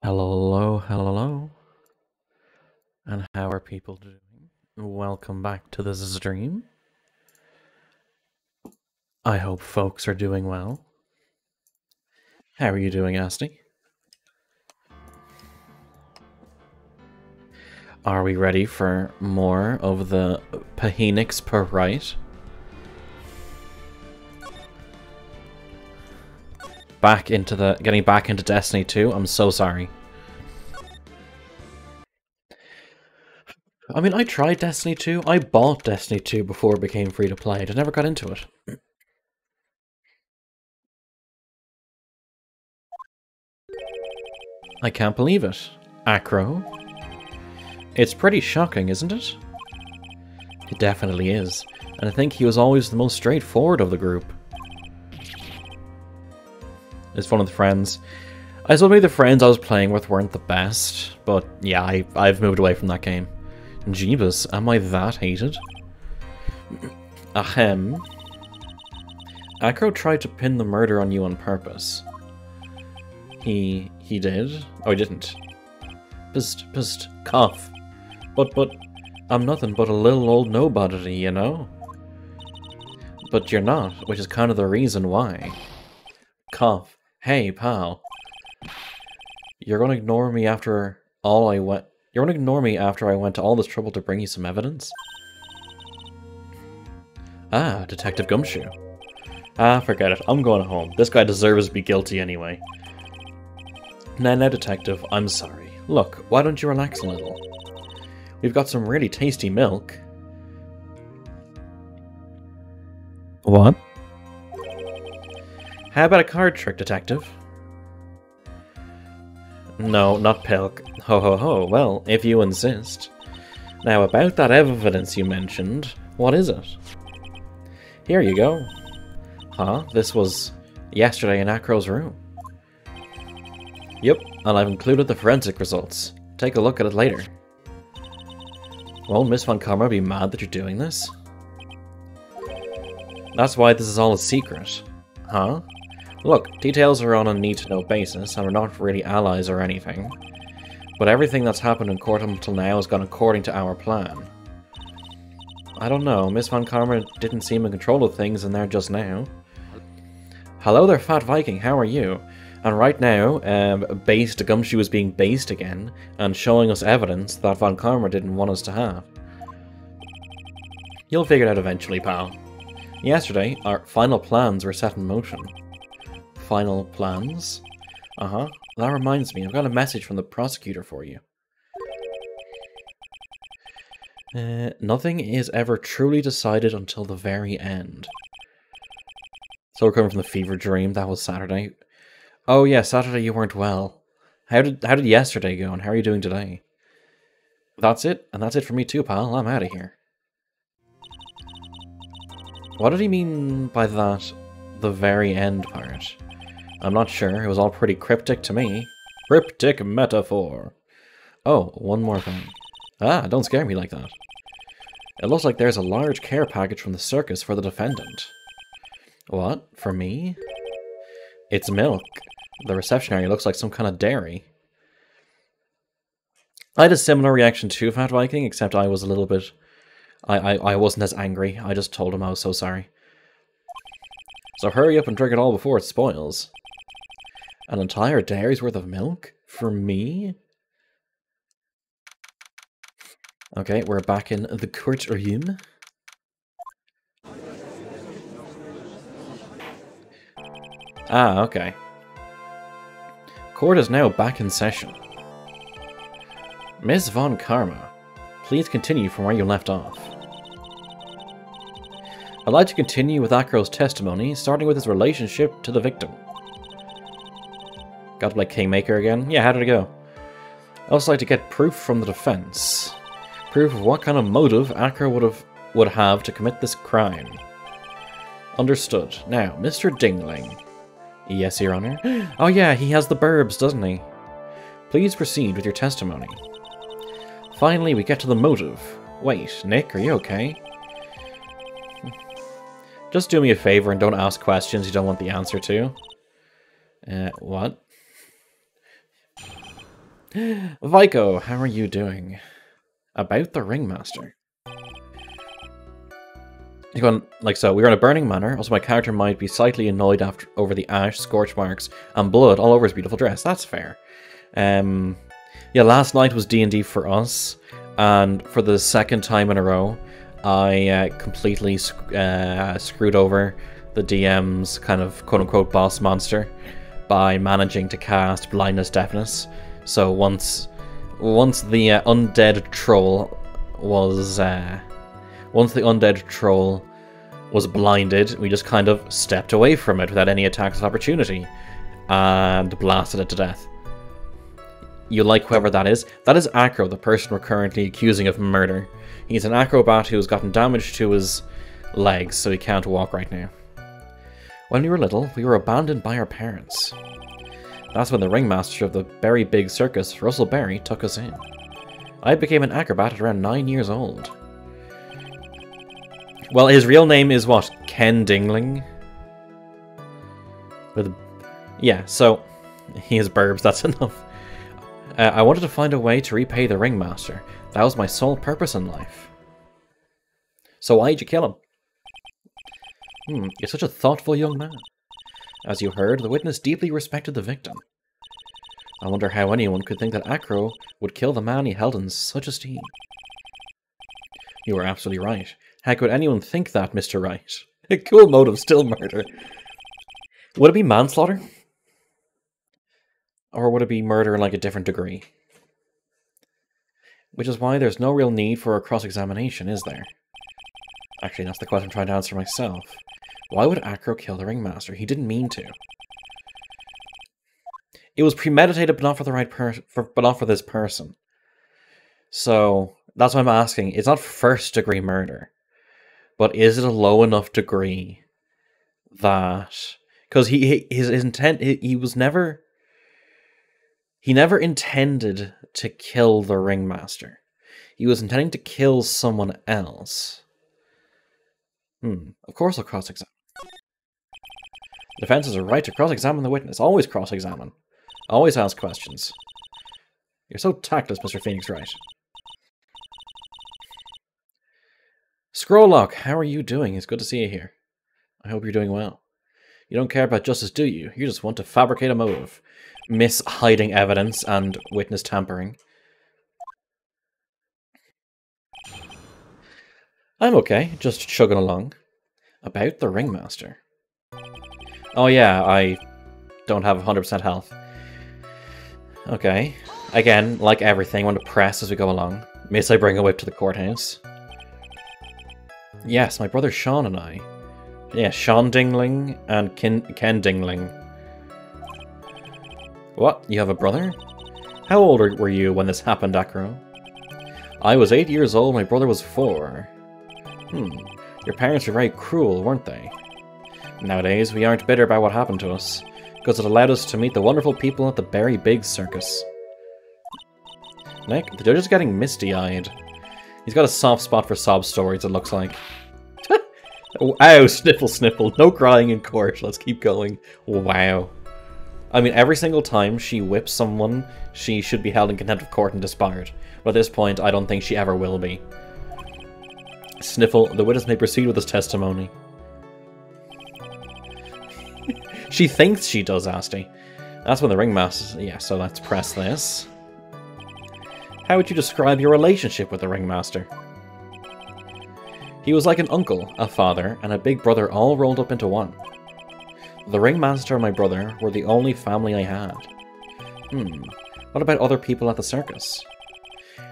Hello, hello, and how are people doing? Welcome back to this stream. I hope folks are doing well. How are you doing, Asti? Are we ready for more of the Pahenix per Wright? Getting back into Destiny 2? I'm so sorry. I mean, I tried Destiny 2. I bought Destiny 2 before it became free to play. I just never got into it. I can't believe it. Acro? It's pretty shocking, isn't it? It definitely is. And I think he was always the most straightforward of the group. It's one of the friends. I suppose maybe the friends I was playing with weren't the best, but yeah, I've moved away from that game. Jeebus, am I that hated? Ahem. Acro tried to pin the murder on you on purpose. He did? Oh, he didn't. Psst, cough. But, I'm nothing but a little old nobody, you know? But you're not, which is kind of the reason why. Cough. Hey, pal. You're gonna ignore me after all I went... You're gonna ignore me after I went to all this trouble to bring you some evidence? Ah, Detective Gumshoe. Ah, forget it. I'm going home. This guy deserves to be guilty anyway. Now, Detective, I'm sorry. Look, why don't you relax a little? We've got some really tasty milk. What? How about a card trick, Detective? No, not Pilk. Ho ho ho, well, if you insist. Now, about that evidence you mentioned, what is it? Here you go. Huh? This was yesterday in Acro's room. Yep, and I've included the forensic results. Take a look at it later. Won't Miss Von Karma be mad that you're doing this? That's why this is all a secret. Huh? Look, details are on a need-to-know basis, and we're not really allies or anything. But everything that's happened in court until now has gone according to our plan. I don't know, Miss Von Karma didn't seem in control of things in there just now. Hello there, Fat Viking, how are you? And right now, Based Gumshoe is being based again, and showing us evidence that Von Karma didn't want us to have. You'll figure it out eventually, pal. Yesterday, our final plans were set in motion. Final plans? Uh-huh. That reminds me, I've got a message from the prosecutor for you. Nothing is ever truly decided until the very end. So we're coming from the fever dream, that was Saturday. Oh yeah, Saturday you weren't well. How did yesterday go, and how are you doing today? That's it, and that's it for me too, pal. I'm out of here. What did he mean by that, the very end part? I'm not sure, it was all pretty cryptic to me. Cryptic metaphor. Oh, one more thing. Ah, don't scare me like that. It looks like there's a large care package from the circus for the defendant. What? For me? It's milk. The reception area looks like some kind of dairy. I had a similar reaction to Fat Viking, except I was a little bit... I wasn't as angry. I just told him I was so sorry. So hurry up and drink it all before it spoils. An entire dairy's worth of milk? For me? Okay, we're back in the courtroom. Ah, okay. Court is now back in session. Ms. Von Karma, please continue from where you left off. I'd like to continue with Acro's testimony, starting with his relationship to the victim. Got to play Kingmaker again? Yeah, how did it go? I'd also like to get proof from the defense. Proof of what kind of motive Acro would have to commit this crime. Understood. Now, Mr. Dingling. Yes, Your Honor. Oh yeah, he has the burbs, doesn't he? Please proceed with your testimony. Finally, we get to the motive. Wait, Nick, are you okay? Just do me a favor and don't ask questions you don't want the answer to. What? Vico, how are you doing? About the Ringmaster. You're going, like so, we're in a burning manor. Also, my character might be slightly annoyed over the ash, scorch marks, and blood all over his beautiful dress. That's fair. Yeah, last night was D&D for us, and for the second time in a row, I completely screwed over the DM's kind of quote-unquote boss monster by managing to cast blindness deafness. So once the undead troll was blinded, we just kind of stepped away from it without any attacks of opportunity and blasted it to death. You like whoever that is? That is Acro, the person we're currently accusing of murder. He's an acrobat who's gotten damage to his legs, so he can't walk right now. When we were little, we were abandoned by our parents. That's when the ringmaster of the very big circus, Russell Berry, took us in. I became an acrobat at around 9 years old. Well, his real name is what? Ken Dingling? Yeah, so he has burbs, that's enough. I wanted to find a way to repay the ringmaster. That was my sole purpose in life. So why'd you kill him? You're such a thoughtful young man. As you heard, the witness deeply respected the victim. I wonder how anyone could think that Acro would kill the man he held in such esteem. You were absolutely right. How could anyone think that, Mr. Wright? A cool motive, still murder. Would it be manslaughter? Or would it be murder in like a different degree? Which is why there's no real need for a cross-examination, is there? Actually, that's the question I'm trying to answer myself. Why would Acro kill the ringmaster? He didn't mean to. It was premeditated, but not for the right but not for this person. So that's why I'm asking. It's not first-degree murder, but is it a low enough degree that because his intent he never intended to kill the ringmaster. He was intending to kill someone else. Of course I'll cross-examine. Defense has a right to cross-examine the witness. Always cross-examine. Always ask questions. You're so tactless, Mr. Phoenix Wright. Scrolllock, how are you doing? It's good to see you here. I hope you're doing well. You don't care about justice, do you? You just want to fabricate a motive. Miss hiding evidence and witness tampering. I'm okay, just chugging along. About the ringmaster. Oh yeah, I don't have 100% health. Okay. Again, like everything, I want to press as we go along. Miss I bring a whip to the courthouse. Yes, my brother Sean and I. Yeah, Sean Dingling and Ken Dingling. What? You have a brother? How old were you when this happened, Acro? I was 8 years old, my brother was 4. Your parents were very cruel, weren't they? Nowadays, we aren't bitter about what happened to us, because it allowed us to meet the wonderful people at the very big circus. Nick, the judge is getting misty-eyed. He's got a soft spot for sob stories, it looks like. Ow, sniffle, sniffle. No crying in court. Let's keep going. Wow. I mean, every single time she whips someone, she should be held in contempt of court and disbarred. But at this point, I don't think she ever will be. Sniffle, the witness may proceed with his testimony. She thinks she does, Asti. That's when the ringmaster... Yeah, so let's press this. How would you describe your relationship with the ringmaster? He was like an uncle, a father, and a big brother all rolled up into one. The ringmaster and my brother were the only family I had. What about other people at the circus?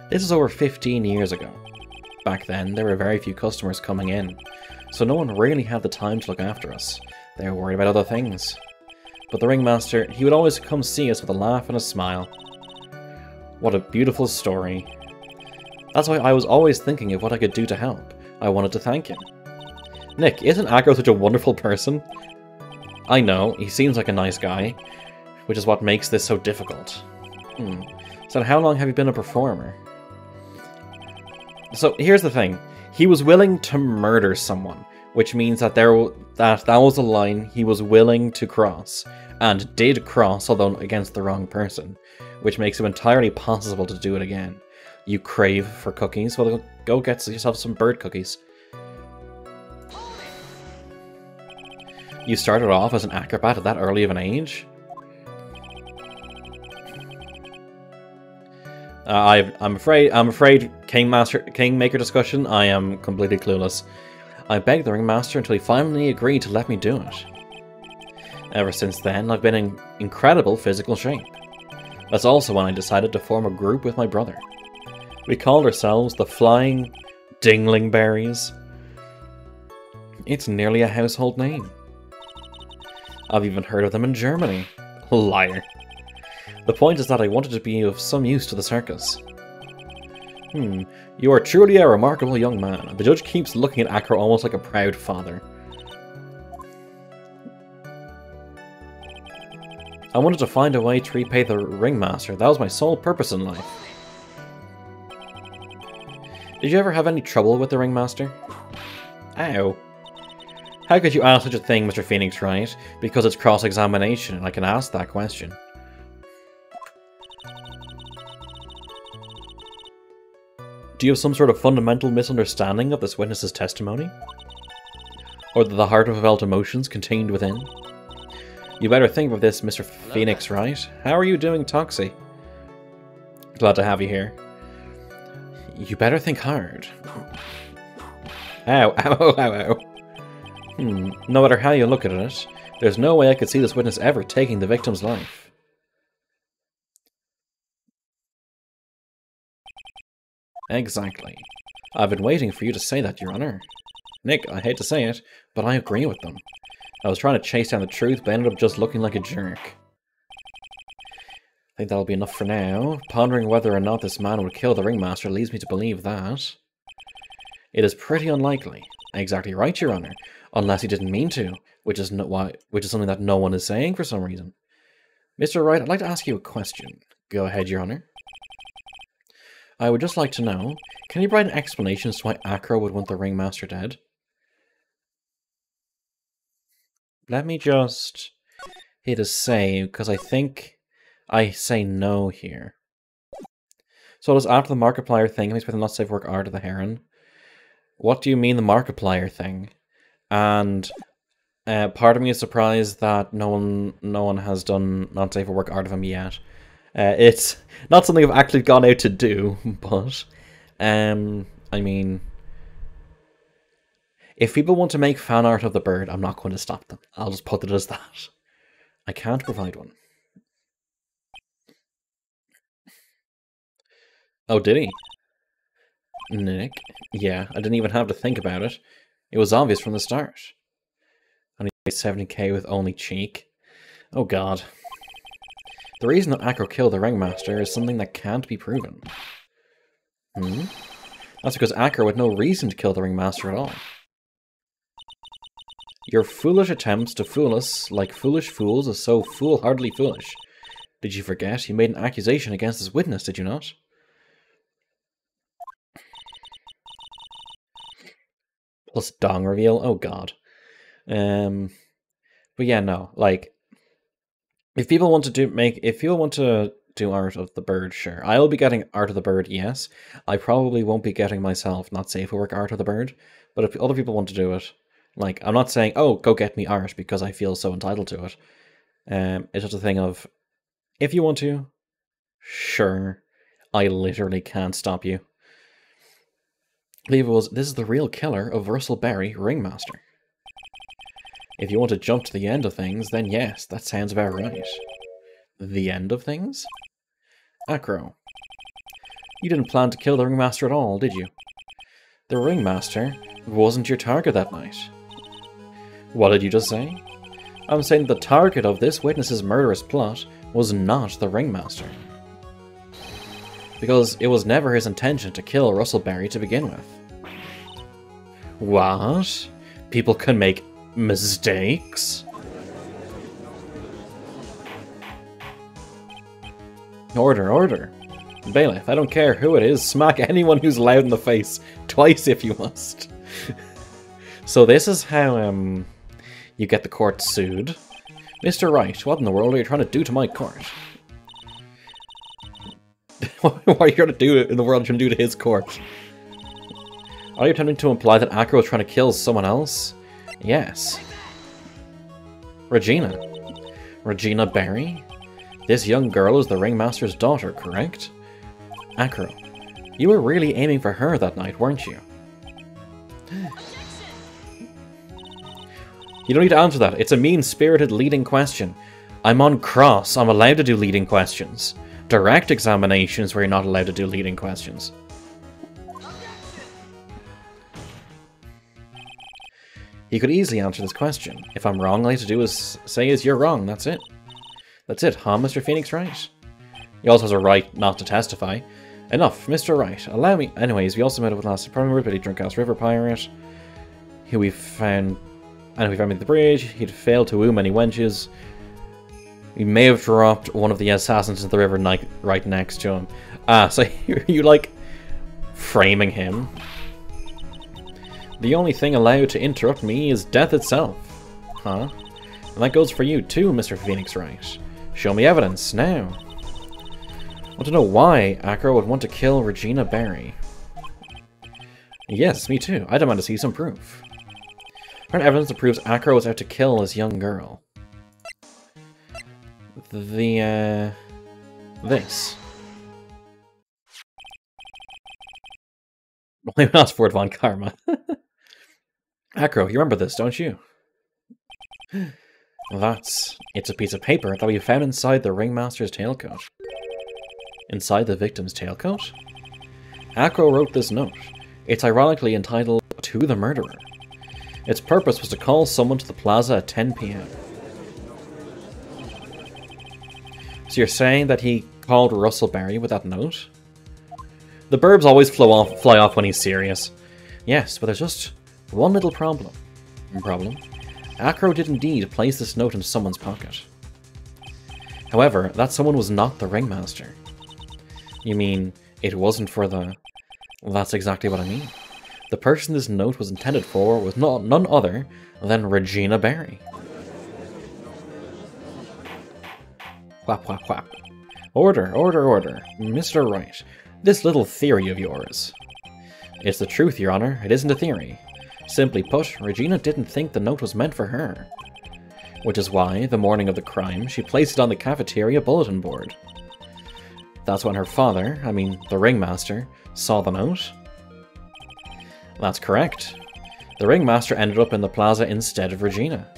This is over 15 years ago. Back then, there were very few customers coming in, so no one really had the time to look after us. They were worried about other things. But the ringmaster, he would always come see us with a laugh and a smile. What a beautiful story. That's why I was always thinking of what I could do to help. I wanted to thank him. Nick, isn't Acro such a wonderful person? I know, he seems like a nice guy, which is what makes this so difficult. So how long have you been a performer? So here's the thing. He was willing to murder someone, which means that that was a line he was willing to cross, and did cross, although against the wrong person, which makes it entirely possible to do it again. You crave for cookies? Well, go get yourself some bird cookies. You started off as an acrobat at that early of an age? I'm afraid, Kingmaker discussion, I am completely clueless. I begged the ringmaster until he finally agreed to let me do it. Ever since then, I've been in incredible physical shape. That's also when I decided to form a group with my brother. We called ourselves the Flying Dinglingberries. It's nearly a household name. I've even heard of them in Germany. Liar. The point is that I wanted to be of some use to the circus. You are truly a remarkable young man. The judge keeps looking at Acro almost like a proud father. I wanted to find a way to repay the ringmaster. That was my sole purpose in life. Did you ever have any trouble with the ringmaster? Ow. How could you ask such a thing, Mr. Phoenix Wright? Because it's cross-examination, and I can ask that question. Do you have some sort of fundamental misunderstanding of this witness's testimony? Or the heart of felt emotions contained within? You better think of this, Mr. Phoenix Wright. How are you doing, Toxie? Glad to have you here. You better think hard. Ow, ow, ow, ow, ow. No matter how you look at it, there's no way I could see this witness ever taking the victim's life. Exactly. I've been waiting for you to say that, Your Honor. Nick, I hate to say it, but I agree with them. I was trying to chase down the truth, but ended up just looking like a jerk. I think that'll be enough for now. Pondering whether or not this man would kill the ringmaster leads me to believe that. It is pretty unlikely. Exactly right, Your Honor. Unless he didn't mean to, which is something that no one is saying for some reason. Mr. Wright, I'd like to ask you a question. Go ahead, Your Honor. I would just like to know, can you provide an explanation as to why Acro would want the ringmaster dead? Let me just hit a save, because I think I say no here. So does after the Markiplier thing, makes with the not safe work art of the Heron? What do you mean the Markiplier thing? And part of me is surprised that no one has done not safe for work art of him yet. It's not something I've actually gone out to do, but I mean, if people want to make fan art of the bird, I'm not going to stop them. I'll just put it as that. I can't provide one. Oh, did he? Nick? Yeah, I didn't even have to think about it. It was obvious from the start. And he paid 70k with only cheek. Oh god. The reason that Acro killed the ringmaster is something that can't be proven. That's because Acro had no reason to kill the ringmaster at all. Your foolish attempts to fool us like foolish fools is so foolhardily foolish. Did you forget you made an accusation against this witness, did you not? Plus dong reveal? Oh god. But yeah, no, like, if people want to do art of the bird, sure. I will be getting art of the bird, yes. I probably won't be getting myself not safe for work art of the bird, but if other people want to do it, like, I'm not saying, oh, go get me art because I feel so entitled to it. It's just a thing of, if you want to, sure. I literally can't stop you. I believe it was, this is the real killer of Russell Berry, Ringmaster. If you want to jump to the end of things, then yes, that sounds about right. The end of things? Acro. You didn't plan to kill the Ringmaster at all, did you? The Ringmaster wasn't your target that night. What did you just say? I'm saying the target of this witness's murderous plot was not the Ringmaster. Because it was never his intention to kill Russell Berry to begin with. What? People can make mistakes? Order, order. Bailiff, I don't care who it is, smack anyone who's loud in the face, twice if you must. So this is how, you get the court sued. Mr. Wright, what in the world are you trying to do to my court? What are you going to do in the world you do to his corpse? Are you attempting to imply that Acro was trying to kill someone else? Yes. Regina. Regina Berry? This young girl is the Ringmaster's daughter, correct? Acro, you were really aiming for her that night, weren't you? You don't need to answer that. It's a mean-spirited leading question. I'm on cross. I'm allowed to do leading questions. Direct examinations where you're not allowed to do leading questions. He could easily answer this question. If I'm wrong, all I have to do is say you're wrong. That's it. That's it, huh, Mr. Phoenix Wright? He also has a right not to testify. Enough, Mr. Wright. Allow me... Anyways, we also met up with last Supreme but he drunk-ass river pirate. Who we found... And we found him at the bridge. He'd failed to woo many wenches. We may have dropped one of the assassins into the river right next to him. Ah, so you like framing him. The only thing allowed to interrupt me is death itself. Huh? And that goes for you too, Mr. Phoenix Wright. Show me evidence, now. I want to know why Acro would want to kill Regina Berry. Yes, me too. I demand to see some proof. Apparent evidence that proves Acro was out to kill this young girl. This. Why not Fort Von Karma? Acro, you remember this, don't you? It's a piece of paper that we found inside the Ringmaster's tailcoat. Inside the victim's tailcoat? Acro wrote this note. It's ironically entitled, To the Murderer. Its purpose was to call someone to the plaza at 10 PM. So you're saying that he called Russell Berry with that note? The burbs always fly off when he's serious. Yes, but there's just one little problem. Acro did indeed place this note in someone's pocket. However, that someone was not the Ringmaster. You mean, it wasn't for the... Well, that's exactly what I mean. The person this note was intended for was none other than Regina Berry. Quack, quack, quack. Order, order, order. Mr. Wright, this little theory of yours. It's the truth, Your Honor. It isn't a theory. Simply put, Regina didn't think the note was meant for her. Which is why, the morning of the crime, she placed it on the cafeteria bulletin board. That's when her father, the Ringmaster, saw the note. That's correct. The Ringmaster ended up in the plaza instead of Regina.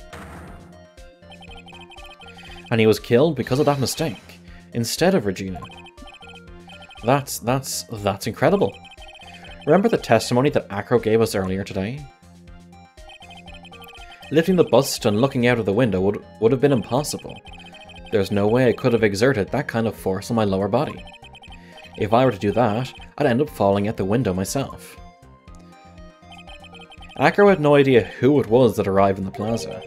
And he was killed because of that mistake, instead of Regina. That's incredible. Remember the testimony that Acro gave us earlier today? Lifting the bust and looking out of the window would have been impossible. There's no way I could have exerted that kind of force on my lower body. If I were to do that, I'd end up falling out the window myself. Acro had no idea who it was that arrived in the plaza,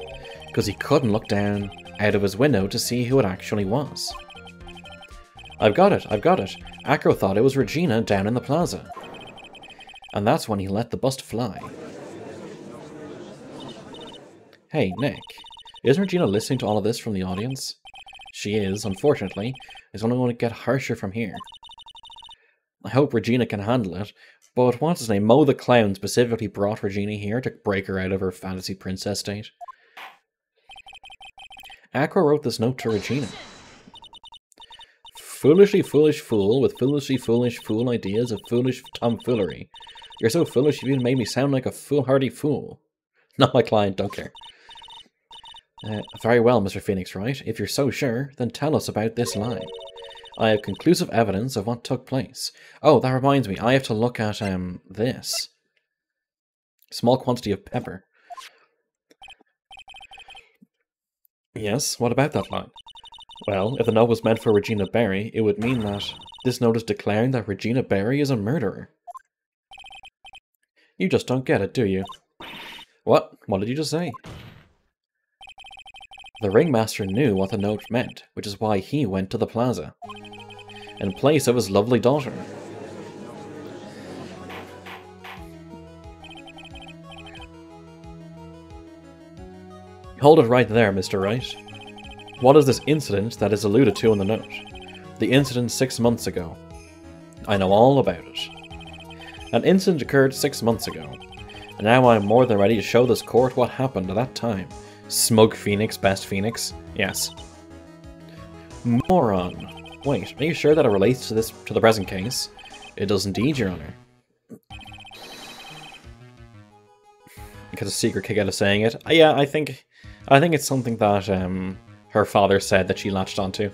because he couldn't look down out of his window to see who it actually was. I've got it. Acro thought it was Regina down in the plaza. And that's when he let the bust fly. Hey, Nick, isn't Regina listening to all of this from the audience? She is, unfortunately. It's only going to get harsher from here. I hope Regina can handle it, but what's his name? Mo the Clown specifically brought Regina here to break her out of her fantasy princess state. Acro wrote this note to Regina. Foolishly foolish fool with foolishly foolish fool ideas of foolish tomfoolery. You're so foolish you even made me sound like a foolhardy fool. Not my client, don't care. Very well, Mr. Phoenix Wright. If you're so sure, then tell us about this lie. I have conclusive evidence of what took place. Oh, that reminds me. I have to look at, this. Small quantity of pepper. Yes, what about that lie? Well, if the note was meant for Regina Berry, it would mean that this note is declaring that Regina Berry is a murderer. You just don't get it, do you? What? What did you just say? The Ringmaster knew what the note meant, which is why he went to the plaza. In place of his lovely daughter. Hold it right there, Mr. Wright. What is this incident that is alluded to in the note? The incident 6 months ago. I know all about it. An incident occurred 6 months ago, and now I'm more than ready to show this court what happened at that time. Smug Phoenix, best Phoenix? Yes. Moron. Wait, are you sure that it relates to the present case? It does indeed, Your Honor. Get a secret kick out of saying it. Yeah, I think it's something that her father said that she latched onto.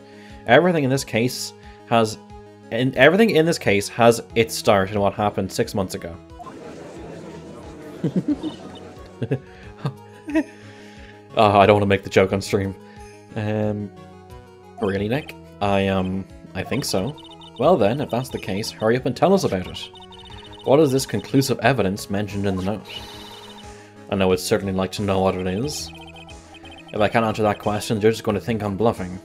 Everything in this case has its start in what happened 6 months ago. Oh, I don't want to make the joke on stream. Really, Nick? I think so. Well then, if that's the case, hurry up and tell us about it. What is this conclusive evidence mentioned in the note? I know I'd certainly like to know what it is. If I can't answer that question, they're just going to think I'm bluffing.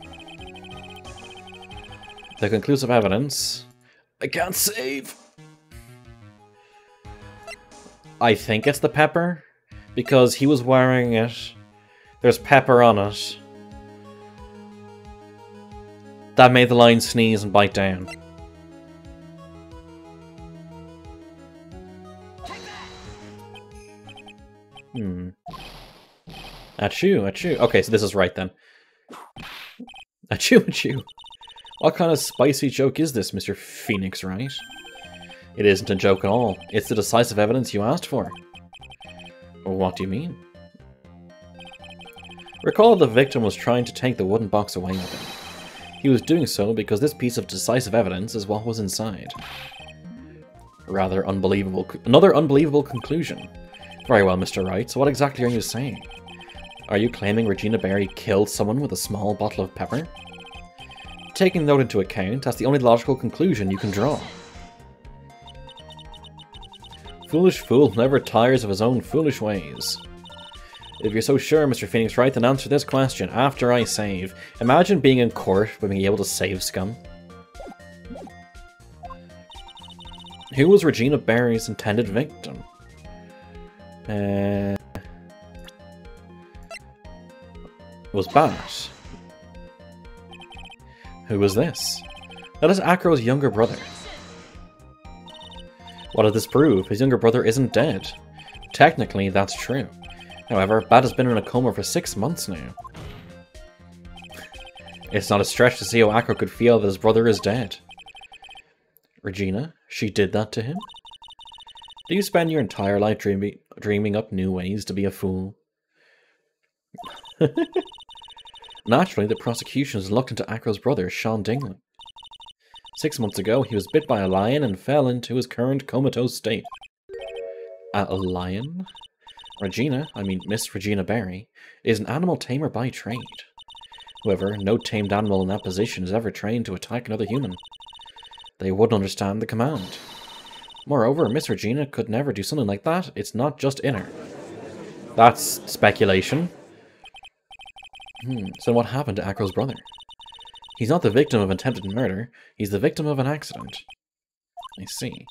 The conclusive evidence... I can't save! I think it's the pepper, because he was wearing it. There's pepper on it. That made the lion sneeze and bite down. Achoo, achoo. Okay, so this is right then. Achoo, achoo. What kind of spicy joke is this, Mr. Phoenix, Wright? It isn't a joke at all. It's the decisive evidence you asked for. What do you mean? Recall the victim was trying to take the wooden box away with him. He was doing so because this piece of decisive evidence is what was inside. Rather unbelievable. Another unbelievable conclusion. Very well, Mr. Wright, so what exactly are you saying? Are you claiming Regina Berry killed someone with a small bottle of pepper? Taking the note into account, that's the only logical conclusion you can draw. Foolish fool never tires of his own foolish ways. If you're so sure, Mr. Phoenix Wright, then answer this question after I save. Imagine being in court but being able to save scum. Who was Regina Berry's intended victim? It was Bat. Who was this? That is Acro's younger brother. What does this prove? His younger brother isn't dead. Technically, that's true. However, Bat has been in a coma for 6 months now. It's not a stretch to see how Acro could feel that his brother is dead. Regina? She did that to him? Do you spend your entire life dreaming up new ways to be a fool? Naturally, the prosecution has looked into Acro's brother, Sean Dingley. 6 months ago, he was bit by a lion and fell into his current comatose state. A lion? Miss Regina Berry, is an animal tamer by trade. However, no tamed animal in that position is ever trained to attack another human. They wouldn't understand the command. Moreover, Miss Regina could never do something like that. It's not just in her. That's speculation. So what happened to Acro's brother? He's not the victim of attempted murder. He's the victim of an accident. I see.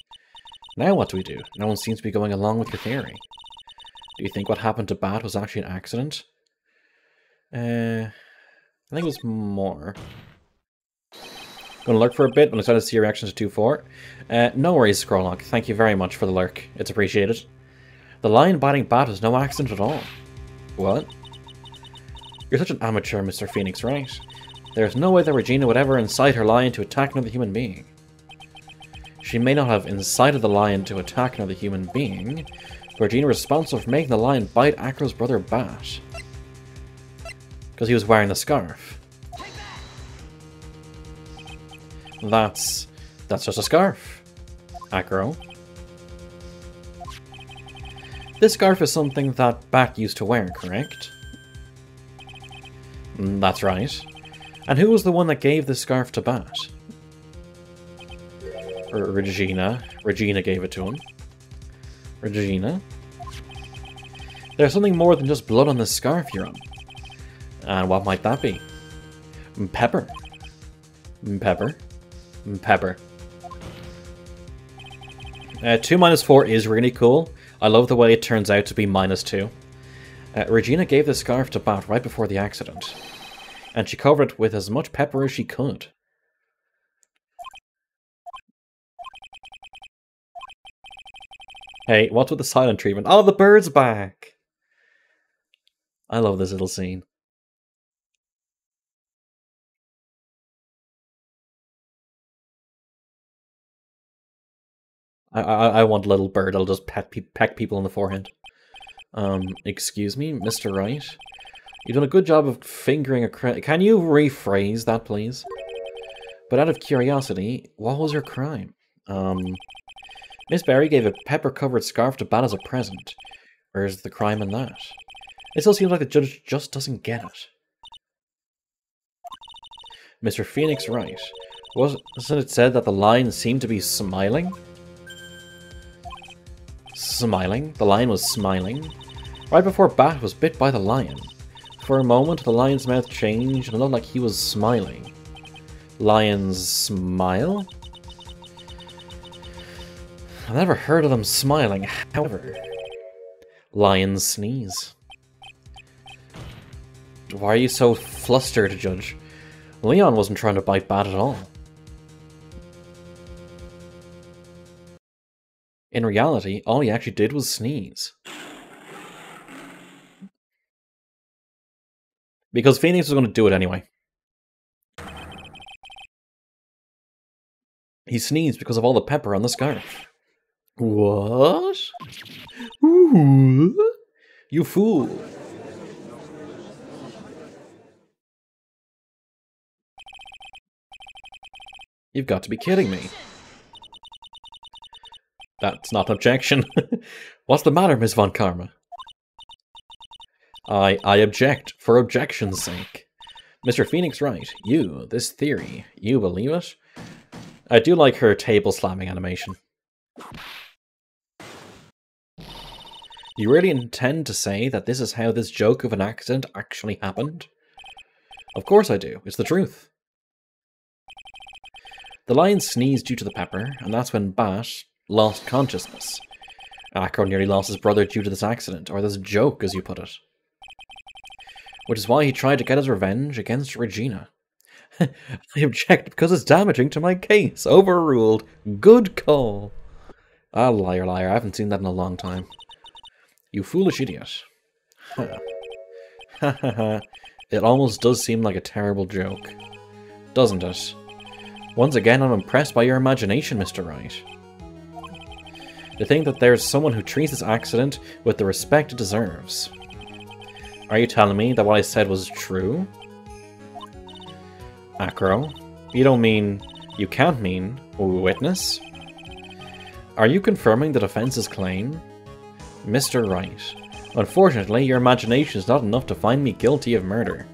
Now what do we do? No one seems to be going along with your theory. Do you think what happened to Bat was actually an accident? I think it was more. Gonna lurk for a bit when I start to see your reactions to 2-4. No worries, Scrolllock. Thank you very much for the lurk. It's appreciated. The lion biting Bat was no accident at all. What? You're such an amateur, Mr. Phoenix, right? There's no way that Regina would ever incite her lion to attack another human being. She may not have incited the lion to attack another human being, but Regina was responsible for making the lion bite Acro's brother Bat. Because he was wearing the scarf. That's just a scarf. Acro. This scarf is something that Bat used to wear, correct? That's right. And who was the one that gave this scarf to Bat? Regina. Regina gave it to him. Regina? There's something more than just blood on this scarf you're on. And what might that be? Pepper. Pepper. Pepper. 2 minus 4 is really cool. I love the way it turns out to be -2. Regina gave the scarf to Bat right before the accident, and she covered it with as much pepper as she could. Hey, what's with the silent treatment? Oh, the bird's back! I love this little scene. I want a little bird that'll just peck people in the forehead. Excuse me, Mr. Wright? You've done a good job of fingering a Can you rephrase that, please? But out of curiosity, what was your crime? Miss Barry gave a pepper-covered scarf to Bat as a present. Where's the crime in that? It still seems like the judge just doesn't get it. Mr. Phoenix Wright. Wasn't it said that the lion seemed to be smiling? Smiling? The lion was smiling? Right before Bat was bit by the lion. For a moment, the lion's mouth changed and it looked like he was smiling. Lions smile? I've never heard of them smiling, however. Lions sneeze. Why are you so flustered, Judge? Leon wasn't trying to bite Bat at all. In reality, all he actually did was sneeze. Because Phoenix was going to do it anyway. He sneezed because of all the pepper on the scarf. What? Ooh. You fool. You've got to be kidding me. That's not an objection. What's the matter, Miss Von Karma? I object for objection's sake. Mr. Phoenix Wright, this theory, you believe it? I do like her table slamming animation. You really intend to say that this is how this joke of an accident actually happened? Of course I do. It's the truth. The lion sneezed due to the pepper, and that's when Bat lost consciousness. Acro nearly lost his brother due to this accident, or this joke, as you put it. Which is why he tried to get his revenge against Regina. I object because it's damaging to my case. Overruled. Good call. Ah, liar, liar. I haven't seen that in a long time. You foolish idiot. Ha ha ha. It almost does seem like a terrible joke. Doesn't it? Once again, I'm impressed by your imagination, Mr. Wright. To think that there's someone who treats this accident with the respect it deserves. Are you telling me that what I said was true? Acro? You don't mean... You can't mean... a witness? Are you confirming the defense's claim? Mr. Wright. Unfortunately, your imagination is not enough to find me guilty of murder.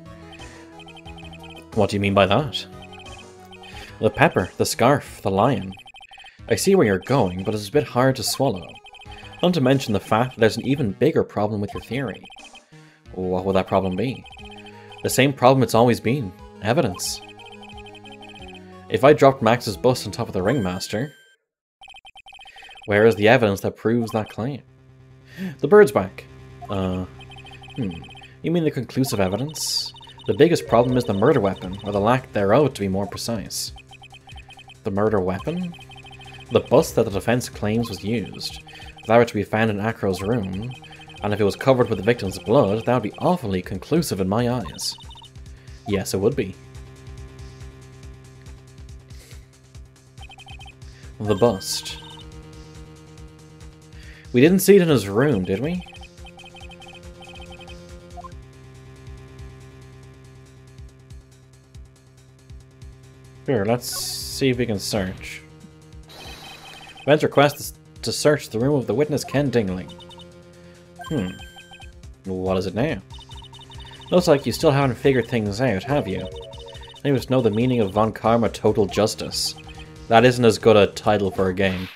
What do you mean by that? The pepper, the scarf, the lion. I see where you're going, but it's a bit hard to swallow. Not to mention the fact that there's an even bigger problem with your theory. What would that problem be? The same problem it's always been. Evidence. If I dropped Max's bust on top of the ringmaster, where is the evidence that proves that claim? The bird's back. You mean the conclusive evidence? The biggest problem is the murder weapon, or the lack thereof to be more precise. The murder weapon? The bust that the defense claims was used. If that were to be found in Acro's room, and if it was covered with the victim's blood, that would be awfully conclusive in my eyes. Yes, it would be. The bust. We didn't see it in his room, did we? Here, let's see if we can search. Ben's request is to search the room of the witness Ken Dingling. What is it now? Looks like you still haven't figured things out, have you? I must know the meaning of Von Karma Total Justice. That isn't as good a title for a game.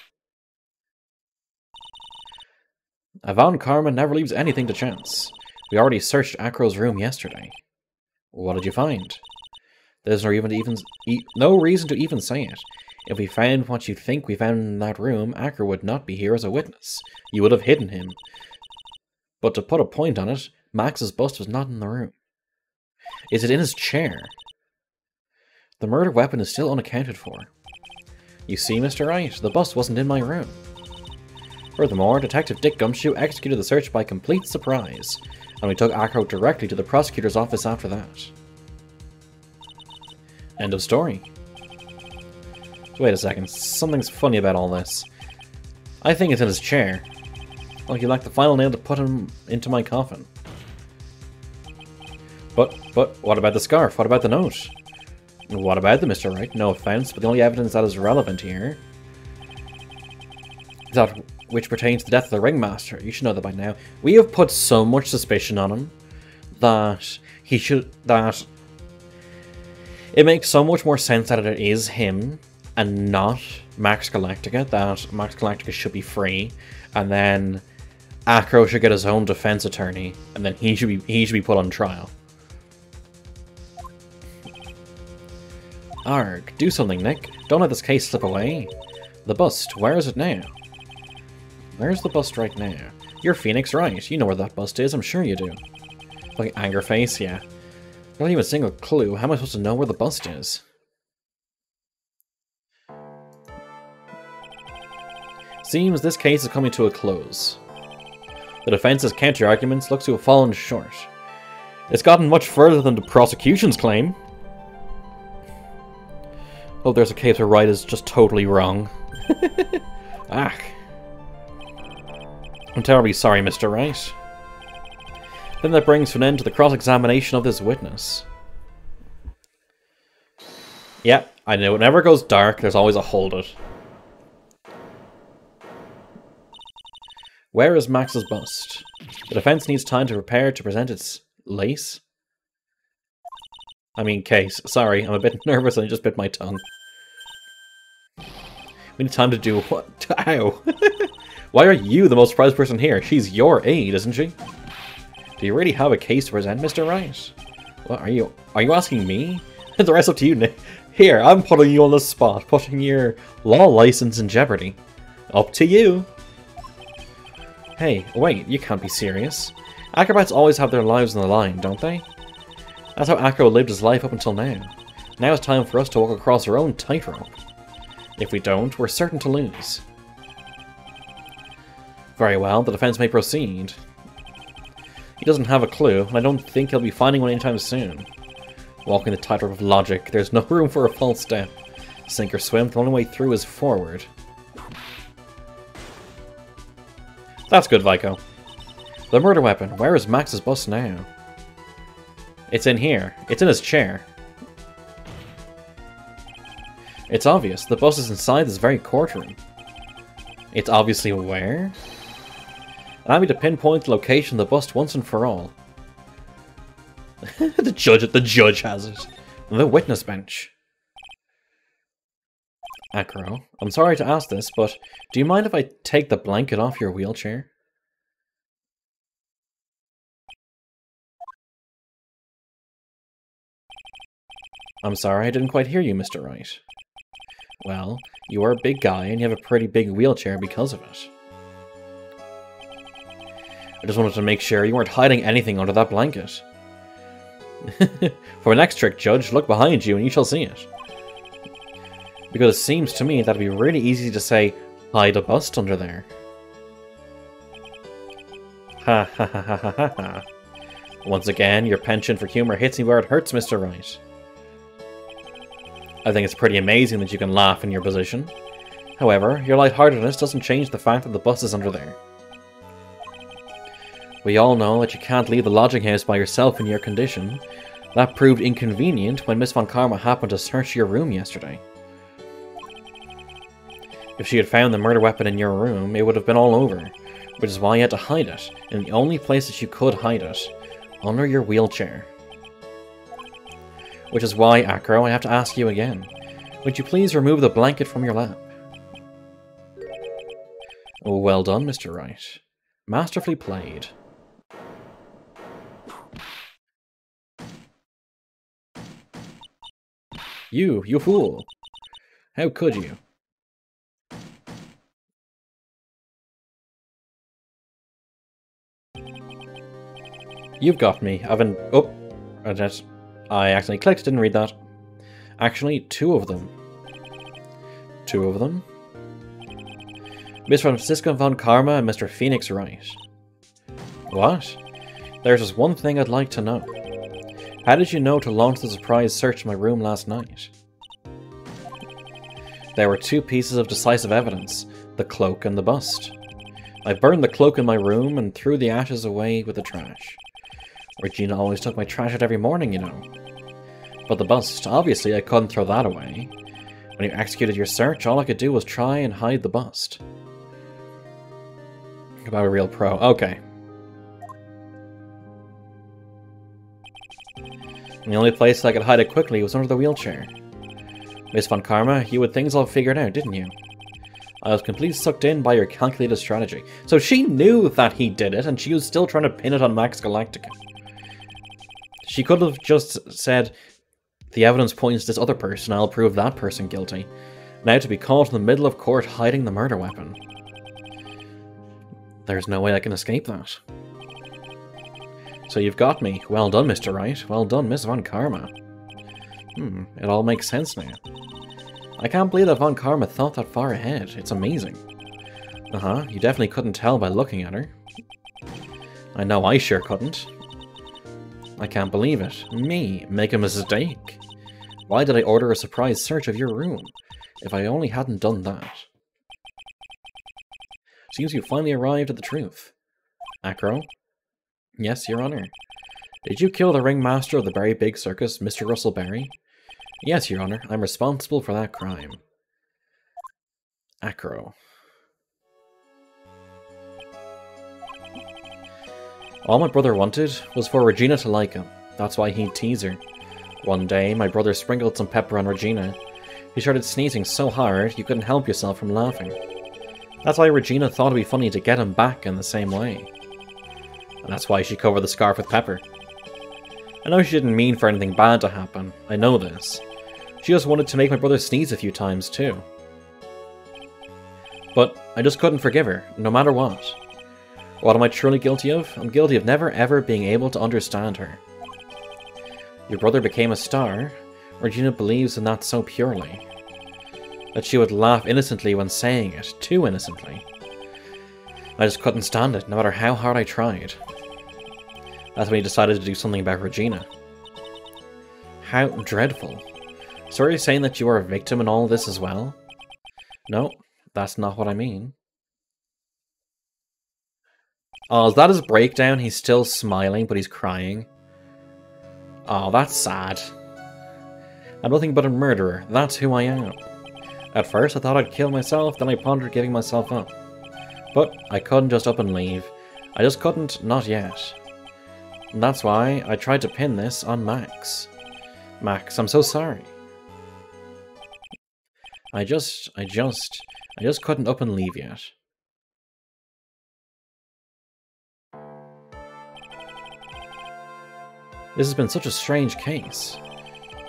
Von Karma never leaves anything to chance. We already searched Acro's room yesterday. What did you find? There's no reason to even say it. If we found what you think we found in that room, Acro would not be here as a witness. You would have hidden him. But to put a point on it, Max's bust was not in the room. Is it in his chair? The murder weapon is still unaccounted for. You see, Mr. Wright, the bust wasn't in my room. Furthermore, Detective Dick Gumshoe executed the search by complete surprise, and we took Acro directly to the prosecutor's office after that. End of story. Wait a second, something's funny about all this. I think it's in his chair. Like he lacked the final nail to put him into my coffin. But, what about the scarf? What about the note? What about them, Mr. Wright? No offense, but the only evidence that is relevant here is that which pertains to the death of the ringmaster. You should know that by now. We have put so much suspicion on him that it makes so much more sense that it is him and not Max Galactica, that Max Galactica should be free, and then Acro should get his own defense attorney, and then he should be put on trial. Arg, do something, Nick. Don't let this case slip away. The bust, where is it now? Where's the bust right now? You're Phoenix, right? You know where that bust is, I'm sure you do. Like anger face, yeah. Not even a single clue. How am I supposed to know where the bust is? Seems this case is coming to a close. The defense's counter-arguments look to have fallen short. It's gotten much further than the prosecution's claim. Oh, there's a case where Wright is just totally wrong. Ah. I'm terribly sorry, Mr. Wright. Then that brings to an end to the cross-examination of this witness. Yep, I know. Whenever it goes dark, there's always a hold it. Where is Max's bust? The defense needs time to prepare to present its lace. I mean case. Sorry, I'm a bit nervous and I just bit my tongue. We need time to do what? Ow! Why are you the most surprised person here? She's your aide, isn't she? Do you really have a case to present, Mr. Wright? What are you asking me? The rest up to you, Nick. Here, I'm putting you on the spot, putting your law license in jeopardy. Up to you. Hey, wait, you can't be serious. Acrobats always have their lives on the line, don't they? That's how Acro lived his life up until now. Now it's time for us to walk across our own tightrope. If we don't, we're certain to lose. Very well, the defense may proceed. He doesn't have a clue, and I don't think he'll be finding one anytime soon. Walking the tightrope of logic, there's no room for a false step. Sink or swim, the only way through is forward. That's good, Vico. The murder weapon. Where is Max's bust now? It's in here. It's in his chair. It's obvious. The bust is inside this very courtroom. It's obviously where? Allow me to pinpoint the location of the bust once and for all. The judge has it. The witness bench. Acro, I'm sorry to ask this, but do you mind if I take the blanket off your wheelchair? I'm sorry, I didn't quite hear you, Mr. Wright. Well, you are a big guy and you have a pretty big wheelchair because of it. I just wanted to make sure you weren't hiding anything under that blanket. For the next trick, Judge, look behind you and you shall see it. Because it seems to me that'd be really easy to say, hide a bust under there. Ha ha ha ha ha ha ha. Once again, your penchant for humor hits me where it hurts, Mr. Wright. I think it's pretty amazing that you can laugh in your position. However, your lightheartedness doesn't change the fact that the bust is under there. We all know that you can't leave the lodging house by yourself in your condition. That proved inconvenient when Miss Von Karma happened to search your room yesterday. If she had found the murder weapon in your room, it would have been all over, which is why you had to hide it, in the only place that you could hide it, under your wheelchair. Which is why, Acro, I have to ask you again. Would you please remove the blanket from your lap? Oh, well done, Mr. Wright. Masterfully played. You fool! How could you? You've got me. Oh, I accidentally clicked, didn't read that. Actually, two of them. Two of them? Miss Francisca von Karma and Mr. Phoenix Wright. What? There's just one thing I'd like to know. How did you know to launch the surprise search in my room last night? There were 2 pieces of decisive evidence, the cloak and the bust. I burned the cloak in my room and threw the ashes away with the trash. Regina always took my trash out every morning, you know. But the bust, obviously I couldn't throw that away. When you executed your search, all I could do was try and hide the bust. About a real pro. Okay. And the only place I could hide it quickly was under the wheelchair. Miss Von Karma, you had things all figured out, didn't you? I was completely sucked in by your calculated strategy. So she knew that he did it, and she was still trying to pin it on Max Galactica. She could have just said, the evidence points to this other person, I'll prove that person guilty. Now to be caught in the middle of court hiding the murder weapon. There's no way I can escape that. So you've got me. Well done, Mr. Wright. Well done, Miss Von Karma. It all makes sense now. I can't believe that Von Karma thought that far ahead. It's amazing. You definitely couldn't tell by looking at her. I know I sure couldn't. I can't believe it. Me, make a mistake. Why did I order a surprise search of your room? If I only hadn't done that. Seems you finally arrived at the truth. Acro? Yes, Your Honor. Did you kill the ringmaster of the Berry Big Circus, Mr. Russell Berry? Yes, Your Honor. I'm responsible for that crime. Acro. All my brother wanted was for Regina to like him. That's why he'd tease her. One day, my brother sprinkled some pepper on Regina. He started sneezing so hard, you couldn't help yourself from laughing. That's why Regina thought it'd be funny to get him back in the same way. And that's why she covered the scarf with pepper. I know she didn't mean for anything bad to happen. I know this. She just wanted to make my brother sneeze a few times, too. But I just couldn't forgive her, no matter what. What am I truly guilty of? I'm guilty of never ever being able to understand her. Your brother became a star. Regina believes in that so purely. That she would laugh innocently when saying it, too innocently. I just couldn't stand it, no matter how hard I tried. That's when he decided to do something about Regina. How dreadful. So are you saying that you are a victim in all this as well? No, that's not what I mean. Oh, is that his breakdown? He's still smiling, but he's crying. Oh, that's sad. I'm nothing but a murderer. That's who I am. At first, I thought I'd kill myself, then I pondered giving myself up. But I couldn't just up and leave. I just couldn't, not yet. And that's why I tried to pin this on Max. Max, I'm so sorry. I just couldn't up and leave yet. This has been such a strange case.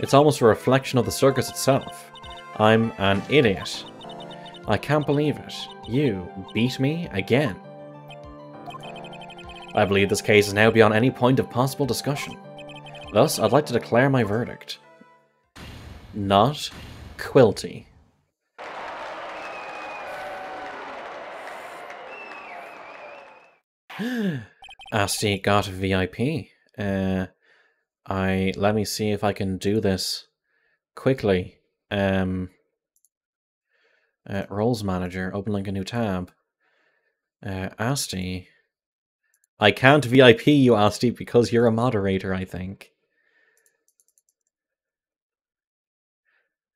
It's almost a reflection of the circus itself. I'm an idiot. I can't believe it. You beat me again. I believe this case is now beyond any point of possible discussion. Thus, I'd like to declare my verdict. Not guilty. Asti got VIP. Let me see if I can do this quickly. Roles manager, open link a new tab. Asti. I can't VIP you, Asti, because you're a moderator, I think.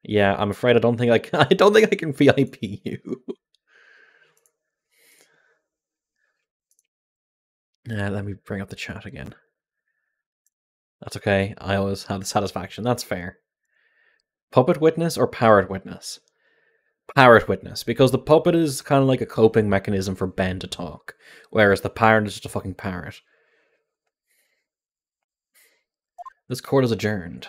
Yeah, I'm afraid I don't think I can VIP you. Let me bring up the chat again. That's okay. I always have the satisfaction. That's fair. Puppet witness or parrot witness? Parrot witness, because the puppet is kind of like a coping mechanism for Ben to talk, whereas the parrot is just a fucking parrot. This court is adjourned.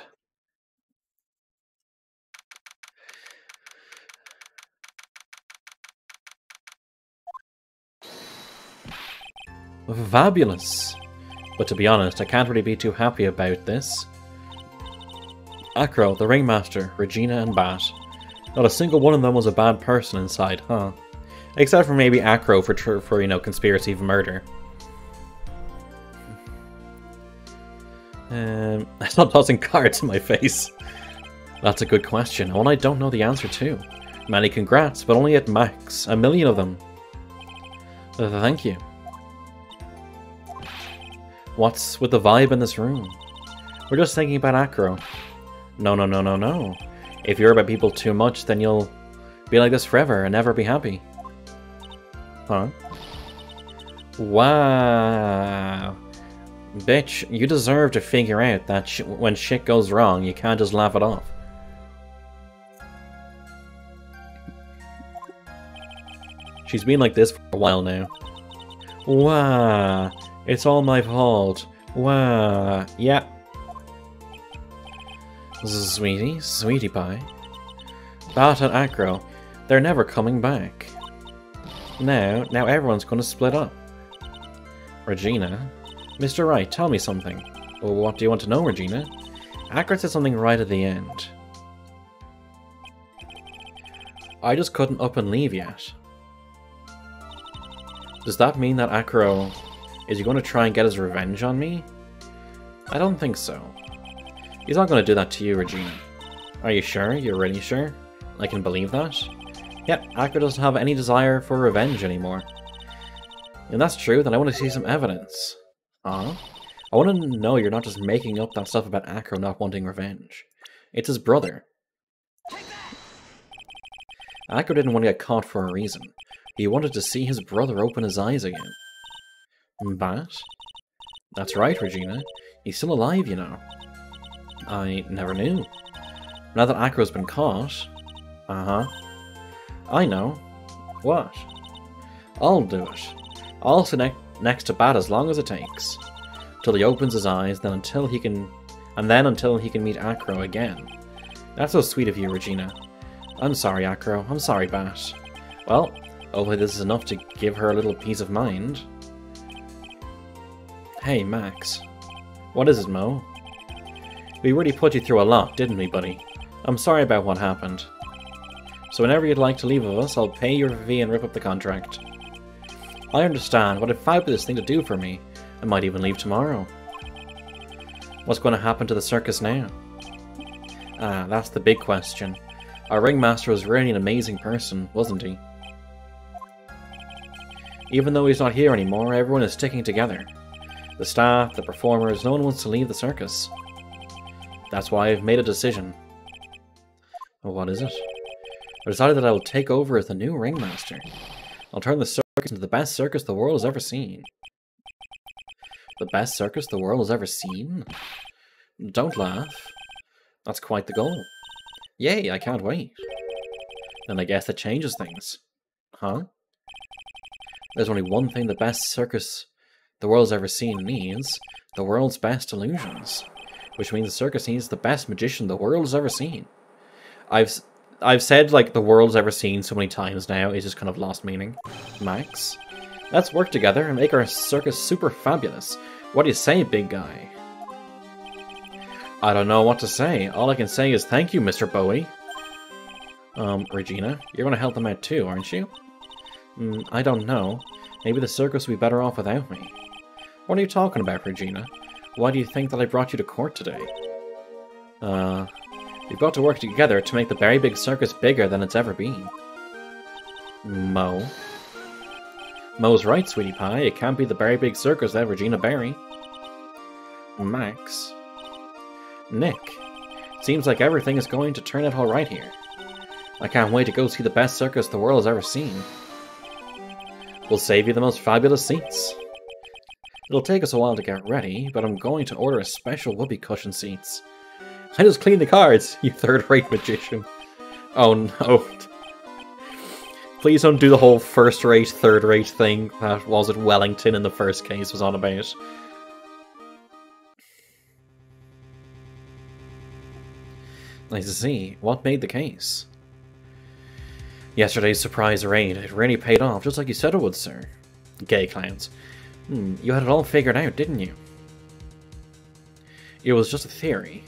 Fabulous. But to be honest, I can't really be too happy about this. Acro, the ringmaster, Regina and Bat. Not a single one of them was a bad person inside, huh? Except for maybe Acro for you know, conspiracy of murder. Stop tossing cards in my face. That's a good question, one I don't know the answer to. Many congrats, but only at max. 1 million of them. Thank you. What's with the vibe in this room? We're just thinking about Acro. No. If you're about people too much, then you'll be like this forever and never be happy. Huh? Wow. Bitch, you deserve to figure out that when shit goes wrong, you can't just laugh it off. She's been like this for a while now. Wow. It's all my fault. Wow. Yeah. Sweetie pie. Bat and Acro, they're never coming back. Now everyone's gonna split up. Regina? Mr. Wright, tell me something. Well, what do you want to know, Regina? Acro said something right at the end. I just couldn't up and leave yet. Does that mean that Acro... is he going to try and get his revenge on me? I don't think so. He's not going to do that to you, Regina. Are you sure? You're really sure? I can believe that? Yep, Acro doesn't have any desire for revenge anymore. And that's true, then I want to see some evidence. Huh? I want to know you're not just making up that stuff about Acro not wanting revenge. It's his brother. Acro didn't want to get caught for a reason. He wanted to see his brother open his eyes again. But? That's right, Regina. He's still alive, you know. I never knew. Now that Acro's been caught... Uh-huh. I know. What? I'll do it. I'll sit next to Bat as long as it takes. Till he opens his eyes, then until he can meet Acro again. That's so sweet of you, Regina. I'm sorry, Acro. I'm sorry, Bat. Well, hopefully this is enough to give her a little peace of mind. Hey, Max. What is it, Mo? We really put you through a lot, didn't we, buddy? I'm sorry about what happened. So whenever you'd like to leave with us, I'll pay your fee and rip up the contract. I understand. What a fabulous thing to do for me. I might even leave tomorrow. What's going to happen to the circus now? Ah, that's the big question. Our ringmaster was really an amazing person, wasn't he? Even though he's not here anymore, everyone is sticking together. The staff, the performers, no one wants to leave the circus. That's why I've made a decision. What is it? I decided that I will take over as the new ringmaster. I'll turn the circus into the best circus the world has ever seen. The best circus the world has ever seen? Don't laugh. That's quite the goal. Yay, I can't wait. Then I guess that changes things. Huh? There's only one thing the best circus the world's ever seen needs. The world's best illusions. Which means the circus needs the best magician the world has ever seen. I've said, like, the world's ever seen so many times now, it's just kind of lost meaning. Max? Let's work together and make our circus super fabulous. What do you say, big guy? I don't know what to say. All I can say is thank you, Mr. Bowie. Regina, you're gonna help them out too, aren't you? I don't know. Maybe the circus will be better off without me. What are you talking about, Regina? Why do you think that I brought you to court today? We've got to work together to make the Berry Big Circus bigger than it's ever been. Mo. Mo's right, sweetie pie. It can't be the Berry Big Circus without Regina Berry. Max. Nick. Seems like everything is going to turn out alright here. I can't wait to go see the best circus the world has ever seen. We'll save you the most fabulous seats. It'll take us a while to get ready, but I'm going to order a special whoopee cushion seats. I just cleaned the cards, you third-rate magician. Oh no. Please don't do the whole first-rate, third-rate thing that was it Wellington in the first case was on about. Nice to see. What made the case? Yesterday's surprise raid. It really paid off, just like you said it would, sir. Gay clowns. You had it all figured out, didn't you? It was just a theory.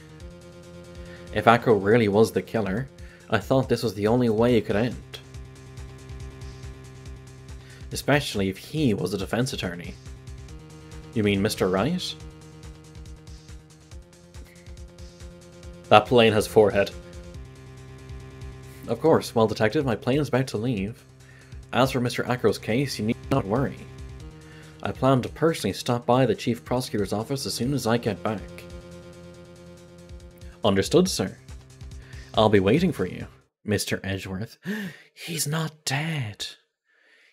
If Acro really was the killer, I thought this was the only way it could end. Especially if he was a defense attorney. You mean Mr. Wright? That plane has forehead. Of course. Well, Detective, my plane is about to leave. As for Mr. Acro's case, you need not worry. I plan to personally stop by the Chief Prosecutor's office as soon as I get back. Understood, sir. I'll be waiting for you, Mr. Edgeworth. He's not dead.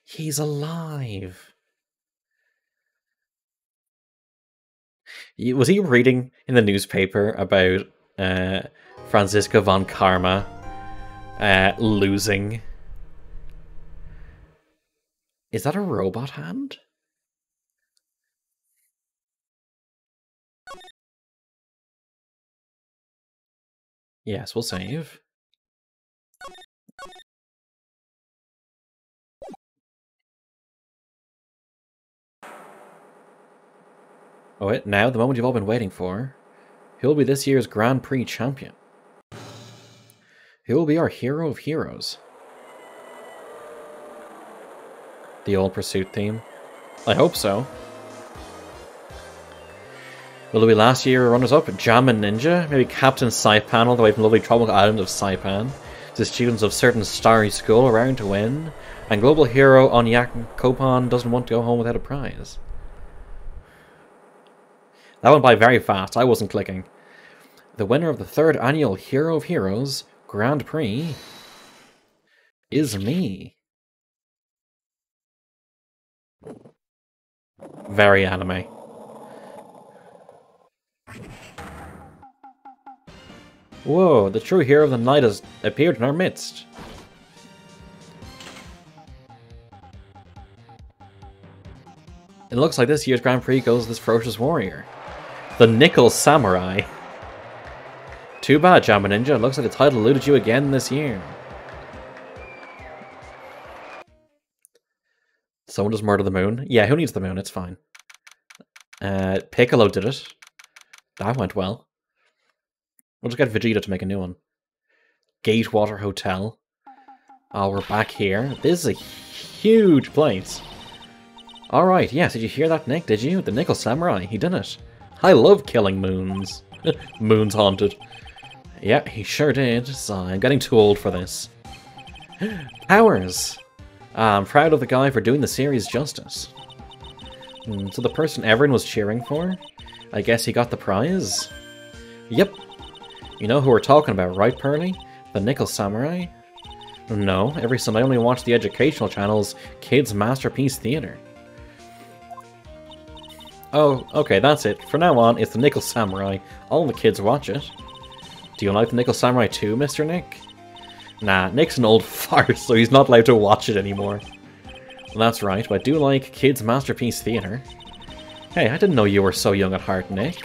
He's alive. Was he reading in the newspaper about Franziska von Karma losing? Is that a robot hand? Yes, we'll save. Oh wait, now the moment you've all been waiting for. Who'll be this year's Grand Prix champion? Who will be our hero of heroes? The old Pursuit theme? I hope so. Will it be last year runners-up? Jammin' Ninja? Maybe Captain Saipan all the way from lovely tropical island of Saipan? The students of certain starry school around to win? And global hero Onyak Kopan doesn't want to go home without a prize. That went by very fast. I wasn't clicking. The winner of the 3rd annual Hero of Heroes Grand Prix is me. Very anime. Whoa, the true hero of the night has appeared in our midst. It looks like this year's Grand Prix goes to this ferocious warrior. The Nickel Samurai. Too bad, Jammin' Ninja. It looks like the title eluded you again this year. Someone just murdered the moon. Yeah, who needs the moon? It's fine. Piccolo did it. That went well. We'll just get Vegeta to make a new one. Gatewater Hotel. Oh, we're back here. This is a huge place. Alright, yes, did you hear that, Nick? Did you? The Nickel Samurai. He did it. I love killing moons. Moons haunted. Yeah, he sure did. So I'm getting too old for this. Powers! I'm proud of the guy for doing the series justice. So the person everyone was cheering for? I guess he got the prize? Yep. You know who we're talking about, right, Pearly? The Nickel Samurai? No, every Sunday I only watch the educational channel's Kids Masterpiece Theater. Oh, okay, that's it. From now on, it's the Nickel Samurai. All the kids watch it. Do you like the Nickel Samurai too, Mr. Nick? Nah, Nick's an old fart, so he's not allowed to watch it anymore. Well, that's right, but I do like Kids Masterpiece Theater. Hey, I didn't know you were so young at heart, Nick.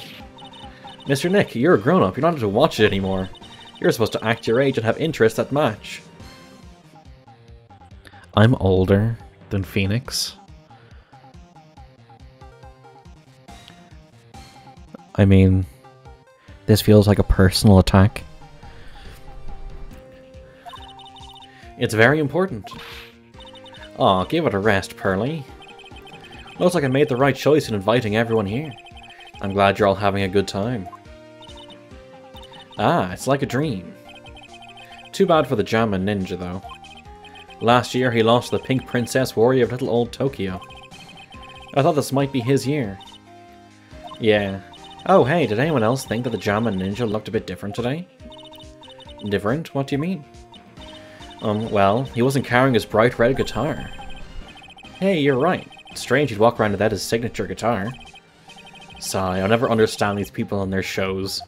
Mr. Nick, you're a grown-up. You're not allowed to watch it anymore. You're supposed to act your age and have interests that match. I'm older than Phoenix. I mean, this feels like a personal attack. It's very important. Aw, give it a rest, Pearly. Looks like I made the right choice in inviting everyone here. I'm glad you're all having a good time. Ah, it's like a dream. Too bad for the Jammin' Ninja, though. Last year he lost to the Pink Princess Warrior of Little Old Tokyo. I thought this might be his year. Yeah. Oh, hey, did anyone else think that the Jammin' Ninja looked a bit different today? Different? What do you mean? Well, he wasn't carrying his bright red guitar. Hey, you're right. It's strange he'd walk around with that as his signature guitar. Sigh, I'll never understand these people and their shows.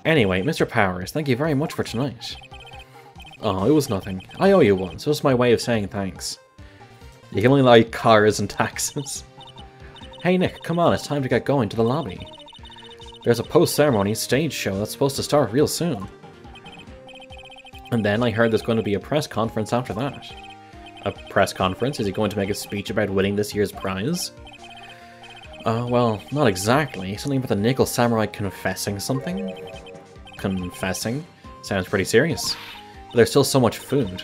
Anyway, Mr. Powers, thank you very much for tonight. Oh, it was nothing. I owe you one, so it's my way of saying thanks. You can only like cars and taxes. Hey Nick, come on, it's time to get going to the lobby. There's a post-ceremony stage show that's supposed to start real soon. And then I heard there's going to be a press conference after that. A press conference? Is he going to make a speech about winning this year's prize? Well, not exactly. Something about the Nickel Samurai confessing something? Confessing? Sounds pretty serious. But there's still so much food.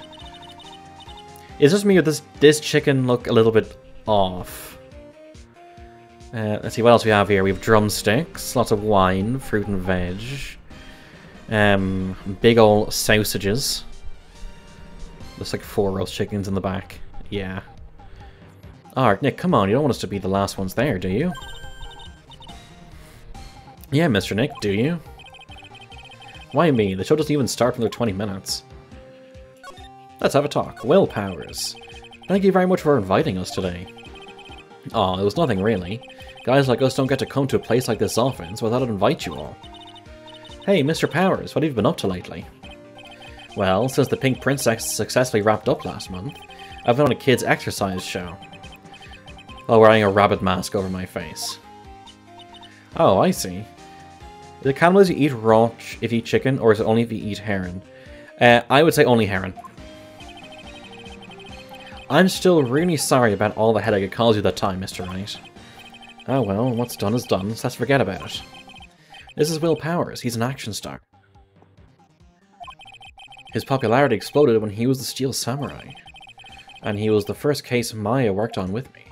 Is this me or does this chicken look a little bit off? Let's see what else we have here. We have drumsticks, lots of wine, fruit and veg. Big old sausages. Looks like 4 roast chickens in the back. Yeah. Alright, Nick, come on. You don't want us to be the last ones there, do you? Yeah, Mr. Nick, do you? Why me? The show doesn't even start for another 20 minutes. Let's have a talk. Will Powers. Thank you very much for inviting us today. Aw, it was nothing really. Guys like us don't get to come to a place like this often, so I thought I'd invite you all. Hey, Mr. Powers, what have you been up to lately? Well, since the Pink Princess successfully wrapped up last month, I've been on a kids' exercise show. While wearing a rabbit mask over my face. Oh, I see. Is it cannibalism you eat raw if you eat chicken, or is it only if you eat heron? I would say only heron. I'm still really sorry about all the headache it caused you that time, Mr. Wright. Oh well, what's done is done, so let's forget about it. This is Will Powers, he's an action star. His popularity exploded when he was the Steel Samurai. And he was the first case Maya worked on with me.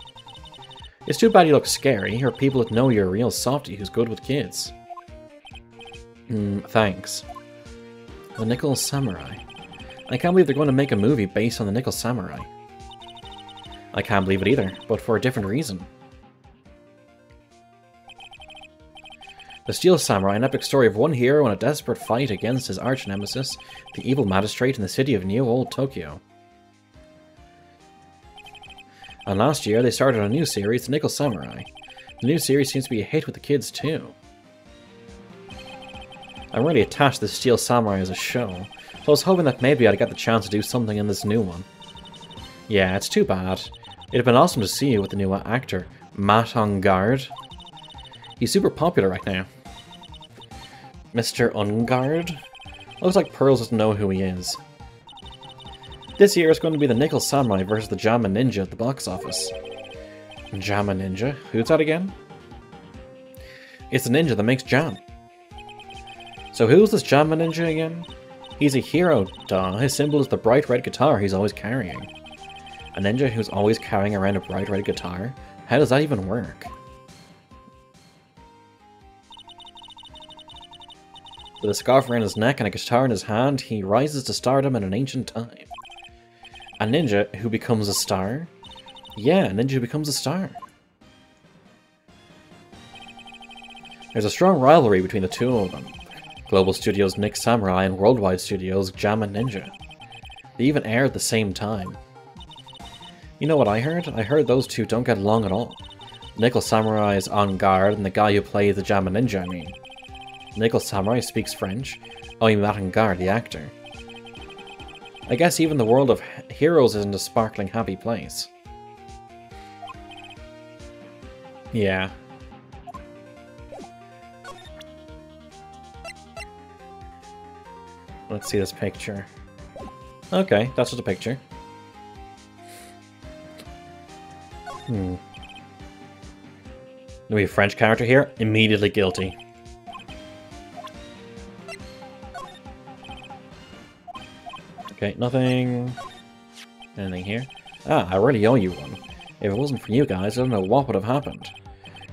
It's too bad you look scary, or people would know you're a real softie who's good with kids. Thanks. The Nickel Samurai. I can't believe they're going to make a movie based on the Nickel Samurai. I can't believe it either, but for a different reason. The Steel Samurai, an epic story of one hero in a desperate fight against his arch-nemesis, the evil magistrate in the city of New Old Tokyo. And last year, they started a new series, The Nickel Samurai. The new series seems to be a hit with the kids, too. I'm really attached to the Steel Samurai as a show, so I was hoping that maybe I'd get the chance to do something in this new one. Yeah, it's too bad. It'd have been awesome to see you with the new actor, Matt Ungard. He's super popular right now. Mr. Ungard? Looks like Pearls doesn't know who he is. This year is going to be the Nickel Samurai versus the Jamma Ninja at the box office. Jamma Ninja? Who's that again? It's the ninja that makes jam. So who's this Jamma Ninja again? He's a hero, duh. His symbol is the bright red guitar he's always carrying. A ninja who's always carrying around a bright red guitar? How does that even work? With a scarf around his neck and a guitar in his hand, he rises to stardom in an ancient time. A ninja who becomes a star? Yeah, a ninja who becomes a star. There's a strong rivalry between the two of them. Global Studios' Nick Samurai and Worldwide Studios' Jamma Ninja. They even air at the same time. You know what I heard? I heard those two don't get along at all. Nickel Samurai is on guard, and the guy who plays the Jamma Ninja, I mean. Nickel Samurai speaks French. Oh, you Matt Ungard, the actor. I guess even the world of heroes isn't a sparkling, happy place. Yeah. Let's see this picture. Okay, that's just a picture. Do we have a French character here? Immediately guilty. Okay, nothing. Anything here? Ah, I really owe you one. If it wasn't for you guys, I don't know what would have happened.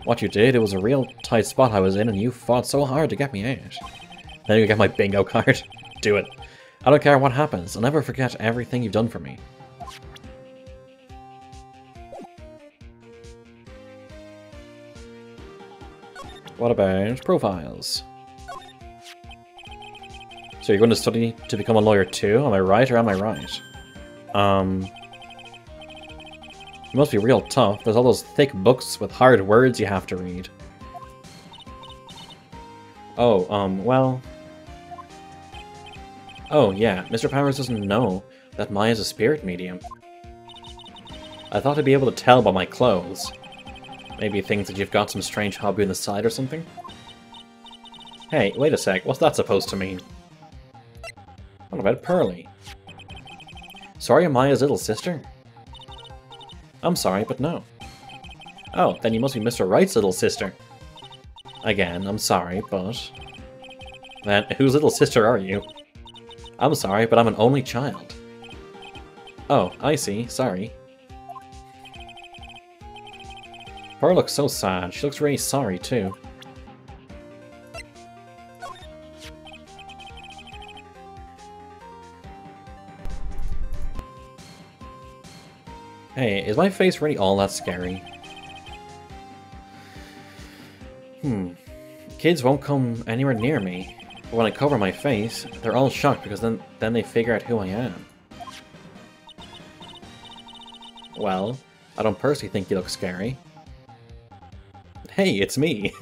What you did, it was a real tight spot I was in, and you fought so hard to get me out. Then you get my bingo card. Do it. I don't care what happens. I'll never forget everything you've done for me. What about profiles? So you're going to study to become a lawyer too? Am I right or am I right? You must be real tough. There's all those thick books with hard words you have to read. Oh, well... Oh, yeah, Mr. Powers doesn't know that Maya's a spirit medium. I thought I'd be able to tell by my clothes. Maybe he thinks that you've got some strange hobby on the side or something? Hey, wait a sec, what's that supposed to mean? What about Pearly? Sorry, I'm Maya's little sister? I'm sorry, but no. Oh, then you must be Mr. Wright's little sister. Again, I'm sorry, but... Then, whose little sister are you? I'm sorry, but I'm an only child. Oh, I see. Sorry. Pearl looks so sad. She looks really sorry, too. Hey, is my face really all that scary? Kids won't come anywhere near me. But when I cover my face, they're all shocked because then they figure out who I am. Well, I don't personally think you look scary. Hey, it's me!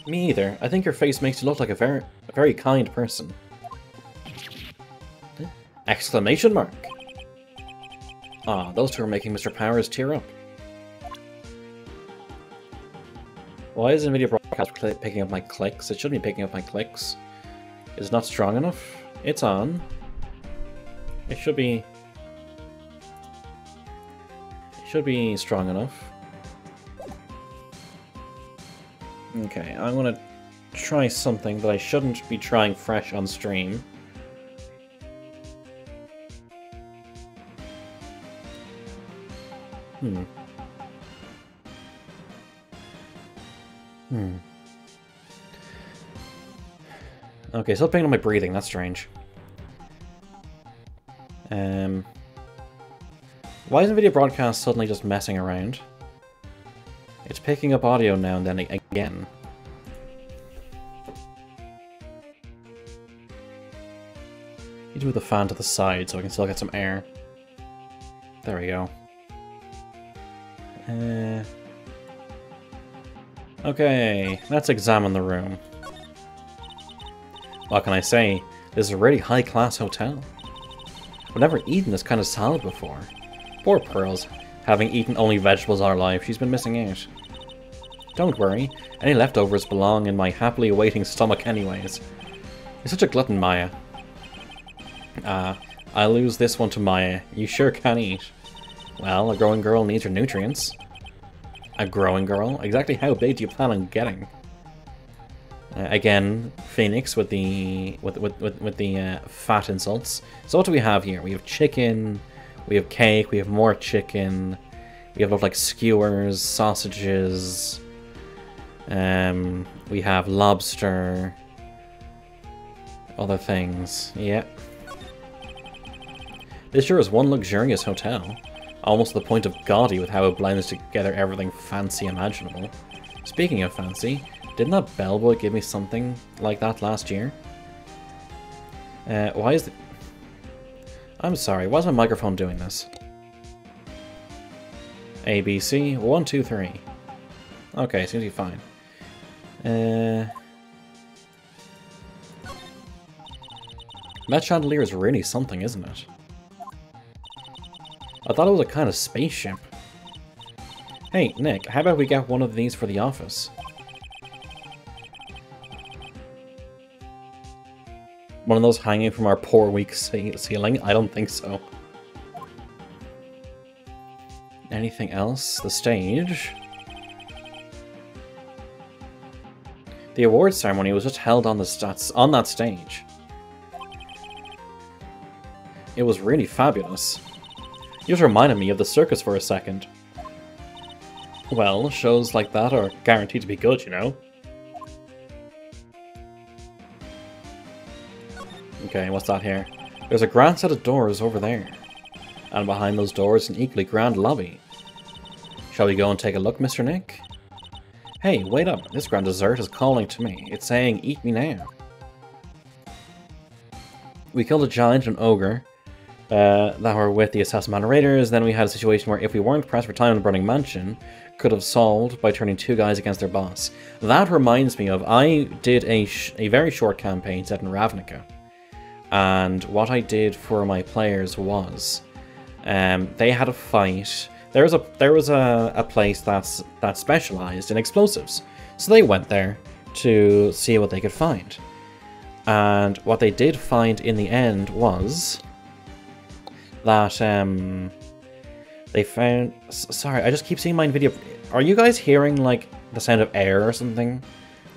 Me either. I think your face makes you look like a very kind person. Exclamation mark! Ah, those two are making Mr. Powers tear up. Why is NVIDIA Broadcast picking up my clicks? It shouldn't be picking up my clicks. Is it not strong enough? It's on. It should be... It should be strong enough. Okay, I'm gonna try something that I shouldn't be trying fresh on stream. Okay, still picking up my breathing, that's strange. Why is NVIDIA Broadcast suddenly just messing around? It's picking up audio now and then again. You do the fan to the side so I can still get some air. There we go. Okay, let's examine the room. What can I say? This is a really high-class hotel. I've never eaten this kind of salad before. Poor Pearl's. Having eaten only vegetables all her life, she's been missing out. Don't worry, any leftovers belong in my happily awaiting stomach anyways. You're such a glutton, Maya. I'll lose this one to Maya. You sure can eat. Well, a growing girl needs her nutrients. A growing girl? Exactly how big do you plan on getting? Again, Phoenix with the fat insults. So what do we have here? We have chicken, we have cake, we have more chicken, we have like skewers, sausages, we have lobster, other things. Yeah. This sure is one luxurious hotel. Almost to the point of gaudy with how it blends together everything fancy imaginable. Speaking of fancy, didn't that bellboy give me something like that last year? Why is the... I'm sorry, why is my microphone doing this? A, B, C, 1, 2, 3. Okay, seems to be fine. That chandelier is really something, isn't it? I thought it was a kind of spaceship. Hey, Nick, how about we get one of these for the office? One of those hanging from our poor weak ceiling? I don't think so. Anything else? The stage? The awards ceremony was just held on that stage. It was really fabulous. You just reminded me of the circus for a second. Well, shows like that are guaranteed to be good, you know? Okay, what's that here? There's a grand set of doors over there. And behind those doors, an equally grand lobby. Shall we go and take a look, Mr. Nick? Hey, wait up. This grand dessert is calling to me. It's saying, eat me now. We killed a giant and an ogre that were with the Assassin Raiders. Then we had a situation where if we weren't pressed for time in the Burning Mansion, could have solved by turning two guys against their boss. That reminds me of, I did a very short campaign set in Ravnica. And what I did for my players was, they had a fight. There was a place that specialized in explosives, so they went there to see what they could find. And what they did find in the end was that they found. Sorry, I just keep seeing my video. Are you guys hearing like the sound of air or something,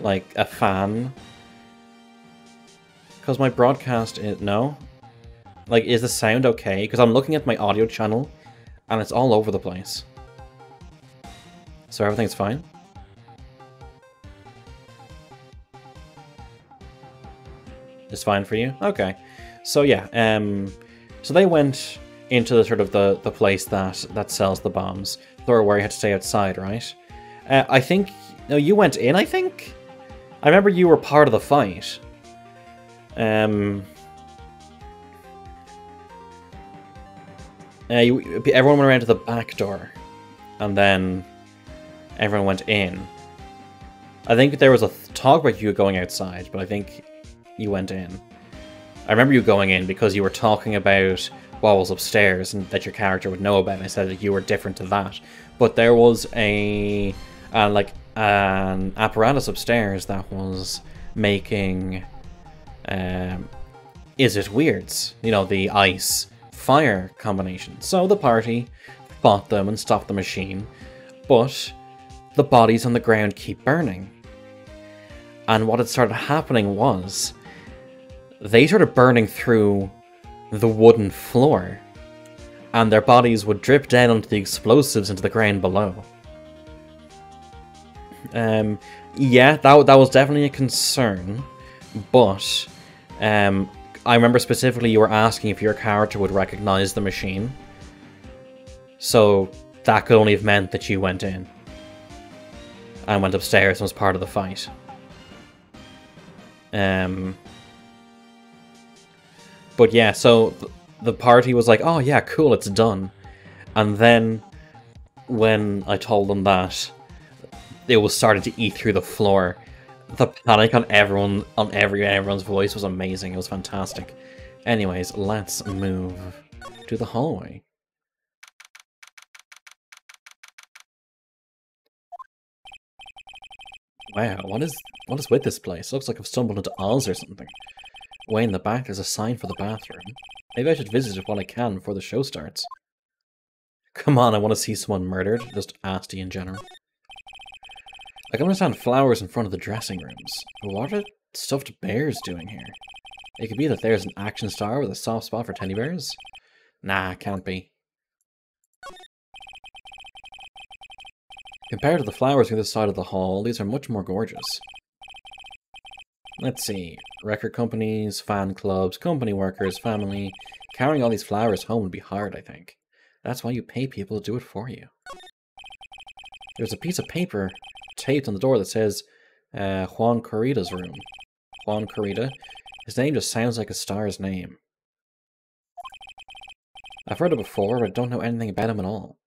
like a fan? Because my broadcast is... No? Like, is the sound okay? Because I'm looking at my audio channel, and it's all over the place. So everything's fine? It's fine for you? Okay. So yeah, so they went into the sort of the place that sells the bombs. Or where you had to stay outside, right? I think... No, you went in, I think? I remember you were part of the fight. Everyone went around to the back door. And then everyone went in. I think there was a talk about you going outside, but I think you went in. I remember you going in because you were talking about what was upstairs and that your character would know about, and I said that you were different to that. But there was an apparatus upstairs that was making Is It Weirds, you know, the ice-fire combination. So the party fought them and stopped the machine, but the bodies on the ground keep burning. And what had started happening was they started burning through the wooden floor, and their bodies would drip down onto the explosives into the ground below. Yeah, that was definitely a concern, but I remember specifically you were asking if your character would recognize the machine, so that could only have meant that you went in and went upstairs and was part of the fight. But yeah, so the party was like, oh yeah, cool, it's done. And then when I told them that, it was starting to eat through the floor. The panic on everyone's voice was amazing. It was fantastic. Anyways, let's move to the hallway. Wow, what is with this place? Looks like I've stumbled into Oz or something. Way in the back, there's a sign for the bathroom. Maybe I should visit it while I can before the show starts. Come on, I want to see someone murdered. Just Asti in general. I can understand flowers in front of the dressing rooms. But what are stuffed bears doing here? It could be that there's an action star with a soft spot for teddy bears? Nah, can't be. Compared to the flowers on the side of the hall, these are much more gorgeous. Let's see. Record companies, fan clubs, company workers, family. Carrying all these flowers home would be hard, I think. That's why you pay people to do it for you. There's a piece of paper taped on the door that says Juan Corrida's room. Juan Corrida? His name just sounds like a star's name. I've heard it before, but I don't know anything about him at all.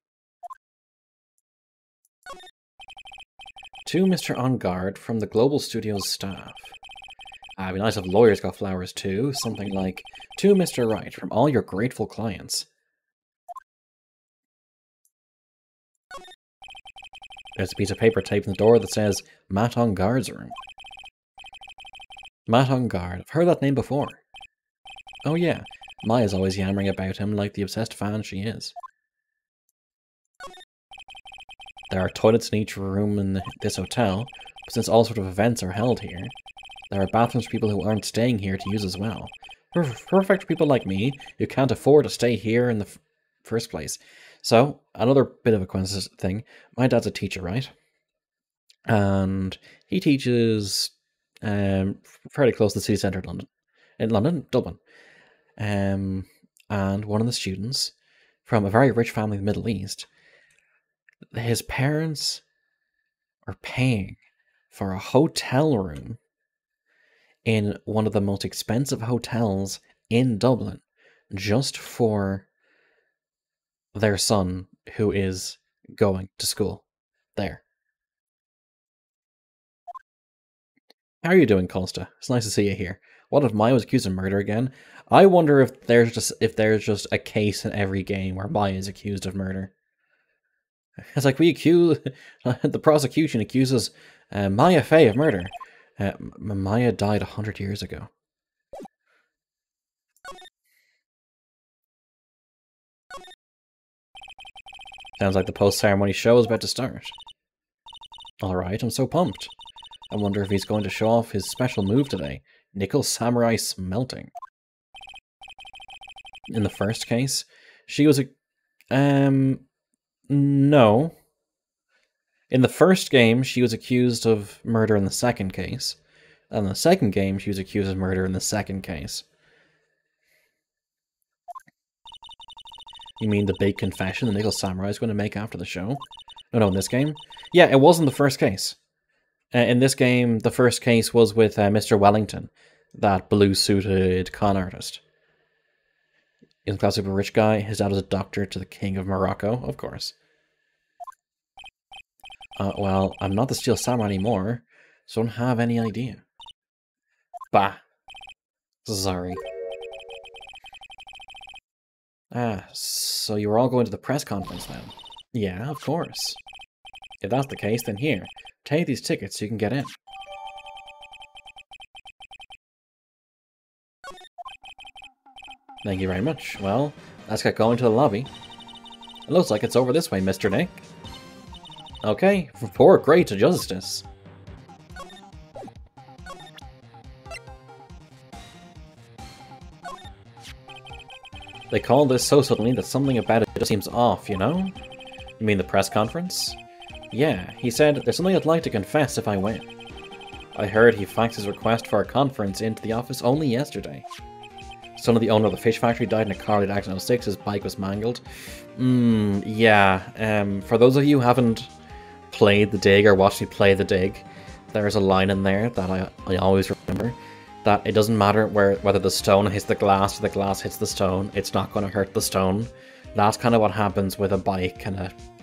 To Mr. On Guard from the Global Studios staff. It'd be nice if lawyers got flowers too. Something like, to Mr. Wright from all your grateful clients. There's a piece of paper taped on the door that says, Matt On Guard's room. Matt On Guard. I've heard that name before. Oh yeah, Maya's always yammering about him like the obsessed fan she is. There are toilets in each room in this hotel, but since all sorts of events are held here, there are bathrooms for people who aren't staying here to use as well. Perfect people like me who can't afford to stay here in the first place. So, another bit of a coincidence thing. My dad's a teacher, right? And he teaches fairly close to the city centre of London. In London, Dublin. And one of the students from a very rich family in the Middle East, his parents are paying for a hotel room in one of the most expensive hotels in Dublin just for their son who is going to school there. How are you doing, Costa? It's nice to see you here. What if Maya was accused of murder again? I wonder if there's just a case in every game where Maya is accused of murder. It's like the prosecution accuses Maya Fey of murder. Maya died 100 years ago. Sounds like the post-ceremony show is about to start. Alright, I'm so pumped. I wonder if he's going to show off his special move today. Nickel Samurai Smelting. In the first case, she was a... no. In the first game, she was accused of murder in the second case. And in the second game, she was accused of murder in the second case. You mean the big confession the Nickel Samurai is going to make after the show? No, in this game? Yeah, it was in the first case. In this game, the first case was with Mr. Wellington, that blue-suited con artist. He's a classic rich guy. His dad was a doctor to the King of Morocco, of course. Well, I'm not the Steel Samurai anymore, so I don't have any idea. Bah. Sorry. So you were all going to the press conference then? Yeah, of course. If that's the case, then here, take these tickets so you can get in. Thank you very much. Well, let's get going to the lobby. It looks like it's over this way, Mr. Nick. Okay, report great to justice. They called this so suddenly that something about it just seems off, you know? You mean the press conference? Yeah, he said, there's something I'd like to confess if I win. I heard he faxed his request for a conference into the office only yesterday. Son of the owner of the fish factory died in a car accident in 06, his bike was mangled. Yeah, for those of you who haven't played the dig or watched me play the dig, there's a line in there that I always remember. That it doesn't matter whether the stone hits the glass or the glass hits the stone, it's not going to hurt the stone. That's kind of what happens with a bike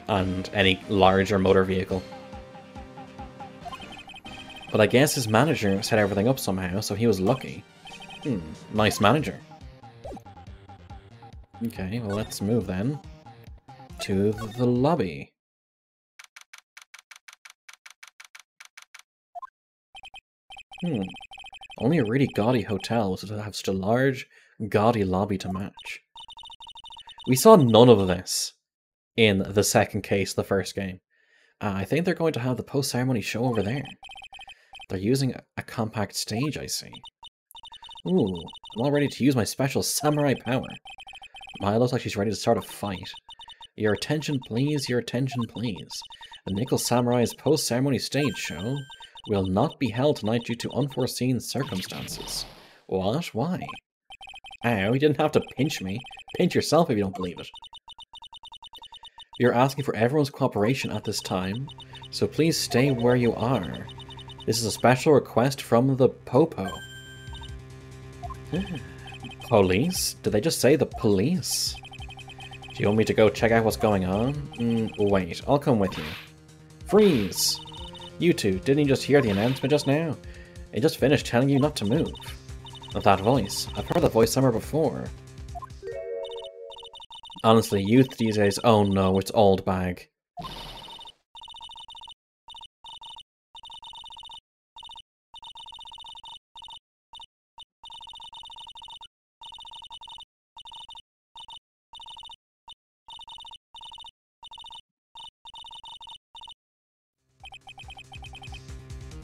and any larger motor vehicle. But I guess his manager set everything up somehow, so he was lucky. Nice manager. Okay, well let's move then to the lobby. Only a really gaudy hotel was to have such a large, gaudy lobby to match. We saw none of this in the second case, the first game. I think they're going to have the post-ceremony show over there. They're using a compact stage, I see. Ooh, I'm all ready to use my special samurai power. Maya looks like she's ready to start a fight. Your attention please, your attention please. The Nickel Samurai's post-ceremony stage show will not be held tonight due to unforeseen circumstances. What? Why? Ow, you didn't have to pinch me. Pinch yourself if you don't believe it. You're asking for everyone's cooperation at this time, so please stay where you are. This is a special request from the Popo. Police? Did they just say the police? Do you want me to go check out what's going on? Wait, I'll come with you. Freeze! You two, didn't you just hear the announcement just now? It just finished telling you not to move. Not that voice. I've heard that voice somewhere before. Honestly, youth these days, oh no, it's old bag.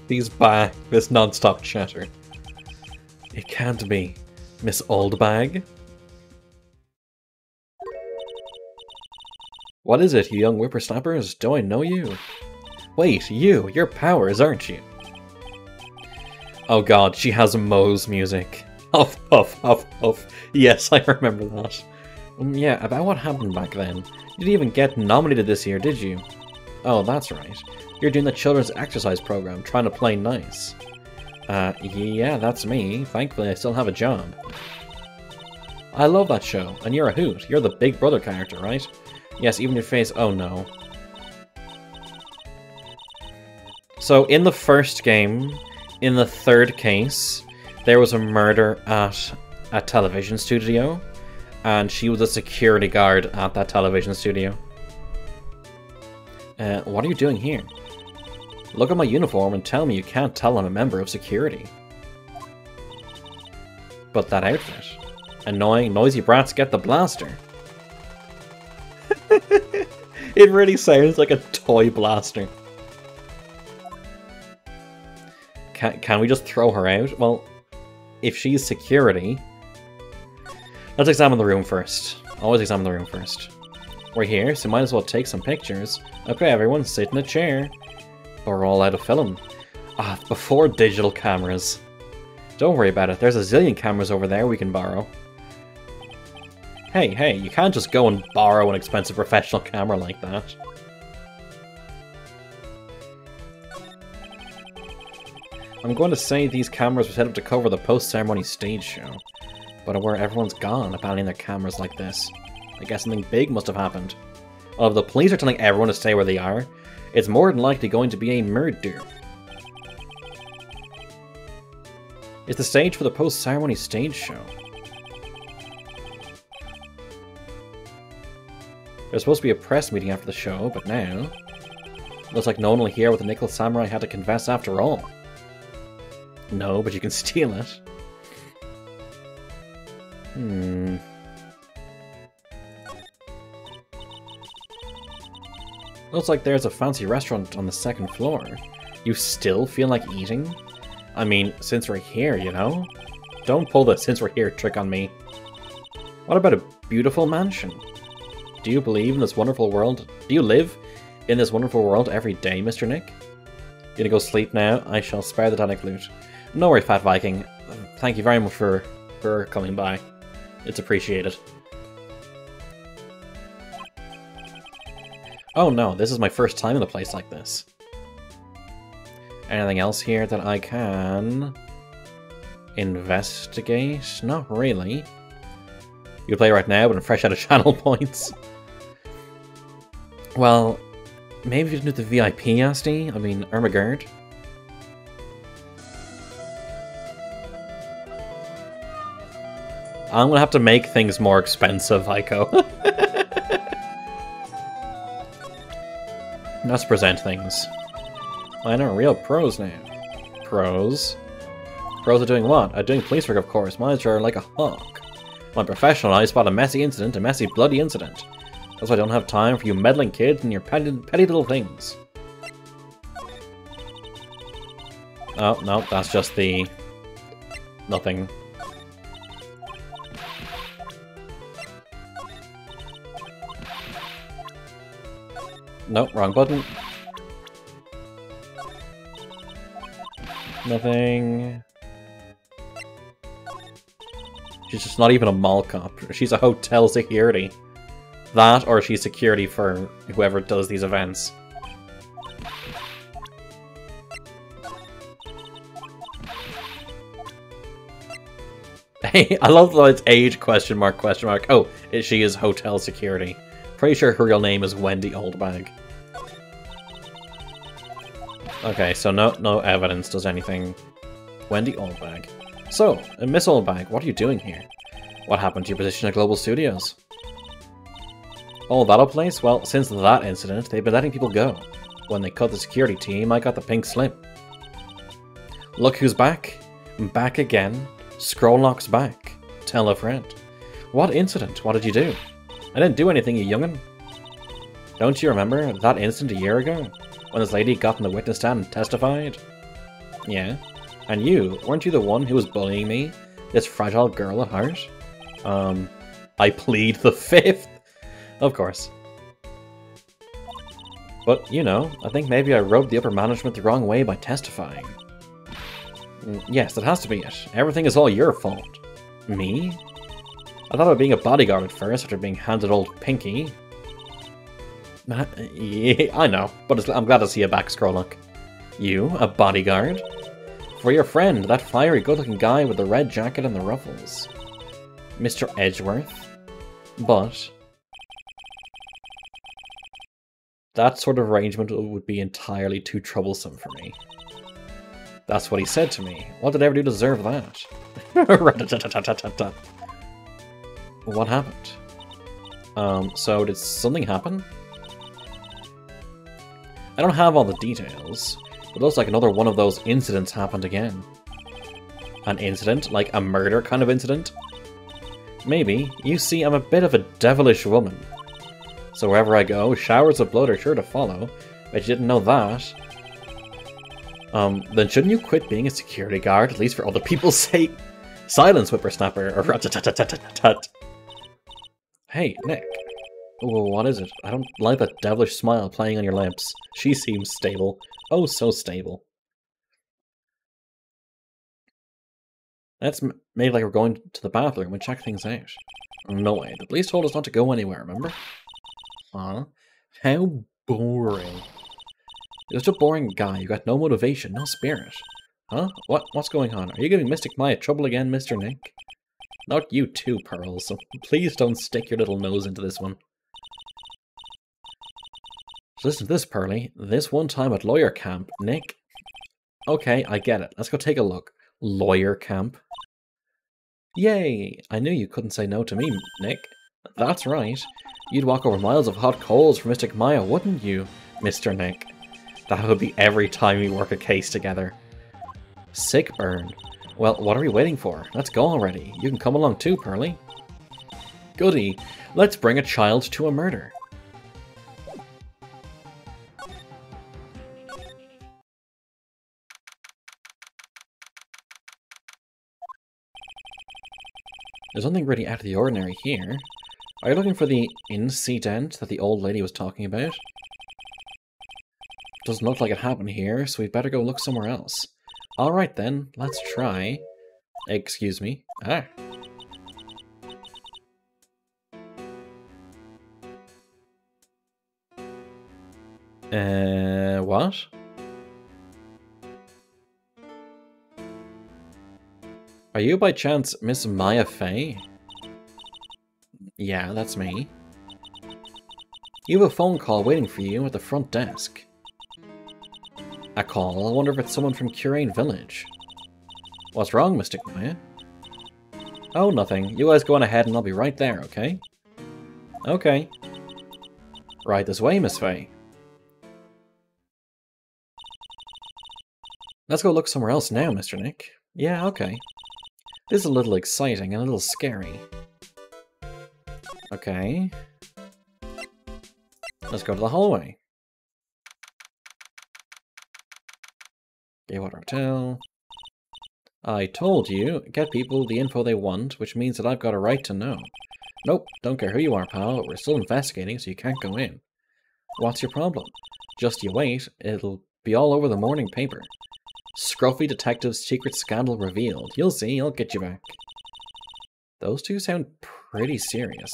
He's back, this non-stop chatter. It can't be. Miss Oldbag? What is it, you young whippersnappers? Do I know you? Wait, you're Powers, aren't you? Oh god, she has Moe's music. Huff, huff, huff, huff. Yes, I remember that. Yeah, about what happened back then. You didn't even get nominated this year, did you? Oh, that's right. You're doing the children's exercise program, trying to play nice. Yeah, that's me. Thankfully, I still have a job. I love that show, and you're a hoot. You're the Big Brother character, right? Yes, even your face. Oh no. So, in the first game, in the third case, there was a murder at a television studio, and she was a security guard at that television studio. What are you doing here? Look at my uniform and tell me you can't tell I'm a member of security. But that outfit. Annoying, noisy brats get the blaster. It really sounds like a toy blaster. Can we just throw her out? Well, if she's security... Let's examine the room first. Always examine the room first. We're here, so might as well take some pictures. Okay, everyone, sit in a chair. We're all out of film. Ah, before digital cameras. Don't worry about it, there's a zillion cameras over there we can borrow. Hey, you can't just go and borrow an expensive professional camera like that. I'm going to say these cameras were set up to cover the post-ceremony stage show. But where everyone's gone, abandoning their cameras like this. I guess something big must have happened. Well, if the police are telling everyone to stay where they are, it's more than likely going to be a murder. It's the stage for the post-ceremony stage show. There's supposed to be a press meeting after the show, but now... looks like no one will hear what the Nickel Samurai had to confess after all. No, but you can steal it. Looks like there's a fancy restaurant on the second floor. You still feel like eating? I mean, since we're here, you know? Don't pull the "since we're here" trick on me. What about a beautiful mansion? Do you believe in this wonderful world? Do you live in this wonderful world every day, Mr. Nick? You gonna go sleep now? I shall spare the tonic loot. No worries, Fat Viking. Thank you very much for coming by. It's appreciated. Oh no, this is my first time in a place like this. Anything else here that I can investigate? Not really. You play right now, but I'm fresh out of channel points. Well, maybe you can do the VIP, Asti? I mean, Ermagerd. I'm gonna have to make things more expensive, Heiko. Let's present things. I know, real pros now. Pros? Pros are doing what? Are doing police work, of course. Mine are like a hawk. I'm professional, I spot a messy incident, a messy bloody incident. That's why I don't have time for you meddling kids and your petty little things. Oh, no, that's just the... nothing. Nope, wrong button. Nothing. She's just not even a mall cop. She's a hotel security. That, or she's security for whoever does these events. Hey, I love that it's age question mark question mark. Oh, she is hotel security. Pretty sure her real name is Wendy Oldbag. Okay, so no evidence does anything. Wendy Oldbag. So, Miss Oldbag, what are you doing here? What happened to your position at Global Studios? Oh, that place? Well, since that incident, they've been letting people go. When they cut the security team, I got the pink slip. Look who's back. Back again. Scrolllock's back. Tell a friend. What incident? What did you do? I didn't do anything, you young'un. Don't you remember that incident a year ago? When this lady got in the witness stand and testified? Yeah. And you, weren't you the one who was bullying me? This fragile girl at heart? I plead the fifth. Of course. But, you know, I think maybe I rubbed the upper management the wrong way by testifying. Yes, that has to be it. Everything is all your fault. Me? I thought about being a bodyguard at first after being handed old Pinky. Yeah, I know, but I'm glad to see you back, Scrolllock. You, a bodyguard? For your friend, that fiery good-looking guy with the red jacket and the ruffles. Mr. Edgeworth? But... that sort of arrangement would be entirely too troublesome for me. That's what he said to me. What did I ever do to deserve that? What happened? So did something happen? I don't have all the details, but it looks like another one of those incidents happened again. An incident? Like a murder kind of incident? Maybe. You see, I'm a bit of a devilish woman. So wherever I go, showers of blood are sure to follow. Bet you didn't know that. Then shouldn't you quit being a security guard, at least for other people's sake? Silence, whippersnapper, or rat-tat-tat-tat-tat-tat. Hey, Nick. Oh, what is it? I don't like that devilish smile playing on your lips. She seems stable. Oh, so stable. Let's make like we're going to the bathroom and check things out. No way. The police told us not to go anywhere, remember? Huh? How boring. You're just a boring guy. You got no motivation, no spirit. Huh? What's going on? Are you giving Mystic Maya trouble again, Mr. Nick? Not you too, Pearl, so please don't stick your little nose into this one. So listen to this, Pearly. This one time at lawyer camp, Nick... Okay, I get it. Let's go take a look. Lawyer camp? Yay! I knew you couldn't say no to me, Nick. That's right. You'd walk over miles of hot coals for Mystic Maya, wouldn't you, Mr. Nick? That would be every time we work a case together. Sick burn. Well, what are we waiting for? Let's go already. You can come along too, Pearly. Goody. Let's bring a child to a murder. There's nothing really out of the ordinary here. Are you looking for the incident that the old lady was talking about? Doesn't look like it happened here, so we'd better go look somewhere else. Alright then, let's try. Excuse me. Ah. What? Are you by chance Miss Maya Fey? Yeah, that's me. You have a phone call waiting for you at the front desk. A call? I wonder if it's someone from Curane Village. What's wrong, Mystic Maya? Oh, nothing. You guys go on ahead and I'll be right there, okay? Okay. Right this way, Miss Fey. Let's go look somewhere else now, Mr. Nick. Yeah, okay. This is a little exciting and a little scary. Okay. Let's go to the hallway. Gaywater Hotel. I told you, get people the info they want, which means that I've got a right to know. Nope, don't care who you are, pal. We're still investigating, so you can't go in. What's your problem? Just you wait, it'll be all over the morning paper. Scruffy detective's secret scandal revealed. You'll see, I'll get you back. Those two sound pretty serious.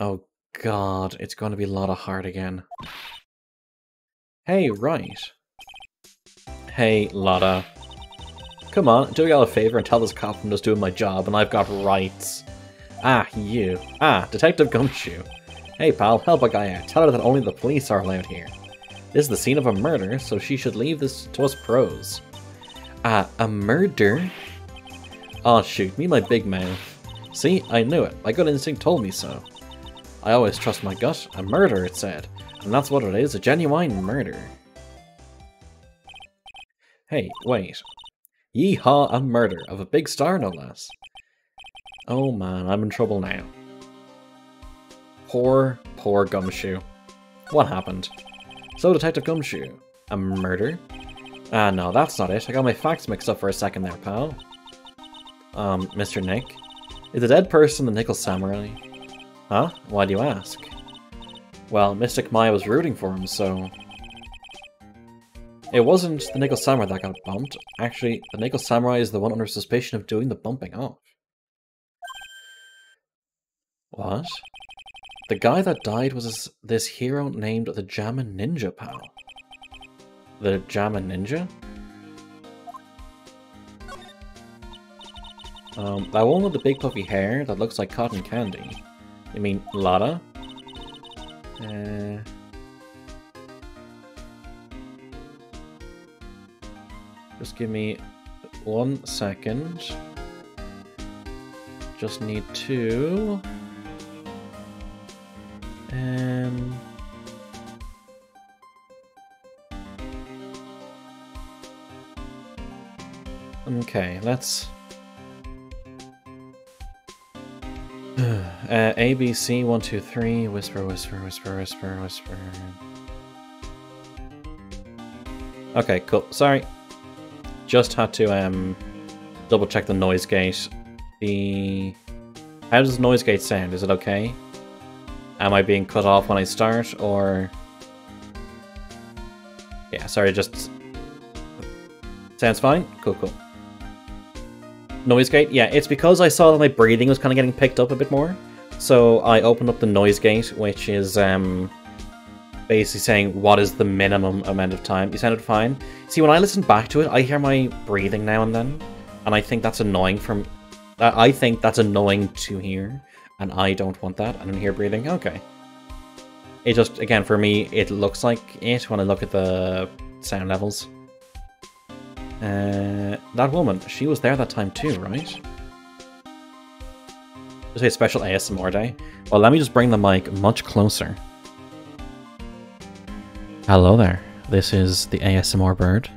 Oh god, it's going to be a lot of heart again. Hey, Wright. Hey, Lotta. Come on, do me all a favor and tell this cop I'm just doing my job and I've got rights. Ah, you. Ah, Detective Gumshoe. Hey pal, help a guy out. Tell her that only the police are allowed here. This is the scene of a murder, so she should leave this to us pros. Ah, a murder? Aw, shoot, me and my big mouth. See, I knew it. My gut instinct told me so. I always trust my gut. A murder, it said. And that's what it is, a genuine murder. Hey, wait. Yeehaw, a murder of a big star, no less. Oh man, I'm in trouble now. Poor Gumshoe. What happened? So, Detective Gumshoe, a murder? Ah, no, that's not it. I got my facts mixed up for a second there, pal. Mr. Nick? Is a dead person the Nickel Samurai? Huh? Why do you ask? Well, Mystic Maya was rooting for him, so... It wasn't the Nickel Samurai that got bumped. Actually, the Nickel Samurai is the one under suspicion of doing the bumping off. What? The guy that died was this hero named the Jamma Ninja, pal. The Jamma Ninja? That one with the big puffy hair that looks like cotton candy. You mean Lotta? Just give me 1 second. Just need to... Okay, let's... A, B, C, 1, 2, 3, whisper, whisper, whisper, whisper, whisper. Okay, cool. Sorry. Just had to double check the noise gate. How does the noise gate sound? Is it okay? Am I being cut off when I start, or... Yeah, sorry, just... Sounds fine? Cool, cool. Noise gate? Yeah, it's because I saw that my breathing was kind of getting picked up a bit more. So I opened up the noise gate, which is basically saying what is the minimum amount of time. You sounded fine. See, when I listen back to it, I hear my breathing now and then, and I think that's annoying I think that's annoying to hear, and I don't want that. I don't hear breathing. Okay. It just, again, for me, it looks like it when I look at the sound levels. That woman, she was there that time too, right? Just a special ASMR day. Well, let me just bring the mic much closer. Hello there. This is the ASMR bird.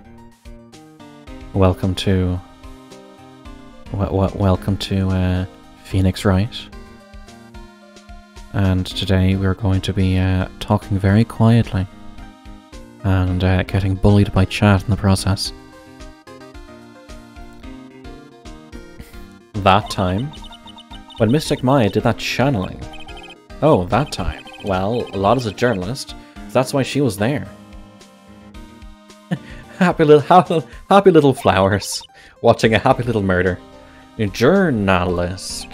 Welcome to... welcome to Phoenix Wright. And today we're going to be talking very quietly. And getting bullied by chat in the process. That time, when Mystic Maya did that channeling. Oh, that time. Well, a lot as a journalist, that's why she was there. happy little flowers, watching a happy little murder. A journalist.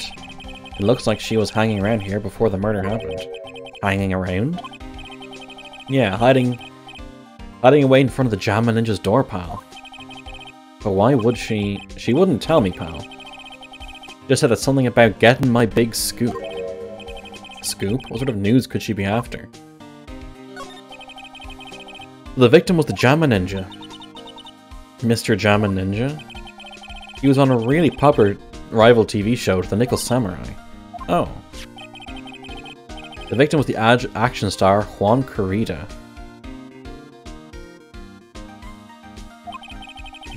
It looks like she was hanging around here before the murder happened. Hanging around? Yeah, hiding away in front of the Jamma Ninja's door, pal. But why would she? She wouldn't tell me, pal. Just said that something about getting my big scoop. Scoop? What sort of news could she be after? The victim was the Jamma Ninja. Mr. Jamma Ninja? He was on a really popular rival TV show to the Nickel Samurai. Oh. The victim was the action star Juan Corrida.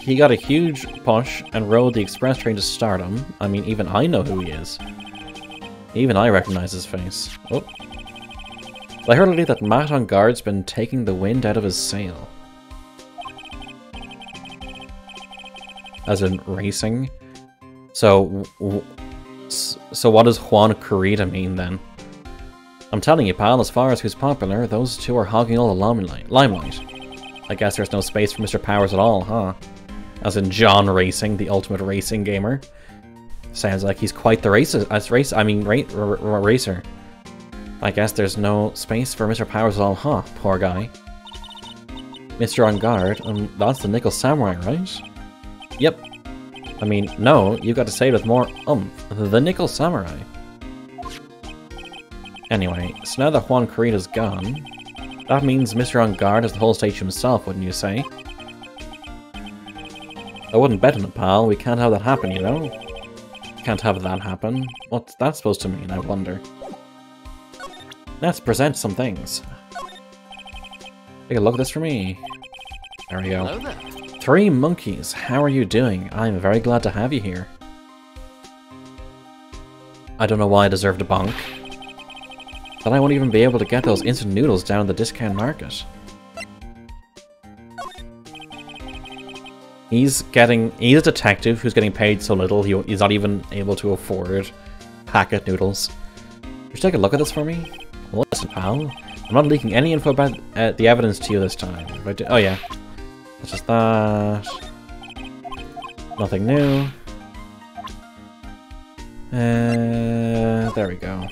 He got a huge push and rode the express train to stardom. I mean, even I know who he is. Even I recognize his face. Oh. I heard lately that Matt on guard's been taking the wind out of his sail. As in racing. So what does Juan Corrida mean then? I'm telling you, pal, as far as who's popular, those two are hogging all the limelight. I guess there's no space for Mr. Powers at all, huh? As in John Racing, the ultimate racing gamer. Sounds like he's quite the racer. I guess there's no space for Mr. Powers at all, huh? Poor guy. Mr. On Guard, that's the Nickel Samurai, right? Yep. I mean, no, you've got to say it with more the Nickel Samurai. Anyway, so now that Juan Corrida's gone, that means Mr. On Guard has the whole stage himself, wouldn't you say? I wouldn't bet on it, pal. We can't have that happen, you know? Can't have that happen. What's that supposed to mean, I wonder? Let's present some things. Take a look at this for me. There we go. Hello there. 3 monkeys, how are you doing? I'm very glad to have you here. I don't know why I deserved a bonk. But I won't even be able to get those instant noodles down in the discount market. He's a detective who's getting paid so little he's not even able to afford packet noodles. Would you take a look at this for me? Listen, pal. I'm not leaking any info about the evidence to you this time. If I do, oh yeah. That's just that. Nothing new. There we go.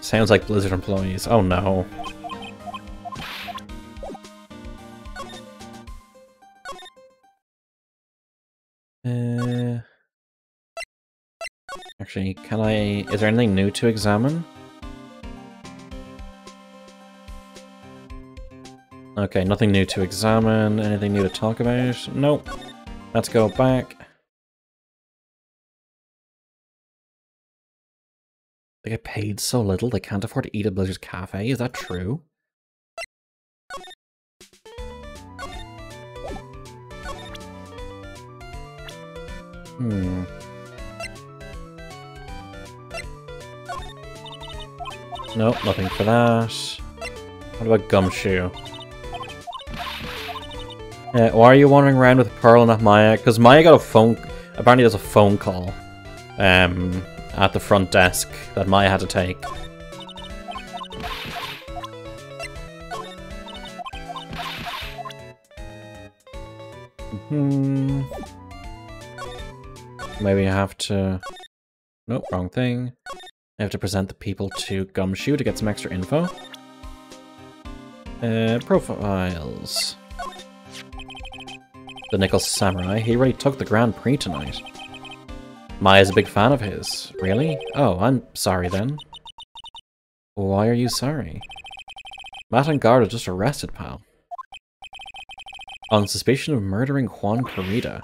Sounds like Blizzard employees. Oh no. Actually, is there anything new to examine? Okay, nothing new to examine. Anything new to talk about? Nope. Let's go back. They get paid so little they can't afford to eat at Blizzard's Cafe? Is that true? Nope, nothing for that. What about Gumshoe? Why are you wandering around with Pearl and not Maya? Because Maya got a phone... Apparently there's a phone call at the front desk that Maya had to take. Maybe I have to... Nope, wrong thing. I have to present the people to Gumshoe to get some extra info. Profiles. The Nickel Samurai. He already took the Grand Prix tonight. Maya's a big fan of his. Really? Oh, I'm sorry then. Why are you sorry? Matt and Garda just arrested, pal. On suspicion of murdering Juan Carida.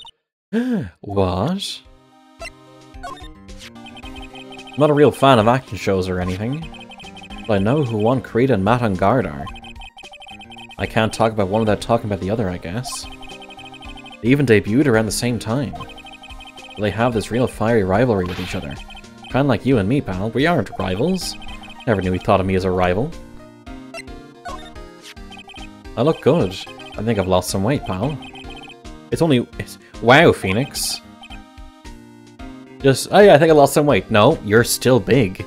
What? I'm not a real fan of action shows or anything, but I know who Juan Carida and Matt and Guard are. I can't talk about one without talking about the other, I guess. They even debuted around the same time. They have this real fiery rivalry with each other. Kinda like you and me, pal. We aren't rivals. Never knew he thought of me as a rival. I look good. I think I've lost some weight, pal. Wow, Phoenix. Oh yeah, I think I lost some weight. No, you're still big.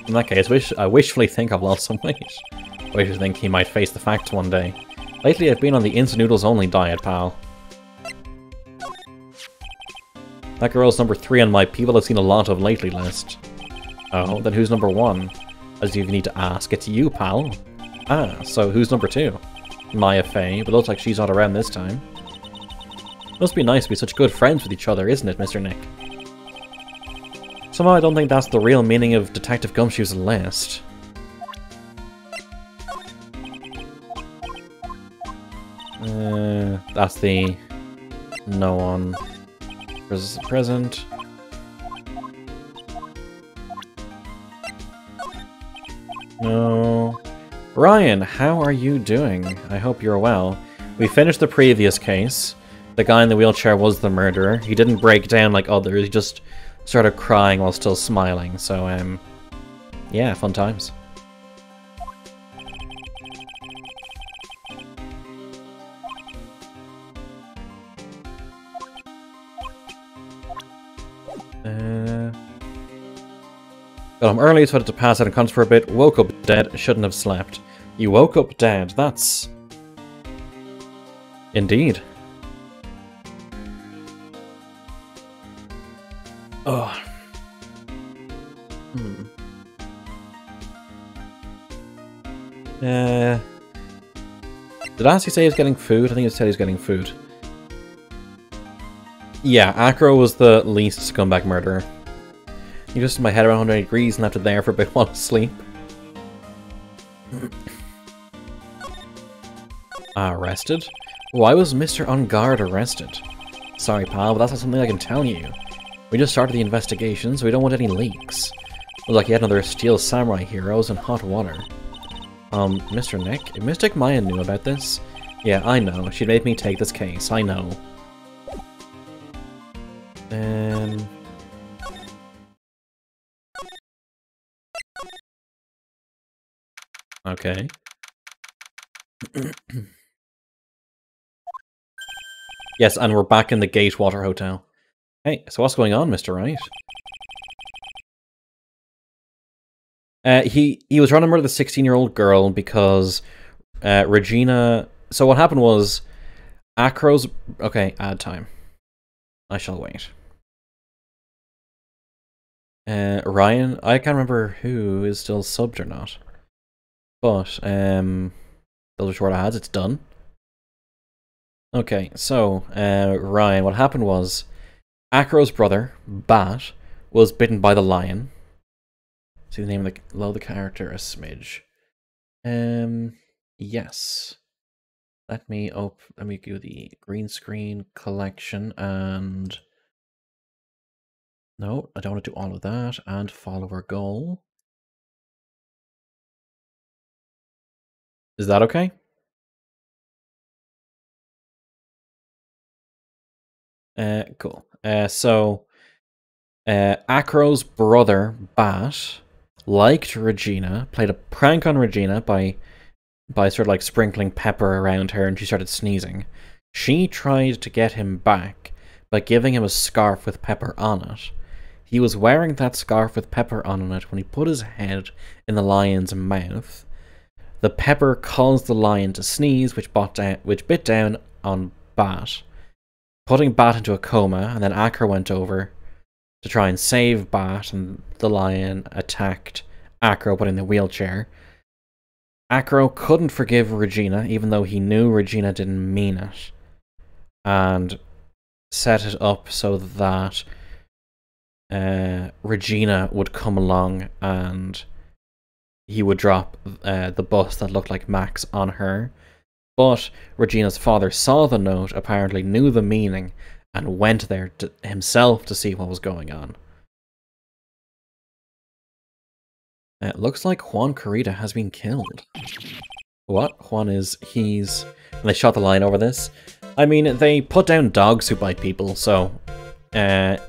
In that case, I wishfully think I've lost some weight. I wish to think he might face the facts one day. Lately I've been on the instant noodles only diet, pal. That girl's number 3 on my people I've seen a lot of lately list. Oh, then who's number 1? As you need to ask, it's you, pal. Ah, so who's number 2? Maya Fey, but looks like she's not around this time. Must be nice to be such good friends with each other, isn't it, Mr. Nick? Somehow I don't think that's the real meaning of Detective Gumshoe's list. That's the no one present. No. Ryan, how are you doing? I hope you're well. We finished the previous case. The guy in the wheelchair was the murderer. He didn't break down like others, he just started crying while still smiling, so yeah, fun times. Got home early, so I had to pass out unconscious for a bit. Woke up dead. Shouldn't have slept. You woke up dead. That's... Indeed. Oh. Did Ashley say he was getting food? I think he said he was getting food. Yeah, Acro was the least scumbag murderer. He just my head around 180 degrees and left it there for a bit while asleep. Arrested? Why was Mr. On Guard arrested? Sorry, pal, but that's not something I can tell you. We just started the investigation, so we don't want any leaks. Looks like yet another Steel Samurai heroes in hot water. Mr. Nick? If Mystic Maya knew about this? Yeah, I know. She made me take this case. I know. Okay. Yes, and we're back in the Gatewater Hotel. Hey, so what's going on, Mr. Wright? He was trying to murder the 16-year-old girl because Regina... So what happened was Acro's... Okay, add time. I shall wait. Ryan? I can't remember who is still subbed or not. But, those are short ads, it's done. Okay, so, Ryan, what happened was Acro's brother, Bat, was bitten by the lion. See the name of the character a smidge. Yes. Let me do the green screen collection and... No, I don't want to do all of that. And follower goal. Is that okay? Cool. So, Acro's brother, Bat, liked Regina, played a prank on Regina by sort of like sprinkling pepper around her, and she started sneezing. She tried to get him back by giving him a scarf with pepper on it. He was wearing that scarf with pepper on it when he put his head in the lion's mouth. The pepper caused the lion to sneeze, which bit down on Bat, putting Bat into a coma, and then Acro went over to try and save Bat, and the lion attacked Acro, putting the wheelchair. Acro couldn't forgive Regina, even though he knew Regina didn't mean it, and set it up so that Regina would come along and he would drop the bus that looked like Max on her. But Regina's father saw the note, apparently knew the meaning, and went there himself to see what was going on. It looks like Juan Corrida has been killed. What? Juan is... he's... And they shot the line over this. I mean, they put down dogs who bite people, so... in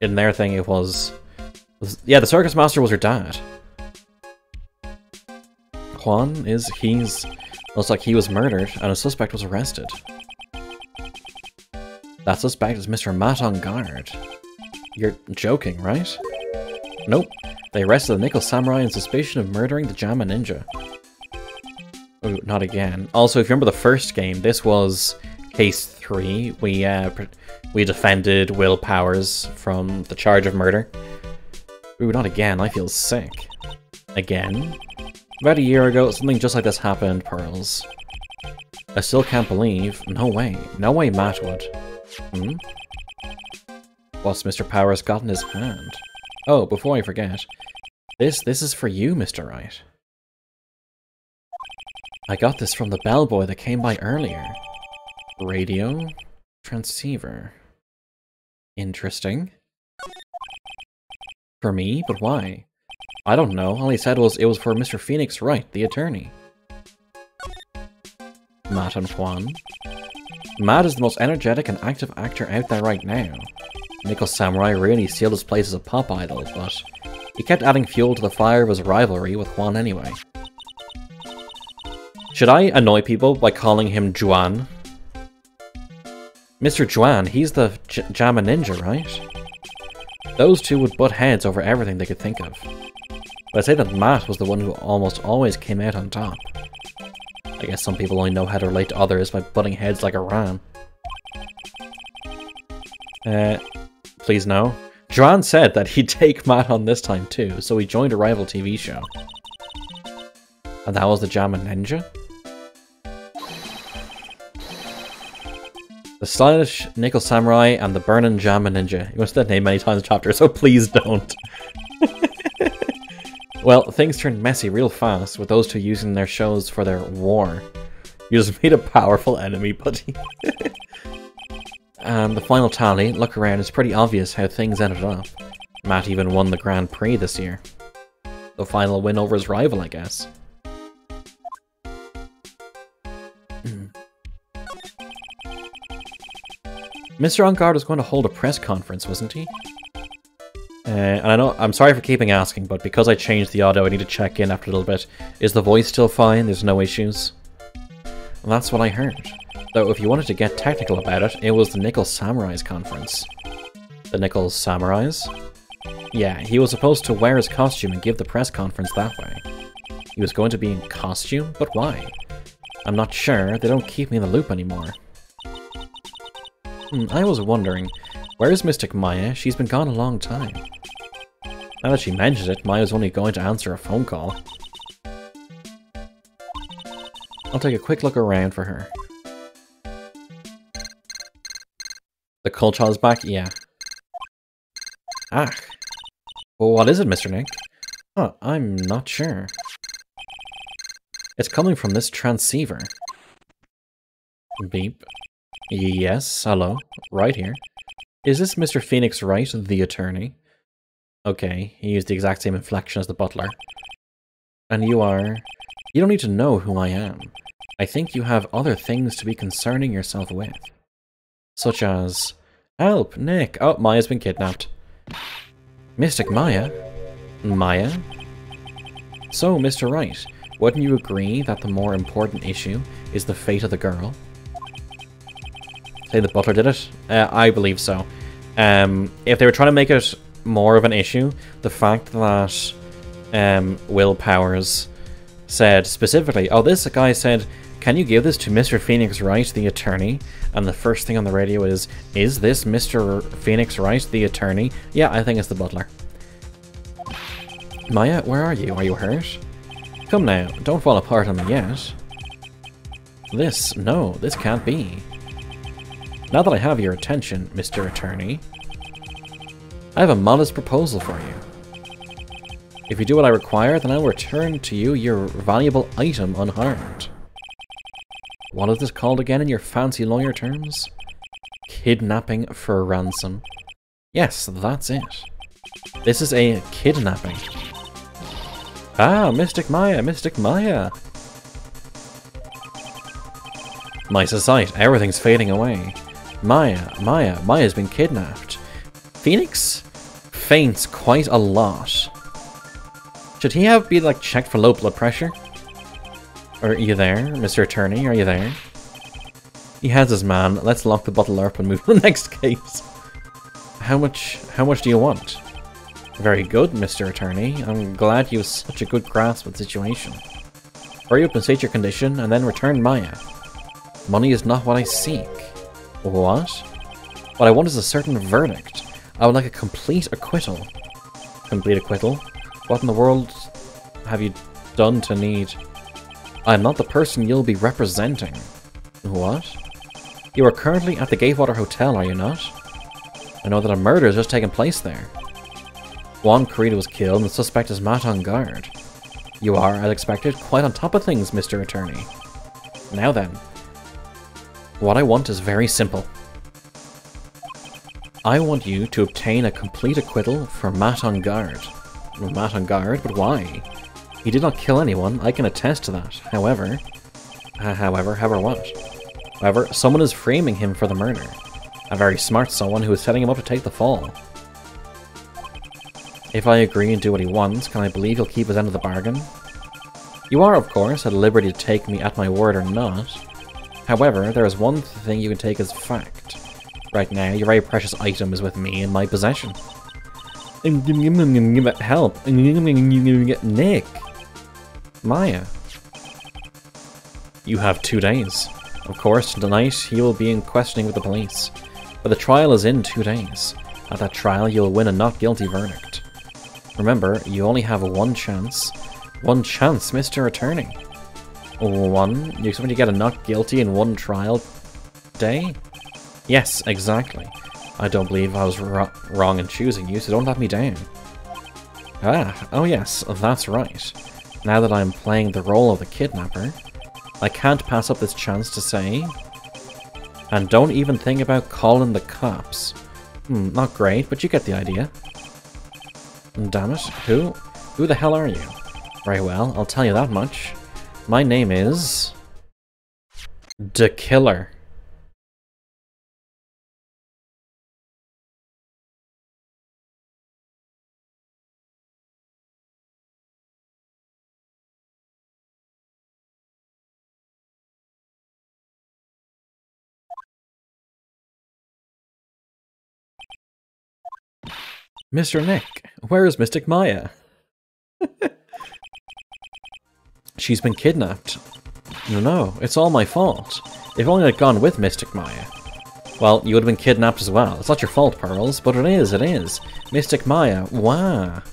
their thing it was... Yeah, the circus master was her dad. Juan is... he's... looks like he was murdered, and a suspect was arrested. That suspect is Mr. Matt on guard. You're joking, right? Nope. They arrested the Nickel Samurai on suspicion of murdering the Jama Ninja. Oh, not again. Also, if you remember the first game, this was case 3. We defended Will Powers from the charge of murder. Ooh, not again. I feel sick. Again? About a year ago, something just like this happened, Pearls. I still can't believe... No way. No way Matt would. Hmm? What's Mr. Powers got in his hand? Oh, before I forget. This is for you, Mr. Wright. I got this from the bellboy that came by earlier. Radio? Transceiver. Interesting. For me? But why? I don't know. All he said was it was for Mr. Phoenix Wright, the attorney. Matt and Juan. Matt is the most energetic and active actor out there right now. Nickel Samurai really sealed his place as a pop idol, but he kept adding fuel to the fire of his rivalry with Juan anyway. Should I annoy people by calling him Juan? Mr. Juan, he's the Jama Ninja, right? Those two would butt heads over everything they could think of. But I'd say that Matt was the one who almost always came out on top. I guess some people only know how to relate to others by butting heads like a ram. Please no. Juan said that he'd take Matt on this time too, so he joined a rival TV show. And that was the Jama Ninja? The stylish Nickel Samurai and the burning Jama Ninja. You must have that name many times in the chapter, so please don't. Well, things turned messy real fast with those two using their shows for their war. You just made a powerful enemy, buddy. And the final tally, look around, it's pretty obvious how things ended up. Matt even won the Grand Prix this year. The final win over his rival, I guess. Mr. On Guard was going to hold a press conference, wasn't he? And I know, I'm sorry for keeping asking, but because I changed the audio, I need to check in after a little bit. Is the voice still fine? There's no issues? Well, that's what I heard. Though if you wanted to get technical about it, it was the Nickel Samurai's conference. The Nickel Samurais? Yeah, he was supposed to wear his costume and give the press conference that way. He was going to be in costume? But why? I'm not sure, they don't keep me in the loop anymore. I was wondering, where's Mystic Maya? She's been gone a long time. Now that she mentions it, Maya's only going to answer a phone call. I'll take a quick look around for her. The Culchaw's back? Yeah. Ah. Well, what is it, Mr. Nick? Oh, I'm not sure. It's coming from this transceiver. Beep. Yes, hello. Right here. Is this Mr. Phoenix Wright, the attorney? Okay, he used the exact same inflection as the butler. And you are... You don't need to know who I am. I think you have other things to be concerning yourself with. Such as... Help, Nick! Oh, Maya's been kidnapped. Mystic Maya? Maya? So, Mr. Wright, wouldn't you agree that the more important issue is the fate of the girl? Say the butler did it? I believe so. If they were trying to make it more of an issue, the fact that Will Powers said specifically, oh, this guy said, can you give this to Mr. Phoenix Wright, the attorney? And the first thing on the radio is this Mr. Phoenix Wright, the attorney? Yeah, I think it's the butler. Maya, where are you? Are you hurt? Come now, don't fall apart on me yet. No, this can't be. Now that I have your attention, Mr. Attorney, I have a modest proposal for you. If you do what I require, then I will return to you your valuable item unharmed. What is this called again in your fancy lawyer terms? Kidnapping for ransom. Yes, that's it. This is a kidnapping. Ah, Mystic Maya, Mystic Maya! My sight, everything's fading away. Maya's been kidnapped. Phoenix faints quite a lot. Should he have been, like, checked for low blood pressure? Are you there, Mr. Attorney? Are you there? He has his man. Let's lock the bottle up and move to the next case. How much do you want? Very good, Mr. Attorney. I'm glad you have such a good grasp of the situation. Hurry up and state your condition, and then return Maya. Money is not what I seek. What? What I want is a certain verdict. I would like a complete acquittal. Complete acquittal? What in the world have you done to need... I'm not the person you'll be representing. What? You are currently at the Gatewater Hotel, are you not? I know that a murder has just taken place there. Juan Corrida was killed and the suspect is Matt on guard. You are, as expected, quite on top of things, Mr. Attorney. Now then. What I want is very simple. I want you to obtain a complete acquittal for Matt on guard. Matt on guard? But why? He did not kill anyone, I can attest to that. However, what? However, someone is framing him for the murder. A very smart someone who is setting him up to take the fall. If I agree and do what he wants, can I believe he'll keep his end of the bargain? You are, of course, at liberty to take me at my word or not. However, there is one thing you can take as fact. Right now, your very precious item is with me in my possession. Help! Nick! Maya. You have 2 days. Of course, tonight he will be in questioning with the police. But the trial is in 2 days. At that trial, you'll win a not guilty verdict. Remember, you only have one chance. One chance, Mr. Attorney. One? You expect to get a not guilty in one trial day? Yes, exactly. I don't believe I was wrong in choosing you, so don't let me down. Ah, oh yes, that's right. Now that I'm playing the role of the kidnapper, I can't pass up this chance to say... And don't even think about calling the cops. Not great, but you get the idea. Damn it, who the hell are you? Very well, I'll tell you that much. My name is... The Killer. Mr. Nick, where is Mystic Maya? She's been kidnapped. No, it's all my fault. If only I'd gone with Mystic Maya. Well, you would have been kidnapped as well. It's not your fault, Pearls, but it is. Mystic Maya, wow.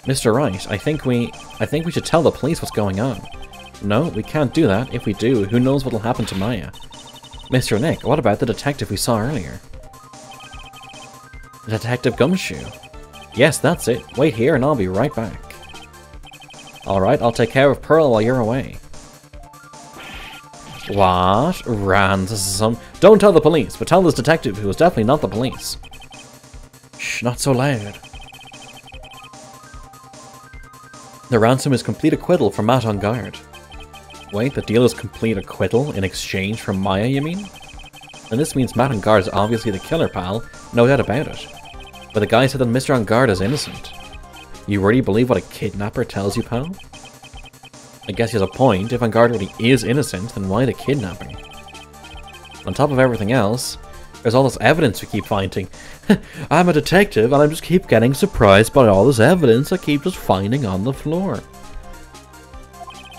Mr. Wright, I think we should tell the police what's going on. No, we can't do that. If we do, who knows what'll happen to Maya. Mr. Nick, what about the detective we saw earlier? Detective Gumshoe. Yes, that's it. Wait here and I'll be right back. Alright, I'll take care of Pearl while you're away. What? Ransom? Don't tell the police, but tell this detective who was definitely not the police. Shh, not so loud. The ransom is complete acquittal for Matt on guard. Wait, the deal is complete acquittal in exchange for Maya, you mean? And this means Matt on guard is obviously the killer, pal. No doubt about it. But the guy said that Mr. on guard is innocent. You really believe what a kidnapper tells you, pal? I guess he has a point. If Vanguard really is innocent, then why the kidnapping? On top of everything else, there's all this evidence we keep finding. I'm a detective, and I just keep getting surprised by all this evidence I keep just finding on the floor.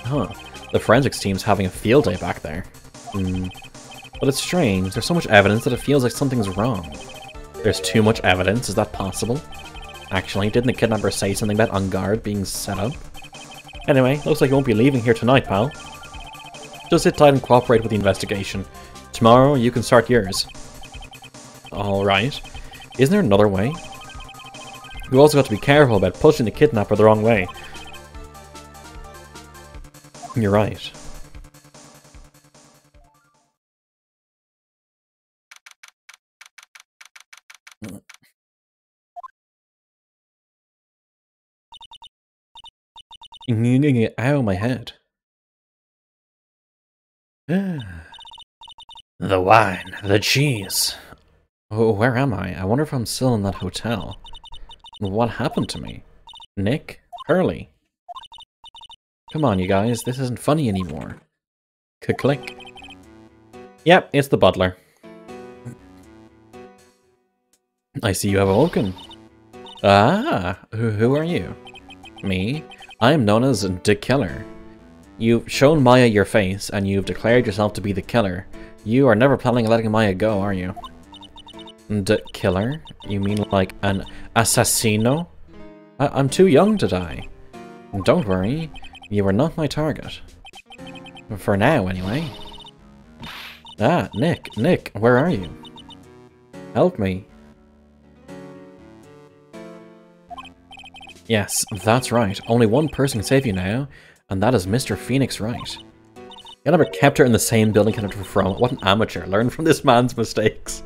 Huh. The forensics team's having a field day back there. But it's strange. There's so much evidence that it feels like something's wrong. There's too much evidence. Is that possible? Actually, didn't the kidnapper say something about On Guard being set up? Anyway, looks like you won't be leaving here tonight, pal. Just sit tight and cooperate with the investigation. Tomorrow, you can start yours. Alright. Isn't there another way? You also got to be careful about pushing the kidnapper the wrong way. You're right. Ow, my head. The wine, the cheese. Oh, where am I? I wonder if I'm still in that hotel. What happened to me? Nick? Hurley? Come on, you guys. This isn't funny anymore. Click. Yep, it's the butler. I see you have awoken. Ah, who are you? Me? I am known as the Killer. You've shown Maya your face, and you've declared yourself to be the killer. You are never planning on letting Maya go, are you? The killer? You mean like an assassino? I'm too young to die. Don't worry, you are not my target. For now, anyway. Ah, Nick, where are you? Help me. Yes, that's right. Only one person can save you now, and that is Mr. Phoenix Wright. You never kept her in the same building from. What an amateur. Learn from this man's mistakes.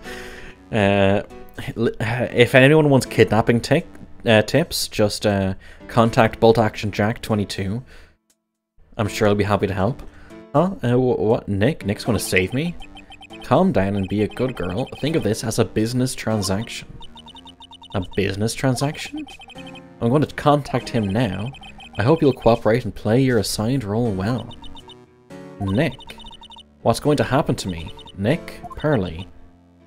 If anyone wants kidnapping tips, just contact Bolt Action Jack 22. I'm sure he'll be happy to help. Huh? What? Nick's going to save me? Calm down and be a good girl. Think of this as a business transaction. A business transaction? I'm going to contact him now. I hope you'll cooperate and play your assigned role well. Nick. What's going to happen to me? Nick? Pearly?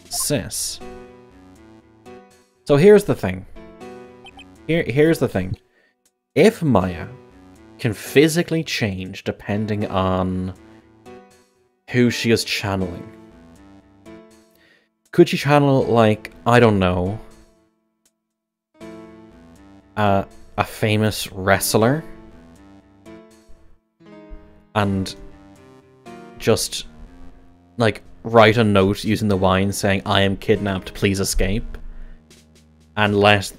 Sis? So here's the thing. Here's the thing. If Maya can physically change depending on who she is channeling, could she channel, like, I don't know, a famous wrestler and just, like, write a note using the wine saying, I am kidnapped, please escape, and let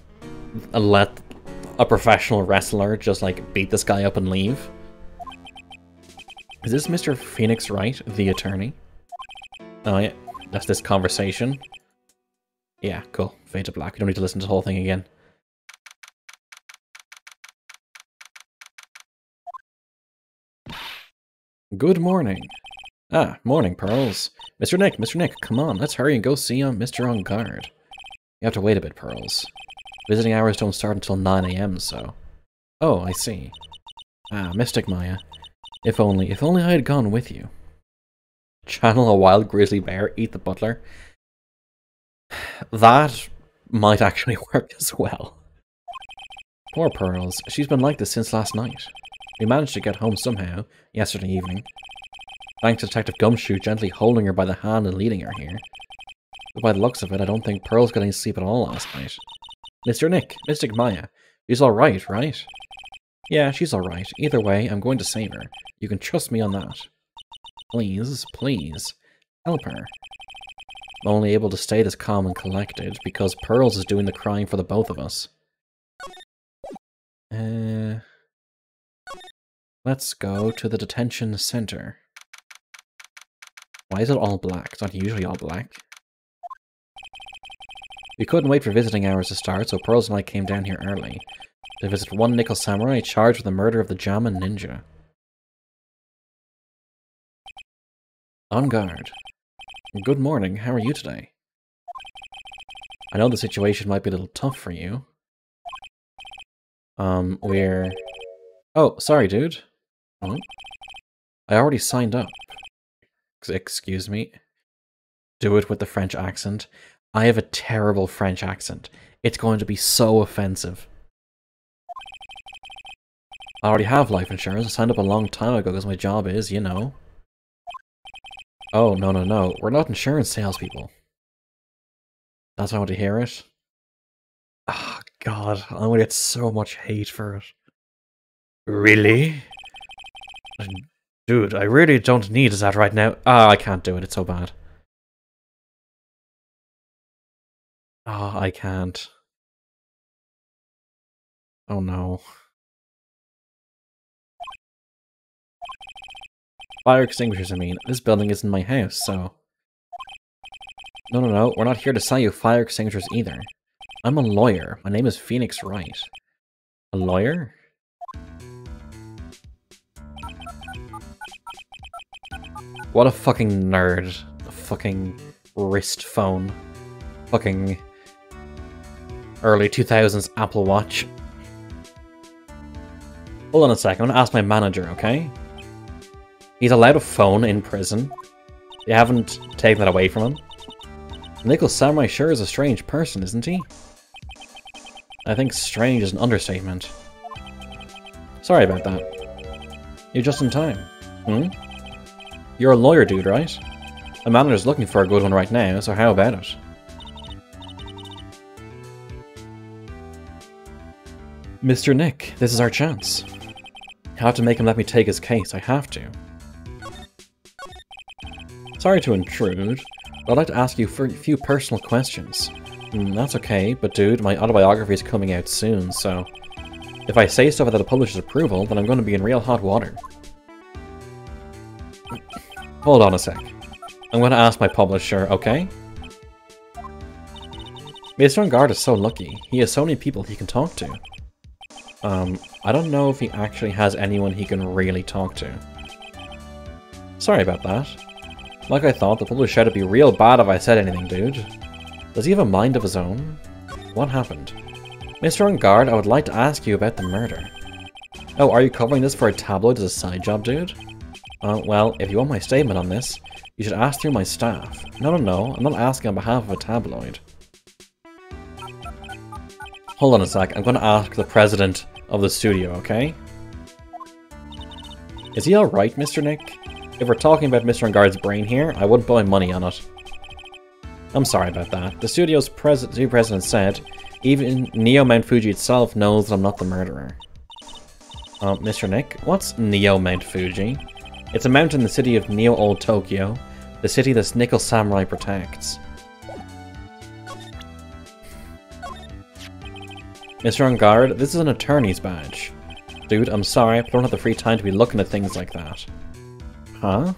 a professional wrestler just, like, beat this guy up and leave? Is this Mr. Phoenix Wright, the attorney? Oh yeah, that's this conversation. Yeah, cool. Fade to black. You don't need to listen to the whole thing again. Good morning. Ah, morning, Pearls. Mr. Nick, come on, let's hurry and go see Mr. On Guard. You have to wait a bit, Pearls. Visiting hours don't start until 9 AM, so... Oh, I see. Ah, Mystic Maya. If only I had gone with you. Channel a wild grizzly bear, eat the butler. That might actually work as well. Poor Pearls. She's been like this since last night. We managed to get home somehow, yesterday evening. Thanks to Detective Gumshoe gently holding her by the hand and leading her here. But by the looks of it, I don't think Pearls got any sleep at all last night. Mr. Nick, Mystic Maya, she's alright, right? Yeah, she's alright. Either way, I'm going to save her. You can trust me on that. Please, help her. I'm only able to stay this calm and collected because Pearls is doing the crying for the both of us. Let's go to the detention center. Why is it all black? It's not usually all black. We couldn't wait for visiting hours to start, so Pearls and I came down here early to visit one nickel samurai charged with the murder of the Jama ninja. On guard. Good morning, how are you today? I know the situation might be a little tough for you. we're... Oh, sorry, dude. Oh. I already signed up. Excuse me. Do it with the French accent. I have a terrible French accent. It's going to be so offensive. I already have life insurance. I signed up a long time ago because my job is, you know. Oh, no, no, no. We're not insurance salespeople. That's why I want to hear it. Ah, oh, God. I'm going to get so much hate for it. Really? Dude, I really don't need that right now. Ah, I can't do it. It's so bad. Ah, I can't. Oh, no. Fire extinguishers, I mean. This building isn't my house, so... No, no, no. We're not here to sell you fire extinguishers either. I'm a lawyer. My name is Phoenix Wright. A lawyer? What a fucking nerd. A fucking wrist phone. Fucking... early 2000s Apple Watch. Hold on a second. I'm gonna ask my manager, okay? He's allowed a phone in prison. They haven't taken that away from him. Nickel Samurai sure is a strange person, isn't he? I think strange is an understatement. Sorry about that. You're just in time. Hmm? You're a lawyer dude, right? A manager's looking for a good one right now, so how about it? Mr. Nick, this is our chance. I have to make him let me take his case, I have to. Sorry to intrude, but I'd like to ask you for a few personal questions. That's okay, but dude, my autobiography is coming out soon, so... if I say stuff without a publisher's approval, then I'm going to be in real hot water. Hold on a sec. I'm going to ask my publisher, okay? Mr. Engard is so lucky. He has so many people he can talk to. I don't know if he actually has anyone he can really talk to. Sorry about that. Like I thought, the publisher would be real bad if I said anything, dude. Does he have a mind of his own? What happened? Mr. Engard, I would like to ask you about the murder. Oh, are you covering this for a tabloid as a side job, dude? Well, if you want my statement on this, you should ask through my staff. No, no, no, I'm not asking on behalf of a tabloid. Hold on a sec, I'm gonna ask the president of the studio, okay? Is he alright, Mr. Nick? If we're talking about Mr. Engard's brain here, I wouldn't put my money on it. I'm sorry about that. The studio's president said, even Neo Mount Fuji itself knows that I'm not the murderer. Mr. Nick, what's Neo Mount Fuji? It's a mountain in the city of Neo Old Tokyo, the city this Nickel Samurai protects. Mr. Engard, this is an attorney's badge. Dude, I'm sorry, but I don't have the free time to be looking at things like that. Huh?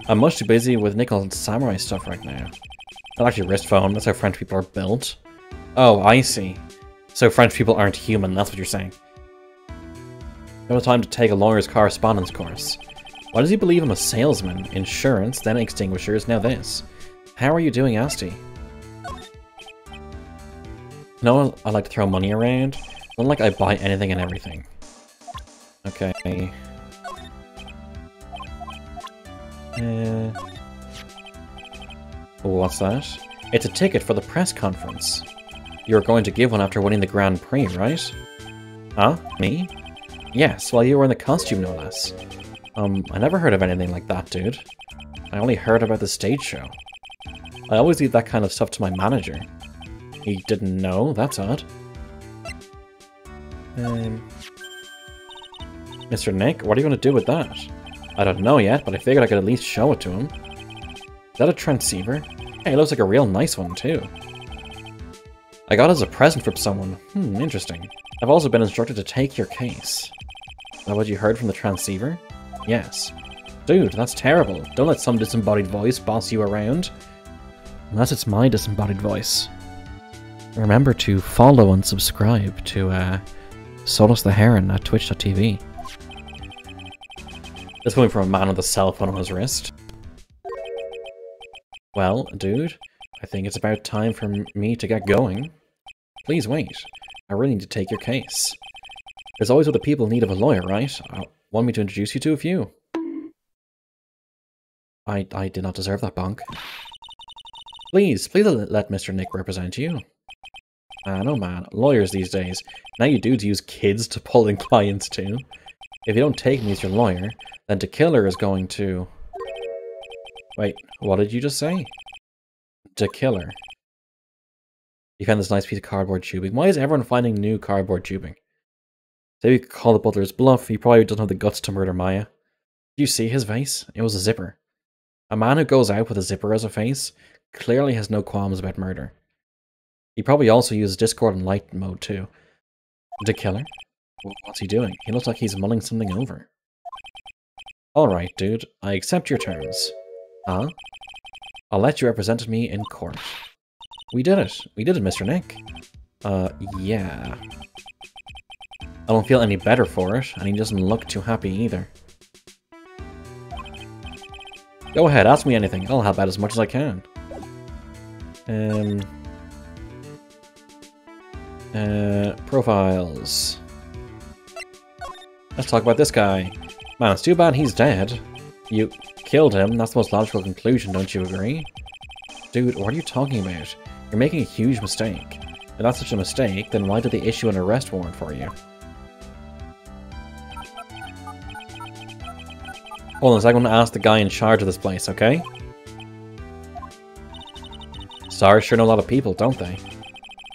I'm much too busy with Nickel Samurai stuff right now. Not actually wrist phone, that's how French people are built. Oh, I see. So French people aren't human, that's what you're saying. No time to take a lawyer's correspondence course. Why does he believe I'm a salesman? Insurance, then extinguishers, now this. How are you doing, Asti? No, I like to throw money around. Not like I buy anything and everything. Okay. What's that? It's a ticket for the press conference. You're going to give one after winning the Grand Prix, right? Huh? Me? Yes, while you were in the costume, no less. I never heard of anything like that, dude. I only heard about the stage show. I always leave that kind of stuff to my manager. He didn't know? That's odd. Mr. Nick, what are you going to do with that? I don't know yet, but I figured I could at least show it to him. Is that a transceiver? Hey, it looks like a real nice one, too. I got it as a present from someone. Interesting. I've also been instructed to take your case. Is that what you heard from the transceiver? Yes. Dude, that's terrible. Don't let some disembodied voice boss you around. Unless it's my disembodied voice. Remember to follow and subscribe to Solus the Heron at twitch.tv. This coming from a man with a cell phone on his wrist. Well, dude, I think it's about time for me to get going. Please wait. I really need to take your case. There's always other people in need of a lawyer, right? Want me to introduce you to a few? I did not deserve that bonk. Please let Mr. Nick represent you. Man, oh man, lawyers these days. Now you dudes use kids to pull in clients too. If you don't take me as your lawyer, then the killer is going to... Wait, what did you just say? The killer. You found this nice piece of cardboard tubing. Why is everyone finding new cardboard tubing? Say we could call the butler's bluff. He probably doesn't have the guts to murder Maya. Did you see his face? It was a zipper. A man who goes out with a zipper as a face clearly has no qualms about murder. He probably also uses Discord and light mode too. The killer? What's he doing? He looks like he's mulling something over. Alright, dude. I accept your terms. Huh? I'll let you represent me in court. We did it. We did it, Mr. Nick. Yeah. I don't feel any better for it, and he doesn't look too happy either. Go ahead, ask me anything. I'll help out as much as I can. Profiles. Let's talk about this guy. Man, it's too bad he's dead. You killed him, that's the most logical conclusion, don't you agree? Dude, what are you talking about? You're making a huge mistake. If that's such a mistake, then why did they issue an arrest warrant for you? Hold on a second, I'm gonna ask the guy in charge of this place, okay? Stars sure know a lot of people, don't they?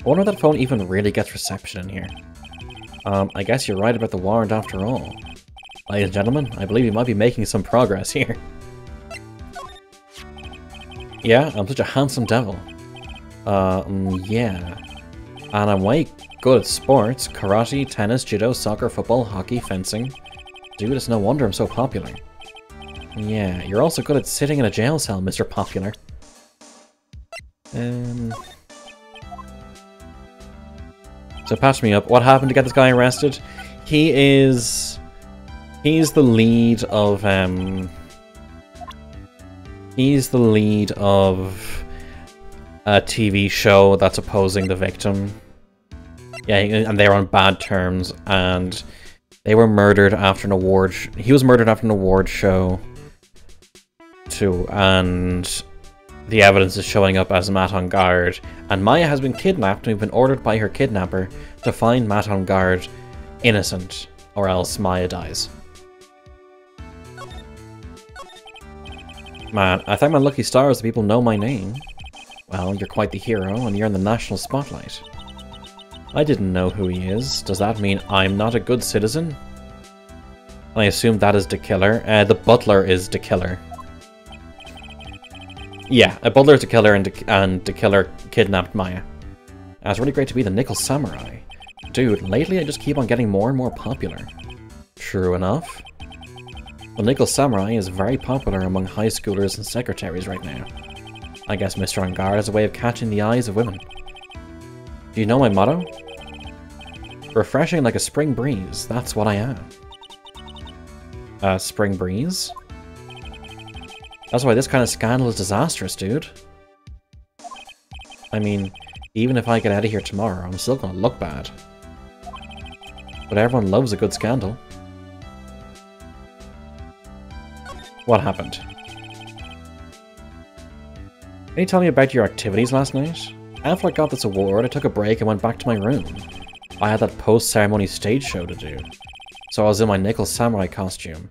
I wonder if that phone even really gets reception in here. I guess you're right about the warrant after all. Ladies and gentlemen, I believe you might be making some progress here. Yeah, I'm such a handsome devil. Yeah. And I'm way good at sports. Karate, tennis, judo, soccer, football, hockey, fencing. Dude, it's no wonder I'm so popular. Yeah, you're also good at sitting in a jail cell, Mr. Popular. So patch me up. What happened to get this guy arrested? He's the lead of a TV show that's opposing the victim. Yeah, and they're on bad terms, and they were murdered after an award. He was murdered after an award show too, and the evidence is showing up as Matt on guard. And Maya has been kidnapped, and we've been ordered by her kidnapper to find Matt on guard innocent, or else Maya dies. Man, I thank my lucky stars that people know my name. Well, you're quite the hero, and you're in the national spotlight. I didn't know who he is. Does that mean I'm not a good citizen? I assume that is the killer. The butler is the killer. Yeah, a butler is the killer, and the killer kidnapped Maya. It's really great to be the Nickel Samurai. Dude, lately I just keep on getting more and more popular. True enough. The Nickel Samurai is very popular among high schoolers and secretaries right now. I guess Mr. On Guard has a way of catching the eyes of women. Do you know my motto? Refreshing like a spring breeze, that's what I am. Spring breeze? That's why this kind of scandal is disastrous, dude. I mean, even if I get out of here tomorrow, I'm still gonna look bad. But everyone loves a good scandal. What happened? Can you tell me about your activities last night? After I got this award, I took a break and went back to my room. I had that post-ceremony stage show to do, so I was in my Nickel Samurai costume.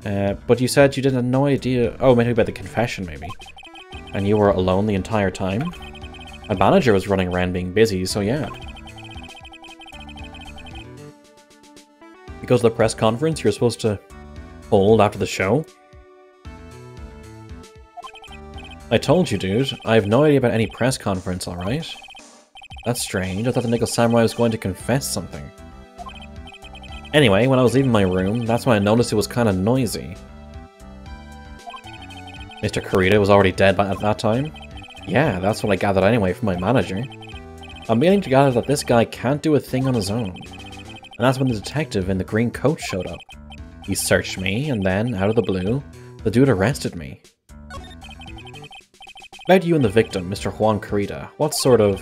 But you said you didn't have no idea... Oh, maybe about the confession, maybe. And you were alone the entire time? My manager was running around being busy, so yeah. Because of the press conference you're supposed to hold after the show? I told you, dude. I have no idea about any press conference, alright? That's strange. I thought the Nickel Samurai was going to confess something. Anyway, when I was leaving my room, that's when I noticed it was kind of noisy. Mr. Kurita was already dead at that time? Yeah, that's what I gathered anyway from my manager. I'm beginning to gather that this guy can't do a thing on his own. And that's when the detective in the green coat showed up. He searched me, and then, out of the blue, the dude arrested me. About you and the victim, Mr. Juan Kurita, what sort of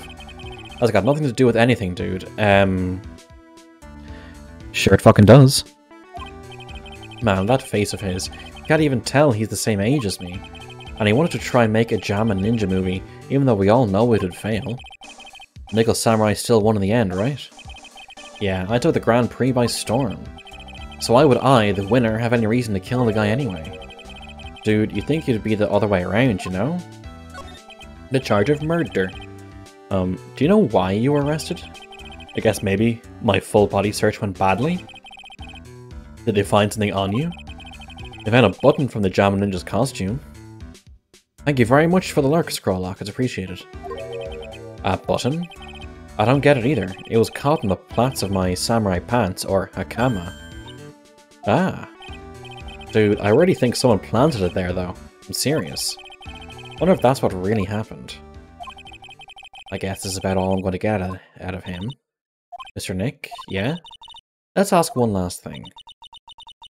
That's got nothing to do with anything, dude. Sure it fucking does. Man, that face of his. You can't even tell he's the same age as me. And he wanted to try and make a Jam and Ninja movie, even though we all know it would fail. Nickel Samurai still won in the end, right? Yeah, I took the Grand Prix by storm. So why would I, the winner, have any reason to kill the guy anyway? Dude, you'd think it'd be the other way around, you know? The charge of murder. Do you know why you were arrested? I guess maybe my full body search went badly? Did they find something on you? They found a button from the Jam and Ninja's costume. Thank you very much for the lurk, Scrollock, it's appreciated. A button? I don't get it either. It was caught in the plaits of my samurai pants, or hakama. Ah. Dude, I already think someone planted it there, though. I'm serious. Wonder if that's what really happened. I guess this is about all I'm going to get out of him. Mr. Nick, yeah? Let's ask one last thing.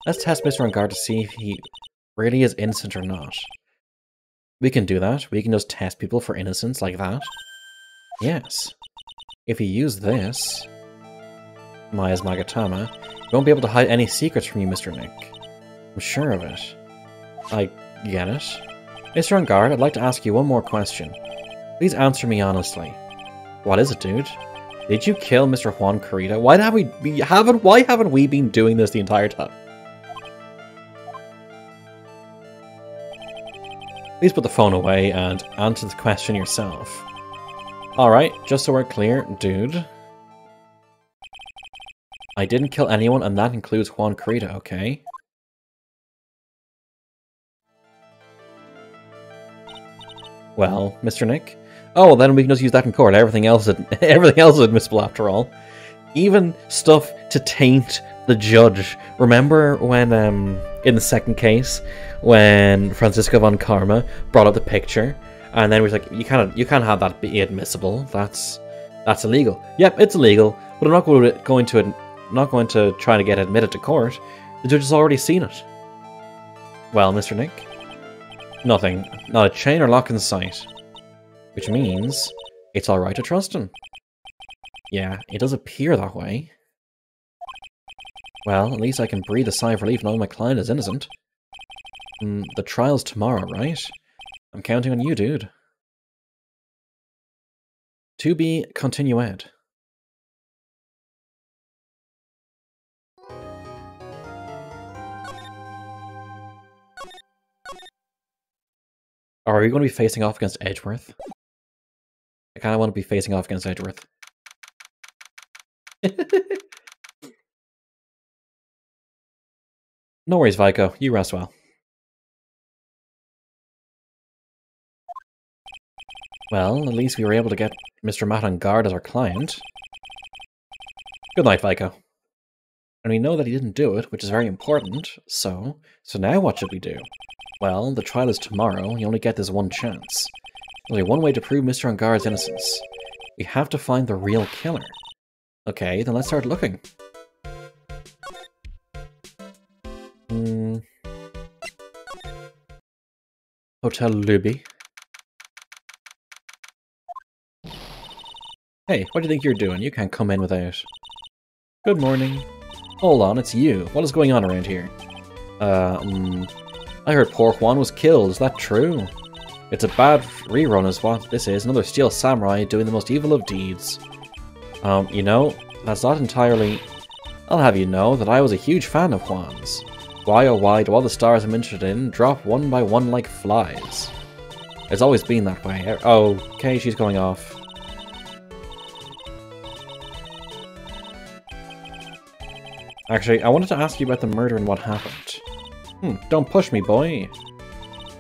Let's test Mr. Angard to see if he really is innocent or not. We can do that. We can just test people for innocence like that. Yes. If you use this, Maya's Magatama, we won't be able to hide any secrets from you, Mr. Nick. I'm sure of it. I get it. Mr. Angard, I'd like to ask you one more question. Please answer me honestly. What is it, dude? Did you kill Mr. Juan Corrida? Why haven't we been doing this the entire time? Please put the phone away and answer the question yourself. Alright, just so we're clear, dude. I didn't kill anyone, and that includes Juan Corrida, okay? Well, Mr. Nick? Oh, then we can just use that in court. Everything else is admissible after all. Even stuff to taint the judge. Remember when, in the second case, when Francisco von Karma brought up the picture, and then we was like, you can't have that be admissible. That's illegal. Yep, it's illegal, but I'm not going to try to get admitted to court. The judge has already seen it. Well, Mr. Nick? Nothing. Not a chain or lock in sight. Which means it's alright to trust him. Yeah, it does appear that way. Well, at least I can breathe a sigh of relief knowing my client is innocent. The trial's tomorrow, right? I'm counting on you, dude. To be continued. Are we going to be facing off against Edgeworth? I kind of want to be facing off against Edgeworth. No worries, Vico. You rest well. Well, at least we were able to get Mr. Matt on guard as our client. Good night, Vico. And we know that he didn't do it, which is very important, so now what should we do? Well, the trial is tomorrow, you only get this one chance. There's only one way to prove Mr. Angard's innocence. We have to find the real killer. Okay, then let's start looking. Hotel Luby. Hey, what do you think you're doing? You can't come in without... Good morning. Hold on, it's you. What is going on around here? I heard poor Juan was killed. Is that true? It's a bad rerun is what this is. Another steel samurai doing the most evil of deeds. You know, that's not entirely... I'll have you know that I was a huge fan of Juan's. Why oh why do all the stars I'm interested in drop one by one like flies? It's always been that way. Oh, okay, she's going off. Actually, I wanted to ask you about the murder and what happened. Don't push me, boy.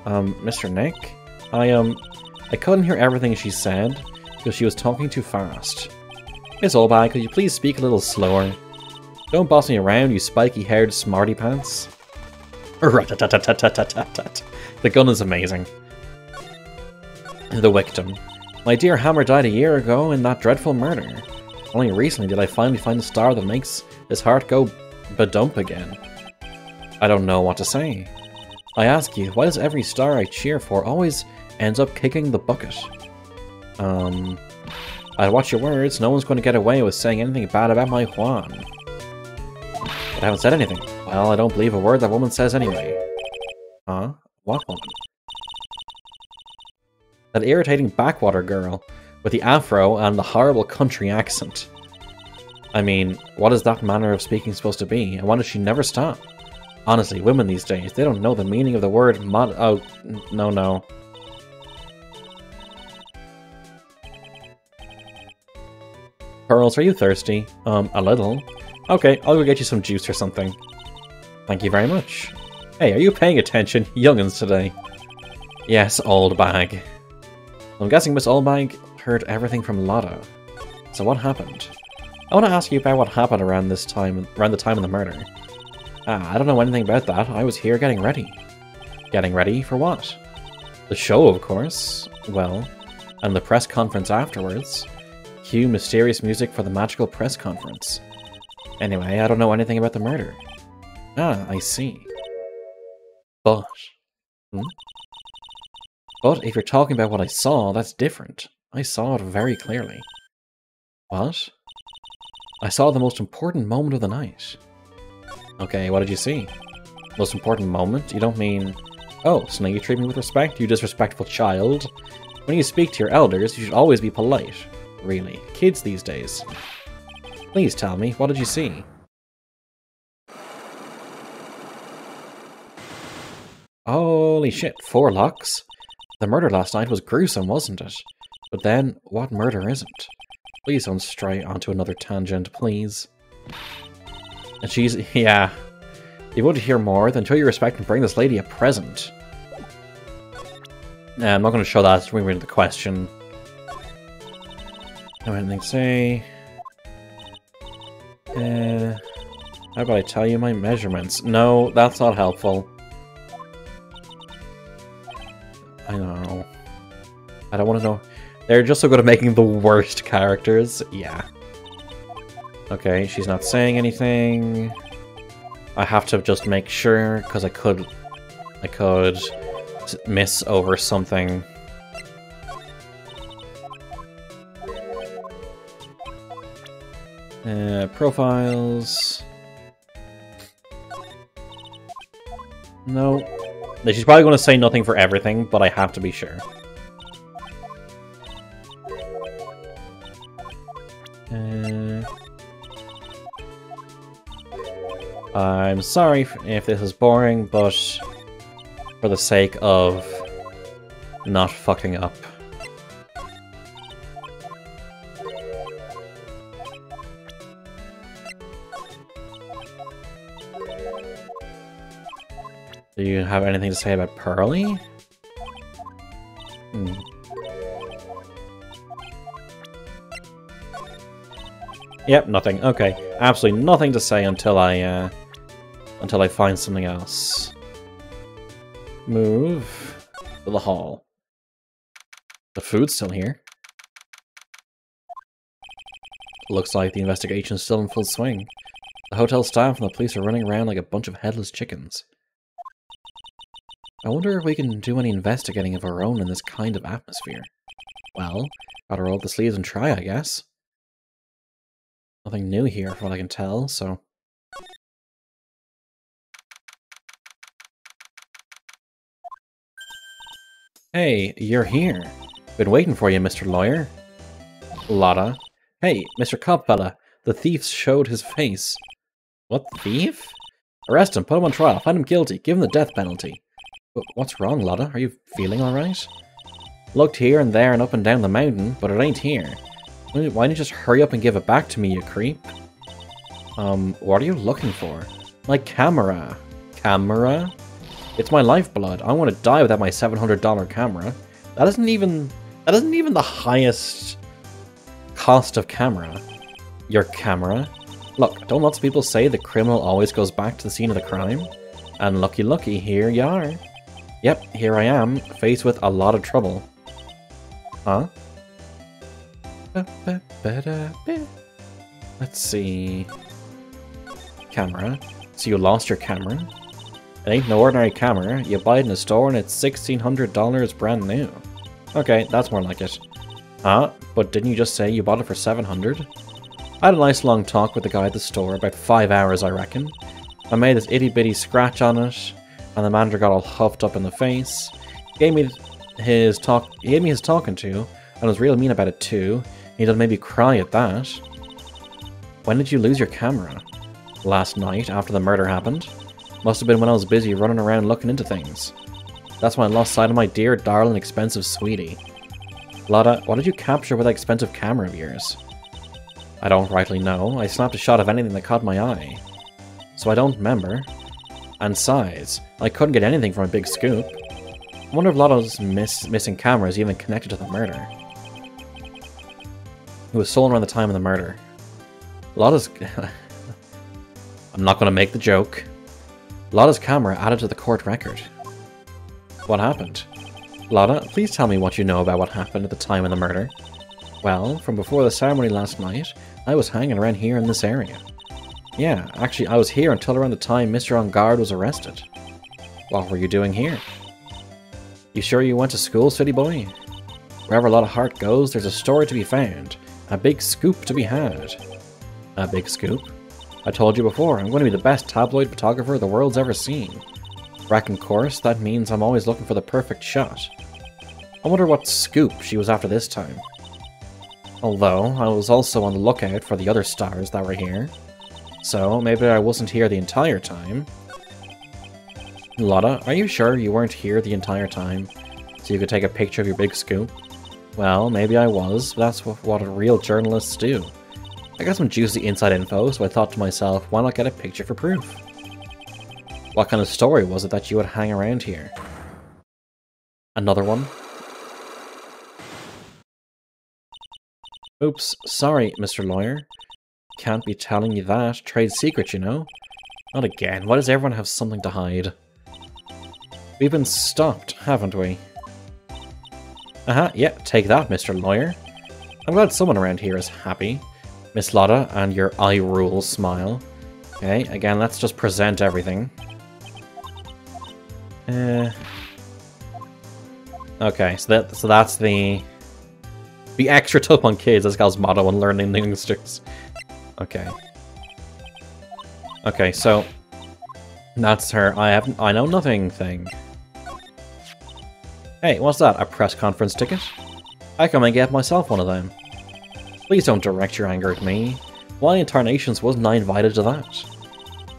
Mr. Nick? I couldn't hear everything she said, because she was talking too fast. Miss Olbag, could you please speak a little slower? Don't boss me around, you spiky-haired smarty pants. The gun is amazing. The victim. My dear Hammer died a year ago in that dreadful murder. Only recently did I finally find the star that makes his heart go ba-dump again. I don't know what to say. I ask you, why does every star I cheer for always ends up kicking the bucket? I watch your words, no one's going to get away with saying anything bad about my Juan. But I haven't said anything. Well, I don't believe a word that woman says anyway. Huh? What woman? That irritating backwater girl with the afro and the horrible country accent. I mean, what is that manner of speaking supposed to be? And why does she never stop? Honestly, women these days, they don't know the meaning of the word mod- Oh, no. Pearls, are you thirsty? A little. Okay, I'll go get you some juice or something. Thank you very much. Hey, are you paying attention? Young'uns today. Yes, old bag. I'm guessing Miss Oldbag heard everything from Lotta. So what happened? I want to ask you about what happened around the time of the murder. I don't know anything about that. I was here getting ready. Getting ready for what? The show, of course. Well, and the press conference afterwards. Cue mysterious music for the magical press conference. Anyway, I don't know anything about the murder. Ah, I see. But... But if you're talking about what I saw, that's different. I saw it very clearly. What? I saw the most important moment of the night. Okay, what did you see? Most important moment? You don't mean... Oh, so now you treat me with respect, you disrespectful child? When you speak to your elders, you should always be polite. Really. Kids these days. Please tell me, what did you see? Holy shit, 4 locks? The murder last night was gruesome, wasn't it? But then, what murder isn't? Please don't stray onto another tangent, please. And she's... yeah. You want to hear more? Then show your respect and bring this lady a present. Nah, I'm not going to show that when we read the question. No anything to say. How about I tell you my measurements? No, that's not helpful. I know. I don't want to know. They're just so good at making the worst characters. Yeah. Okay, she's not saying anything. I have to just make sure, because I could miss over something. Profiles. No. She's probably going to say nothing for everything, but I have to be sure. I'm sorry if this is boring, but for the sake of not fucking up. Do you have anything to say about Pearly? Yep, nothing. Okay, absolutely nothing to say until I find something else. Move to the hall. The food's still here. Looks like the investigation's still in full swing. The hotel staff and the police are running around like a bunch of headless chickens. I wonder if we can do any investigating of our own in this kind of atmosphere. Well, gotta roll up the sleeves and try, I guess. Nothing new here, from what I can tell, so... Hey, you're here. Been waiting for you, Mr. Lawyer. Lotta. Hey, Mr. Copfella. The thief showed his face. What thief? Arrest him, put him on trial, find him guilty, give him the death penalty. What's wrong, Lotta? Are you feeling alright? Looked here and there and up and down the mountain, but it ain't here. Why don't you just hurry up and give it back to me, you creep? What are you looking for? My camera. Camera? It's my lifeblood. I want to die without my $700 camera. That isn't even the highest cost of camera. Your camera? Look, don't lots of people say the criminal always goes back to the scene of the crime? And lucky, here you are. Yep, here I am, faced with a lot of trouble. Huh? Let's see... Camera. So you lost your camera? It ain't no ordinary camera. You buy it in a store and it's $1,600 brand new. Okay, that's more like it. Ah, but didn't you just say you bought it for 700? I had a nice long talk with the guy at the store, about 5 hours I reckon. I made this itty bitty scratch on it, and the manager got all huffed up in the face. He gave me his talking to, and was real mean about it too. He done made me cry at that. When did you lose your camera? Last night, after the murder happened. Must have been when I was busy running around looking into things. That's when I lost sight of my dear, darling, expensive sweetie. Lotta, what did you capture with that expensive camera of yours? I don't rightly know. I snapped a shot of anything that caught my eye. So I don't remember. And size. I couldn't get anything from a big scoop. I wonder if Lotta's missing camera is even connected to the murder. It was stolen around the time of the murder. Lotta's... I'm not going to make the joke. Lotta's camera added to the court record. What happened? Lotta, please tell me what you know about what happened at the time of the murder. Well, from before the ceremony last night, I was hanging around here in this area. Yeah, actually I was here until around the time Mr. On Guard was arrested. What were you doing here? You sure you went to school, city boy? Wherever Lotta Hart goes, there's a story to be found. A big scoop to be had. A big scoop? I told you before, I'm going to be the best tabloid photographer the world's ever seen. Reckon course, that means I'm always looking for the perfect shot. I wonder what scoop she was after this time. Although, I was also on the lookout for the other stars that were here. So, maybe I wasn't here the entire time. Lotta, are you sure you weren't here the entire time? So you could take a picture of your big scoop? Well, maybe I was, but that's what real journalists do. I got some juicy inside info, so I thought to myself, why not get a picture for proof? What kind of story was it that you would hang around here? Another one? Oops, sorry, Mr. Lawyer. Can't be telling you that. Trade secret, you know. Not again. Why does everyone have something to hide? We've been stopped, haven't we? Yeah, take that, Mr. Lawyer. I'm glad someone around here is happy. Miss Lotta and your I rule smile. Okay, again, let's just present everything. Okay, so that's the extra tip on kids. This guy's motto on learning the youngsters. Okay. Okay, so that's her I know nothing thing. Hey, what's that? A press conference ticket? I come and get myself one of them. Please don't direct your anger at me. Why in tarnations wasn't I invited to that?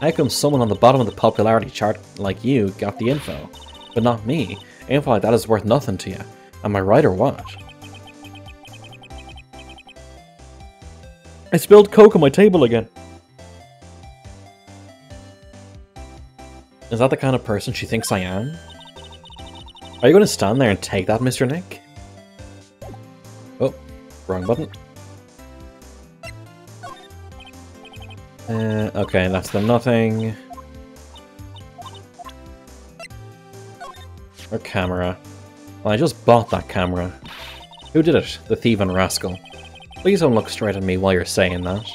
How come someone on the bottom of the popularity chart like you got the info, but not me? Info like that is worth nothing to you. Am I right or what? I spilled Coke on my table again. Is that the kind of person she thinks I am? Are you going to stand there and take that, Mr. Nick? Oh, wrong button. Okay, that's the nothing. Or camera. Well, I just bought that camera. Who did it? The thieving rascal. Please don't look straight at me while you're saying that.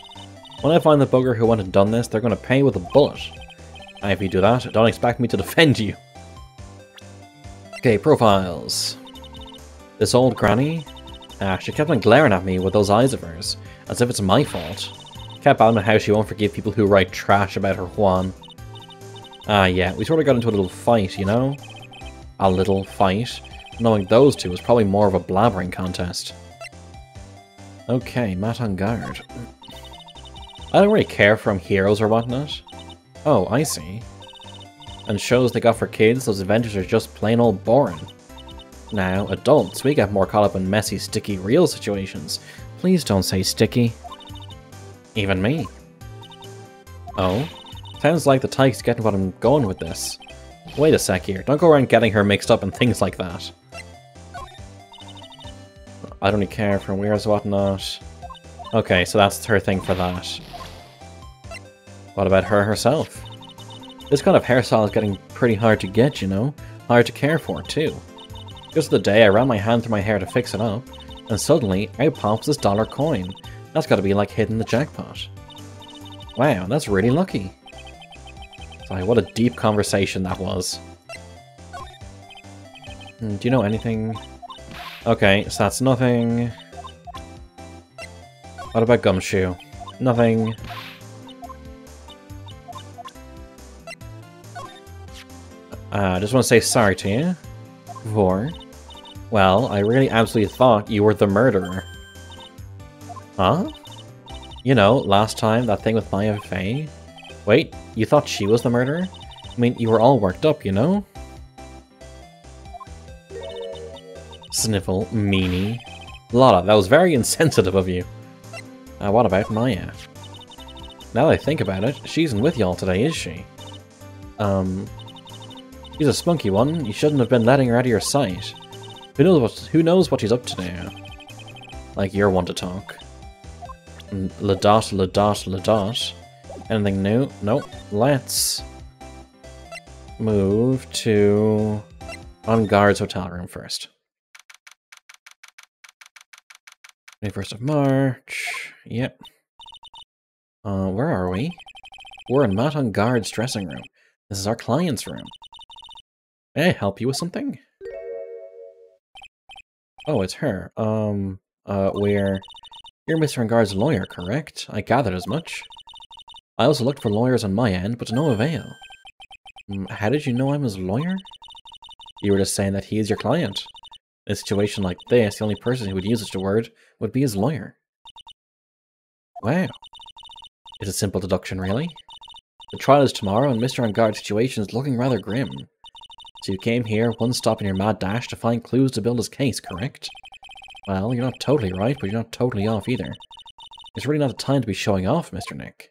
When I find the bugger who went and done this, they're going to pay with a bullet. And if you do that, don't expect me to defend you. Okay, profiles. This old granny? She kept on glaring at me with those eyes of hers, as if it's my fault. Kept on how she won't forgive people who write trash about her Juan. Yeah, we sort of got into a little fight, you know? A little fight. Knowing those two was probably more of a blabbering contest. Okay, Matt on guard. I don't really care for heroes or whatnot. Oh, I see. And shows they got for kids, those adventures are just plain old boring. Now, adults, we get more caught up in messy, sticky, real situations. Please don't say sticky. Even me. Oh? Sounds like the tyke's getting what I'm going with this. Wait a sec here, don't go around getting her mixed up in things like that. I don't really care for weirds or whatnot. Okay, so that's her thing for that. What about her herself? This kind of hairstyle is getting pretty hard to get, you know? Hard to care for, too. Just the day I ran my hand through my hair to fix it up, and suddenly out pops this dollar coin. That's gotta be like hitting the jackpot. Wow, that's really lucky. Sorry, what a deep conversation that was. Do you know anything? Okay, so that's nothing. What about Gumshoe? Nothing. I just want to say sorry to you. For... Well, I really absolutely thought you were the murderer. Huh? You know, last time, that thing with Maya Fey. Wait, you thought she was the murderer? I mean, you were all worked up, you know? Sniffle, meanie. Lotta, that was very insensitive of you. What about Maya? Now that I think about it, she isn't with y'all today, is she? She's a spunky one. You shouldn't have been letting her out of your sight. Who knows what she's up to now? Like you're one to talk. La-dot. Anything new? Nope. Let's move to on guard's hotel room first. 21st of March. Yep. Where are we? We're in Matt on guard's dressing room. This is our client's room. May I help you with something? Oh, it's her. You're Mr. Angard's lawyer, correct? I gathered as much. I also looked for lawyers on my end, but to no avail. How did you know I'm his lawyer? You were just saying that he is your client. In a situation like this, the only person who would use such a word would be his lawyer. Wow. It's a simple deduction, really. The trial is tomorrow, and Mr. Angard's situation is looking rather grim. So you came here, one stop in your mad dash, to find clues to build his case, correct? Well, you're not totally right, but you're not totally off either. It's really not the time to be showing off, Mr. Nick.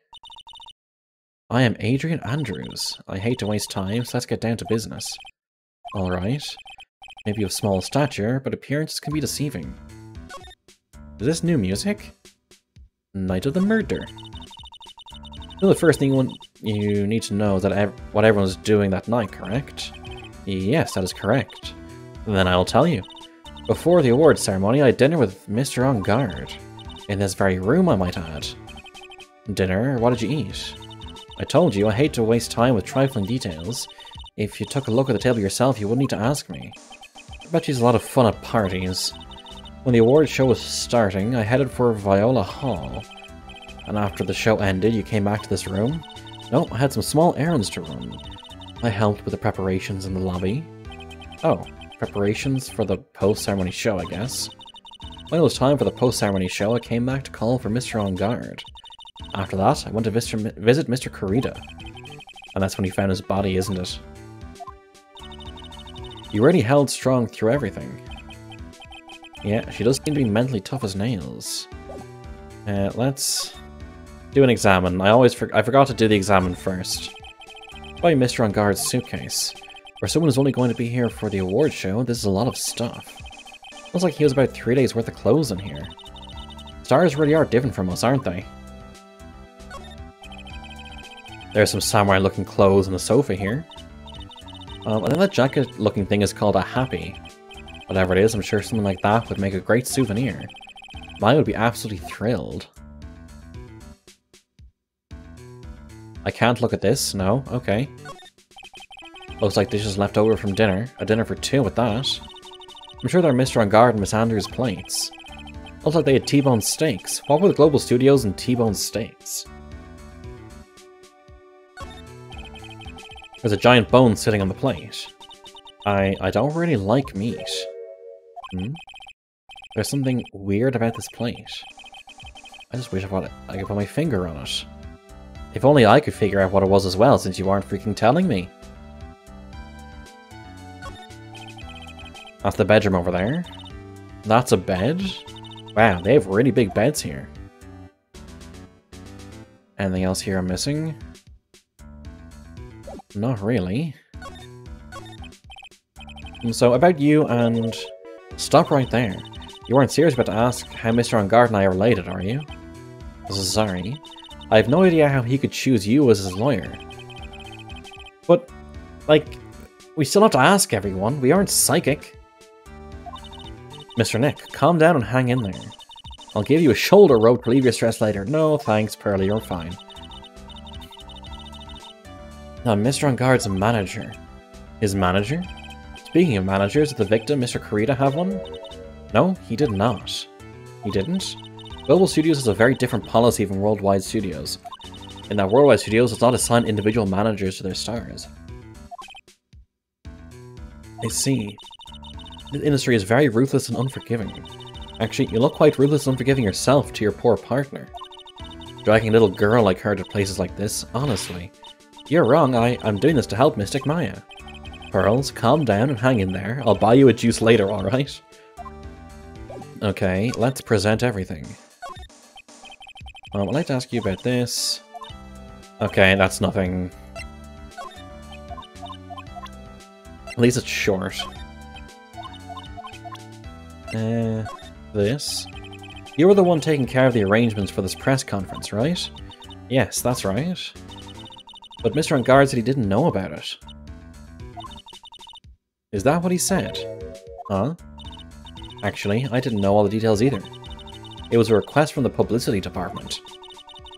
I am Adrian Andrews. I hate to waste time, so let's get down to business. Alright. Maybe of small stature, but appearances can be deceiving. Is this new music? Night of the Murder. So the first thing you need to know is that what everyone's doing that night, correct? Yes, that is correct. Then I'll tell you. Before the awards ceremony, I had dinner with Mr. On Guard. In this very room, I might add. Dinner? What did you eat? I told you, I hate to waste time with trifling details. If you took a look at the table yourself, you wouldn't need to ask me. I bet she's a lot of fun at parties. When the awards show was starting, I headed for Viola Hall. And after the show ended, you came back to this room? No, I had some small errands to run. I helped with the preparations in the lobby. Oh, preparations for the post-ceremony show, I guess. When it was time for the post-ceremony show, I came back to call for Mr. On Guard. After that, I went to visit Mr. Kurita. And that's when he found his body, isn't it? You really held strong through everything. Yeah, she does seem to be mentally tough as nails. Let's do an examine. I forgot to do the examine first. By Mr. On Guard's suitcase. For someone who's only going to be here for the award show, this is a lot of stuff. Looks like he has about 3 days worth of clothes in here. Stars really are different from us, aren't they? There's some samurai-looking clothes on the sofa here. I think that jacket-looking thing is called a happy. Whatever it is, I'm sure something like that would make a great souvenir. Mine would be absolutely thrilled. I can't look at this, no, okay. Looks like dishes left over from dinner. A dinner for two with that. I'm sure they're Mr. On Guard and Miss Andrews' plates. Looks like they had T-bone steaks. What were the Global Studios and T-bone steaks? There's a giant bone sitting on the plate. I don't really like meat. There's something weird about this plate. I just wish I could put my finger on it. If only I could figure out what it was as well, since you aren't freaking telling me. That's the bedroom over there. That's a bed? Wow, they have really big beds here. Anything else here I'm missing? Not really. So, about you and... Stop right there. You weren't serious about to ask how Mr. On Guard and I are related, are you? Sorry. I have no idea how he could choose you as his lawyer. But, like, we still have to ask everyone. We aren't psychic. Mr. Nick, calm down and hang in there. I'll give you a shoulder rub to relieve your stress later. No, thanks, Pearly, you're fine. Now, Mr. On Guard's manager. His manager? Speaking of managers, did the victim, Mr. Kurita, have one? No, he did not. He didn't? Global Studios has a very different policy from Worldwide Studios. In that Worldwide Studios does not assign individual managers to their stars. I see. This industry is very ruthless and unforgiving. Actually, you look quite ruthless and unforgiving yourself to your poor partner. Dragging a little girl like her to places like this, honestly. You're wrong, I'm doing this to help Mystic Maya. Pearls, calm down and hang in there. I'll buy you a juice later, alright? Okay, let's present everything. I'd like to ask you about this. Okay, that's nothing. At least it's short. This. You were the one taking care of the arrangements for this press conference, right? Yes, that's right. But Mr. Engard said he didn't know about it. Is that what he said? Huh? Actually, I didn't know all the details either. It was a request from the publicity department.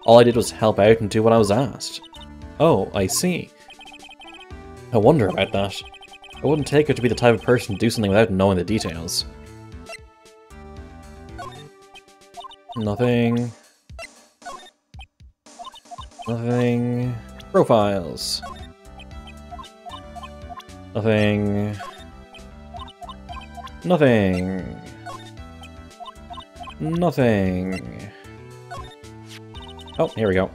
All I did was help out and do what I was asked. Oh, I see. I wonder about that. I wouldn't take it to be the type of person to do something without knowing the details. Nothing. Nothing. Profiles. Nothing. Nothing. Nothing. Oh, here we go.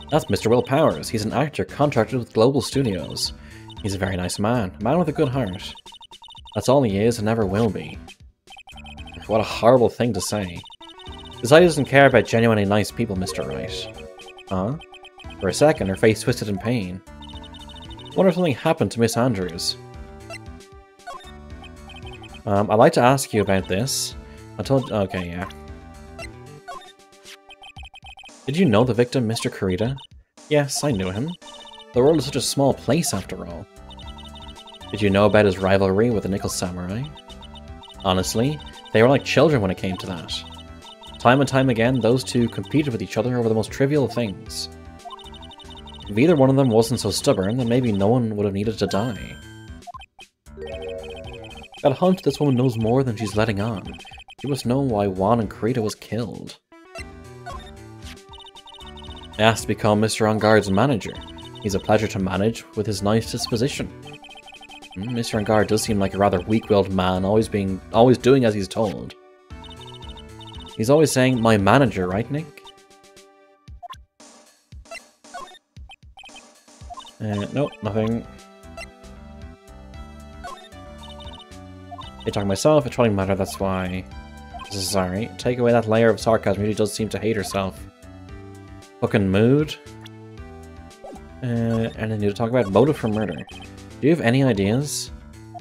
That's Mr. Will Powers. He's an actor contracted with Global Studios. He's a very nice man. A man with a good heart. That's all he is and never will be. What a horrible thing to say. Society doesn't care about genuinely nice people, Mr. Wright. Huh? For a second, her face twisted in pain. Wonder if something happened to Miss Andrews. I'd like to ask you about this. I told... Okay, yeah. Did you know the victim, Mr. Kurita? Yes, I knew him. The world is such a small place, after all. Did you know about his rivalry with the Nickel Samurai? Honestly, they were like children when it came to that. Time and time again, those two competed with each other over the most trivial things. If either one of them wasn't so stubborn, then maybe no one would have needed to die. Got a hunch this woman knows more than she's letting on. She must know why Juan and Kurita was killed. Asked to become Mr. Engard's manager. He's a pleasure to manage with his nice disposition. Mr. Engard does seem like a rather weak-willed man, always doing as he's told. He's always saying, my manager, right, Nick? Nope, nothing. I talk myself, it's running matter, that's why. Sorry. Take away that layer of sarcasm, she does seem to hate herself. Fucking mood. And then you talk about motive for murder. Do you have any ideas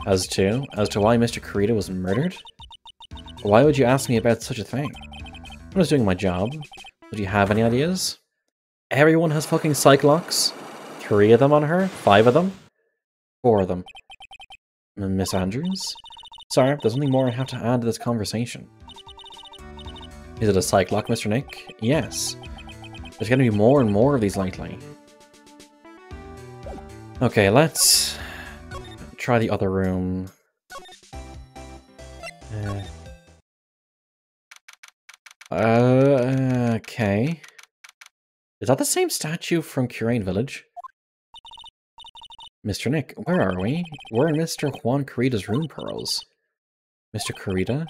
as to why Mr. Kurita was murdered? Why would you ask me about such a thing? I'm just doing my job. Do you have any ideas? Everyone has fucking Cyclops. 3 of them on her? 5 of them? 4 of them. Miss Andrews? Sorry, there's nothing more I have to add to this conversation. Is it a Cyclops, Mr. Nick? Yes. There's going to be more and more of these lately. Okay, let's try the other room. Okay. Is that the same statue from Curain Village? Mr. Nick, where are we? We're in Mr. Juan Kurita's room, Pearls. Mr. Kurita?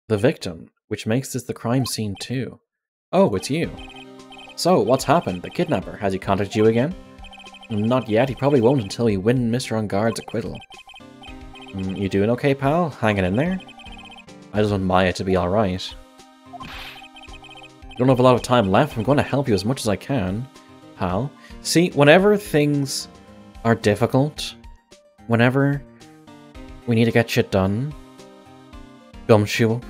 The victim, which makes this the crime scene too. Oh, it's you. So, what's happened? The kidnapper, has he contacted you again? Not yet, he probably won't until we win Mr. Engard's acquittal. You doing okay, pal? Hanging in there? I just want Maya to be alright. Don't have a lot of time left, I'm going to help you as much as I can, pal. See, whenever things are difficult, whenever we need to get shit done, Gumshoe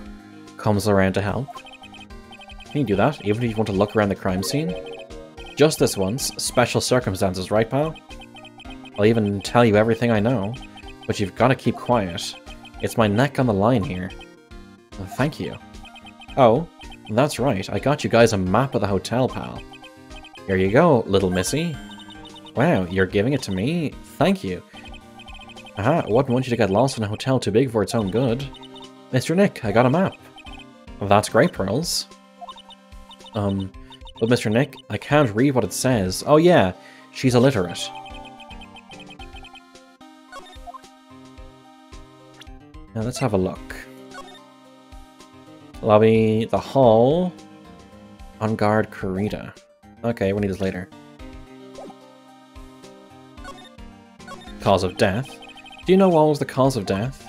comes around to help. Can you do that, even if you want to look around the crime scene? Just this once, special circumstances, right, pal? I'll even tell you everything I know, but you've got to keep quiet. It's my neck on the line here. Thank you. Oh, that's right, I got you guys a map of the hotel, pal. Here you go, little missy. Wow, you're giving it to me? Thank you. Aha, I wouldn't want you to get lost in a hotel too big for its own good. Mr. Nick, I got a map. That's great, Pearls. But Mr. Nick, I can't read what it says. Oh yeah, she's illiterate. Now let's have a look. Lobby, the hall. On guard, Kurita. Okay, we'll need this later. Cause of death. Do you know what was the cause of death?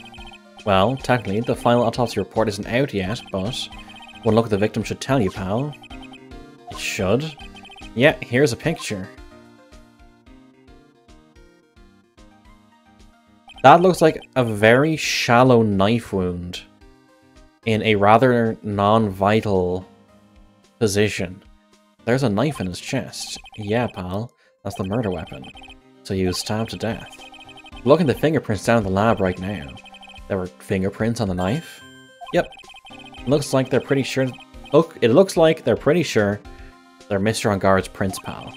Well, technically, the final autopsy report isn't out yet, but one look at the victim should tell you, pal. It should? Yeah, here's a picture. That looks like a very shallow knife wound in a rather non-vital position. There's a knife in his chest. Yeah, pal, that's the murder weapon. So he was stabbed to death. Look at the fingerprints down in the lab right now. There were fingerprints on the knife? Yep. Looks like they're pretty sure... Look, it looks like they're pretty sure they're Mr. On Guard's prints, pal.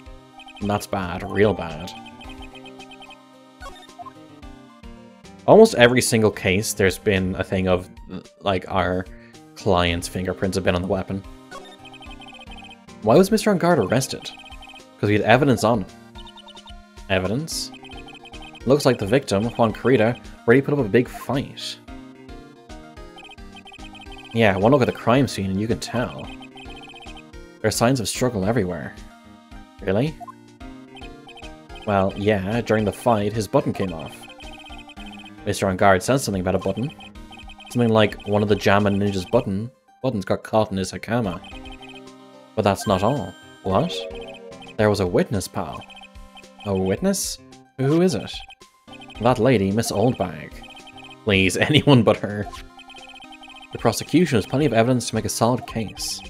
And that's bad. Real bad. Almost every single case, there's been a thing of, like, our client's fingerprints have been on the weapon. Why was Mr. On Guard arrested? Because we had evidence on him. Evidence? Looks like the victim, Juan Kurita, really put up a big fight. Yeah, one look at the crime scene and you can tell. There are signs of struggle everywhere. Really? Well, yeah, during the fight, his button came off. Mr. On Guard said something about a button. Something like one of the Jamma Ninja's buttons got caught in his hakama. But that's not all. What? There was a witness, pal. A witness? Who is it? That lady, Miss Oldbag. Please, anyone but her. The prosecution has plenty of evidence to make a solid case.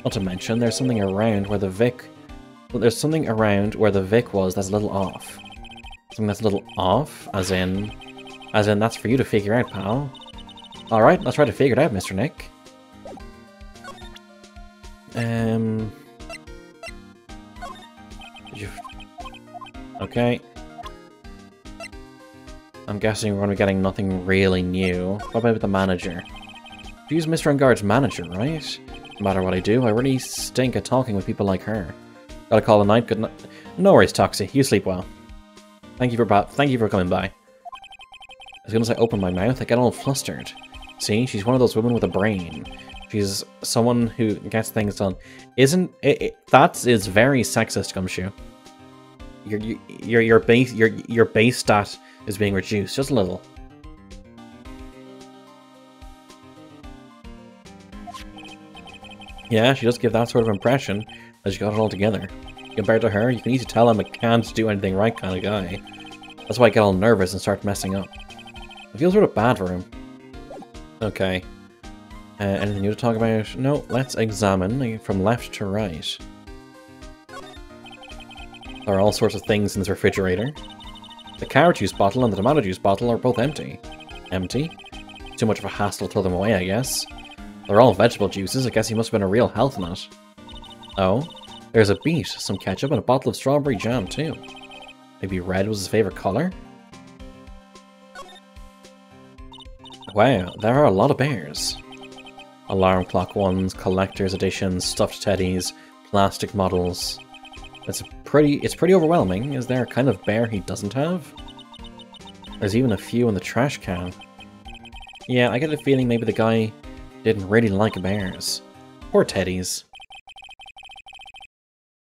Not to mention, there's something around where the Vic... Well, there's something around where the Vic was that's a little off. Something that's a little off? As in, that's for you to figure out, pal. Alright, let's try to figure it out, Mr. Nick. Okay. I'm guessing we're going to be getting nothing really new. What about the manager? She's Mr. On Guard's manager, right? No matter what I do, I really stink at talking with people like her. Gotta call a night. Good night. No worries, Toxie. You sleep well. Thank you for coming by. As soon as I open my mouth, I get all flustered. See, she's one of those women with a brain. She's someone who gets things done. Isn't it? That is very sexist, Gumshoe. Your base stat is being reduced just a little. Yeah, she does give that sort of impression that she got it all together. Compared to her, you can easily tell I'm a can't do anything right kind of guy. That's why I get all nervous and start messing up. I feel sort of bad for him. Okay. Anything new to talk about? No, let's examine from left to right. There are all sorts of things in this refrigerator. The carrot juice bottle and the tomato juice bottle are both empty. Empty? Too much of a hassle to throw them away, I guess. They're all vegetable juices. I guess he must have been a real health nut. Oh, there's a beet, some ketchup, and a bottle of strawberry jam, too. Maybe red was his favorite color? Wow, there are a lot of bears. Alarm clock ones, collector's editions, stuffed teddies, plastic models. It's pretty overwhelming. Is there a kind of bear he doesn't have? There's even a few in the trash can. Yeah, I get a feeling maybe the guy didn't really like bears. Poor teddies.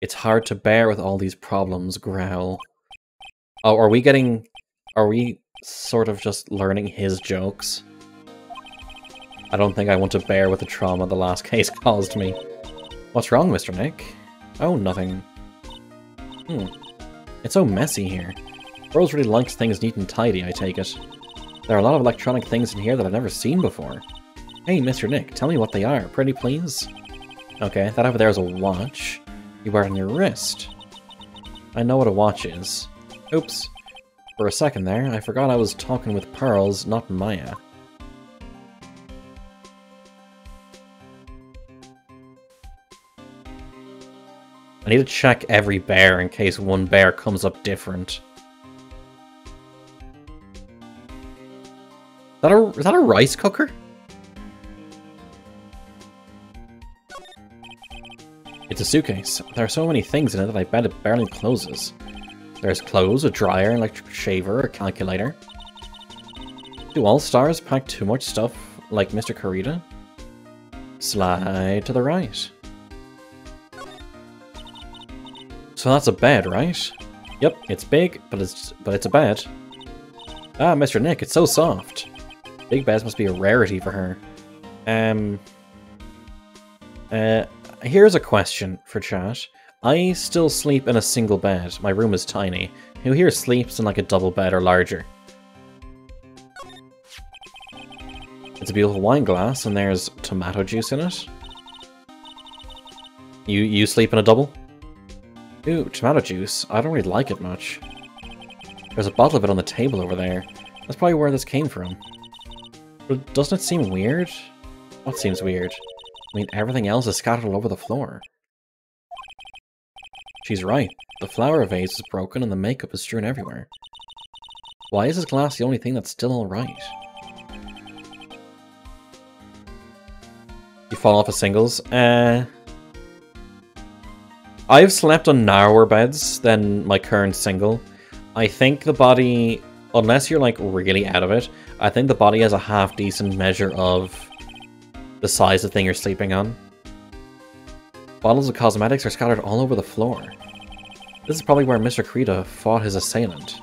It's hard to bear with all these problems, growl. Oh, are we sort of just learning his jokes? I don't think I want to bear with the trauma the last case caused me. What's wrong, Mr. Nick? Oh, nothing. It's so messy here. Rose really likes things neat and tidy, I take it. There are a lot of electronic things in here that I've never seen before. Hey, Mr. Nick, tell me what they are, pretty please? Okay, that over there is a watch. You wear it on your wrist. I know what a watch is. Oops. For a second there, I forgot I was talking with Pearls, not Maya. I need to check every bear in case one bear comes up different. Is that a rice cooker? It's a suitcase. There are so many things in it that I bet it barely closes. There's clothes, a dryer, an electric shaver, a calculator. Do all stars pack too much stuff like Mr. Kurita? Slide to the right. So that's a bed, right? Yep, it's big, but it's a bed. Ah, Mr. Nick, it's so soft. Big beds must be a rarity for her. Here's a question for chat. I still sleep in a single bed. My room is tiny. Who here sleeps in like a double bed or larger? It's a beautiful wine glass, and there's tomato juice in it. You sleep in a double? Ooh, tomato juice. I don't really like it much. There's a bottle of it on the table over there. That's probably where this came from. But doesn't it seem weird? What seems weird? I mean, everything else is scattered all over the floor. She's right. The flower vase is broken and the makeup is strewn everywhere. Why is this glass the only thing that's still alright? You fall off of singles? I've slept on narrower beds than my current single. I think the body, unless you're like really out of it, I think the body has a half-decent measure of the size of the thing you're sleeping on. Bottles of cosmetics are scattered all over the floor. This is probably where Mr. Kurita fought his assailant.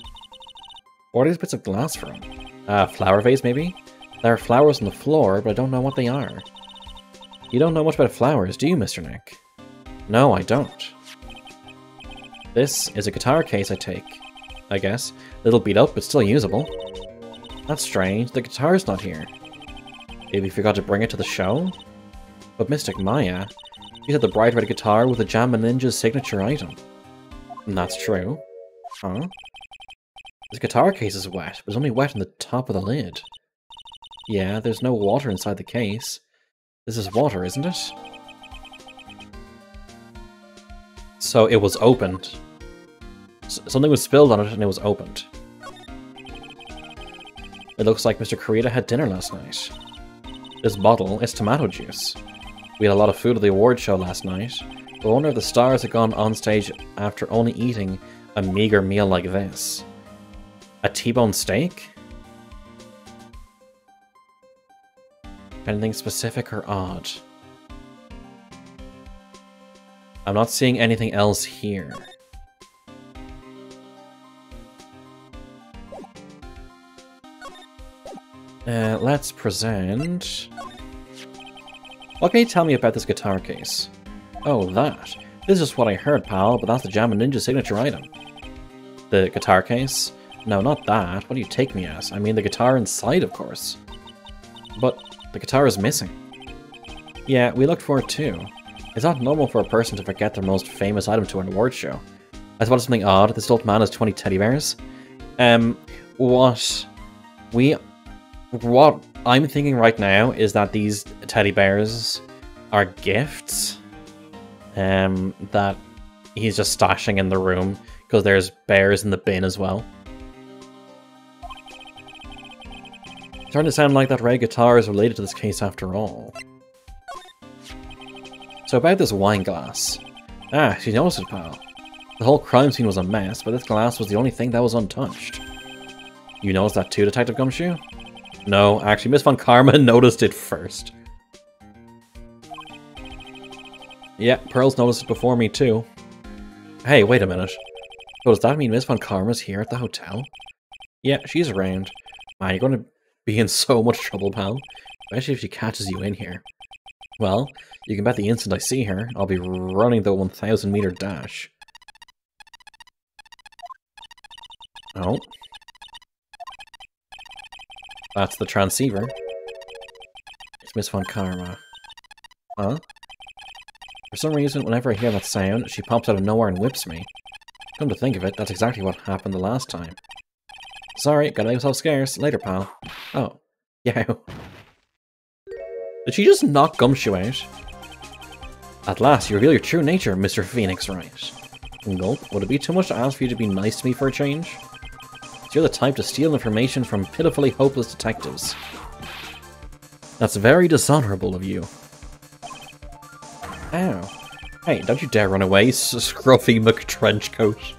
What are these bits of glass from? Flower vase maybe? There are flowers on the floor, but I don't know what they are. You don't know much about flowers, do you, Mr. Nick? No, I don't. This is a guitar case, I guess. Little beat up, but still usable. That's strange, the guitar's not here. Maybe you forgot to bring it to the show? But Mystic Maya, you had the bright red guitar with the Jammin' Ninja's signature item. And that's true. Huh? This guitar case is wet, but it's only wet on the top of the lid. Yeah, there's no water inside the case. This is water, isn't it? So it was opened. Something was spilled on it and it was opened. It looks like Mr. Kurita had dinner last night. This bottle is tomato juice. We had a lot of food at the award show last night. The owner of the stars had gone on stage after only eating a meager meal like this. A T-bone steak? Anything specific or odd? I'm not seeing anything else here. Let's present... What can you tell me about this guitar case? Oh, that. This is what I heard, pal, but that's the Jammin' Ninja signature item. The guitar case? No, not that. What do you take me as? I mean the guitar inside, of course. But the guitar is missing. Yeah, we looked for it too. It's not normal for a person to forget their most famous item to an award show. I spotted something odd. This old man has 20 teddy bears. What I'm thinking right now is that these teddy bears are gifts. That he's just stashing in the room because there's bears in the bin as well. It's starting to sound like that red guitar is related to this case after all. So about this wine glass. Ah, she noticed it, pal. The whole crime scene was a mess, but this glass was the only thing that was untouched. You noticed that too, Detective Gumshoe? No, actually, Miss Von Karma noticed it first. Yeah, Pearl's noticed it before me too. Hey, wait a minute. So does that mean Miss Von Karma's here at the hotel? Yeah, she's around. Man, you're going to be in so much trouble, pal. Especially if she catches you in here. Well, you can bet the instant I see her, I'll be running the 1,000-meter dash. Oh. That's the transceiver. It's Miss Von Karma. Huh? For some reason, whenever I hear that sound, she pops out of nowhere and whips me. Come to think of it, that's exactly what happened the last time. Sorry, gotta make myself scarce. Later, pal. Oh. Yeah. Did she just knock Gumshoe out? At last, you reveal your true nature, Mr. Phoenix Wright. Gulp, would it be too much to ask for you to be nice to me for a change? You're the type to steal information from pitifully hopeless detectives. That's very dishonorable of you. Ow. Hey, don't you dare run away, scruffy McTrenchcoat.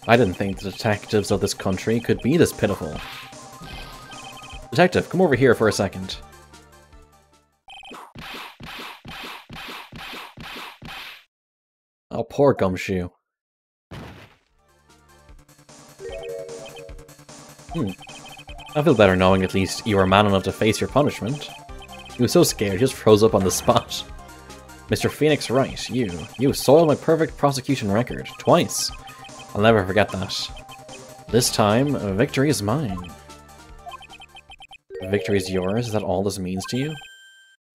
I didn't think the detectives of this country could be this pitiful. Detective, come over here for a second. Oh, poor Gumshoe. I feel better knowing at least you were man enough to face your punishment. He was so scared, he just froze up on the spot. Mr. Phoenix Wright, you soiled my perfect prosecution record. Twice. I'll never forget that. This time, victory is mine. Victory is yours? Is that all this means to you?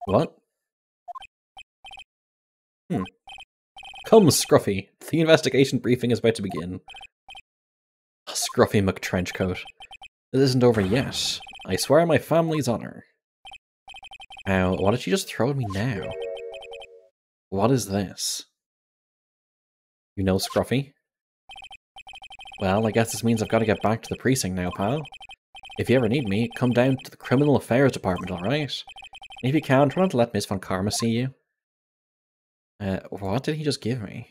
What? Come, Scruffy. The investigation briefing is about to begin. Scruffy McTrenchcoat. It isn't over yet. I swear on my family's honor. Ow, what did she just throw at me now? What is this? You know Scruffy? Well, I guess this means I've got to get back to the precinct now, pal. If you ever need me, come down to the Criminal Affairs Department, alright? And if you can, try not to let Miss Von Karma see you. What did he just give me?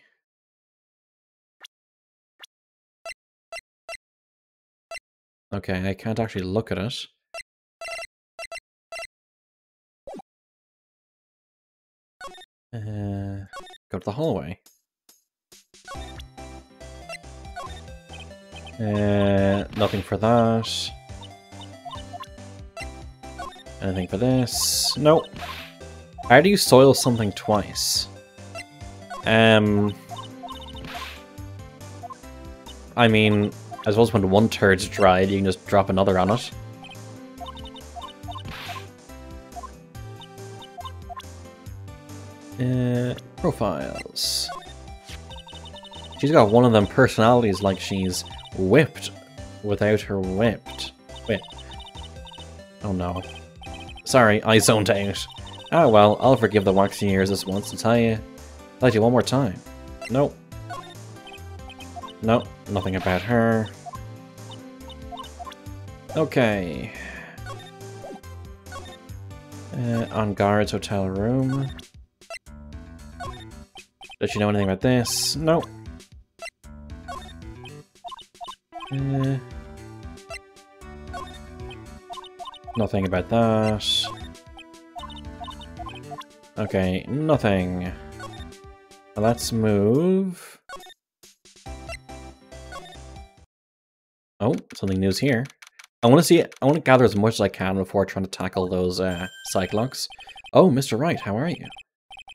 Okay, I can't actually look at it. Go to the hallway. Nothing for that. Anything for this? Nope. How do you soil something twice? I mean, I suppose when one turd's dried, you can just drop another on it. Profiles. She's got one of them personalities like she's whipped without her whipped. Wait. Oh no. Sorry, I zoned out. Ah well, I'll forgive the waxy ears this once and tell you one more time. Nope. Nope, nothing about her. Okay. On guard's hotel room. Does she know anything about this? Nope. Nothing about that. Okay, nothing. Let's move. Oh, something new's here. I want to gather as much as I can before trying to tackle those Cyclops. Oh, Mr. Wright, how are you?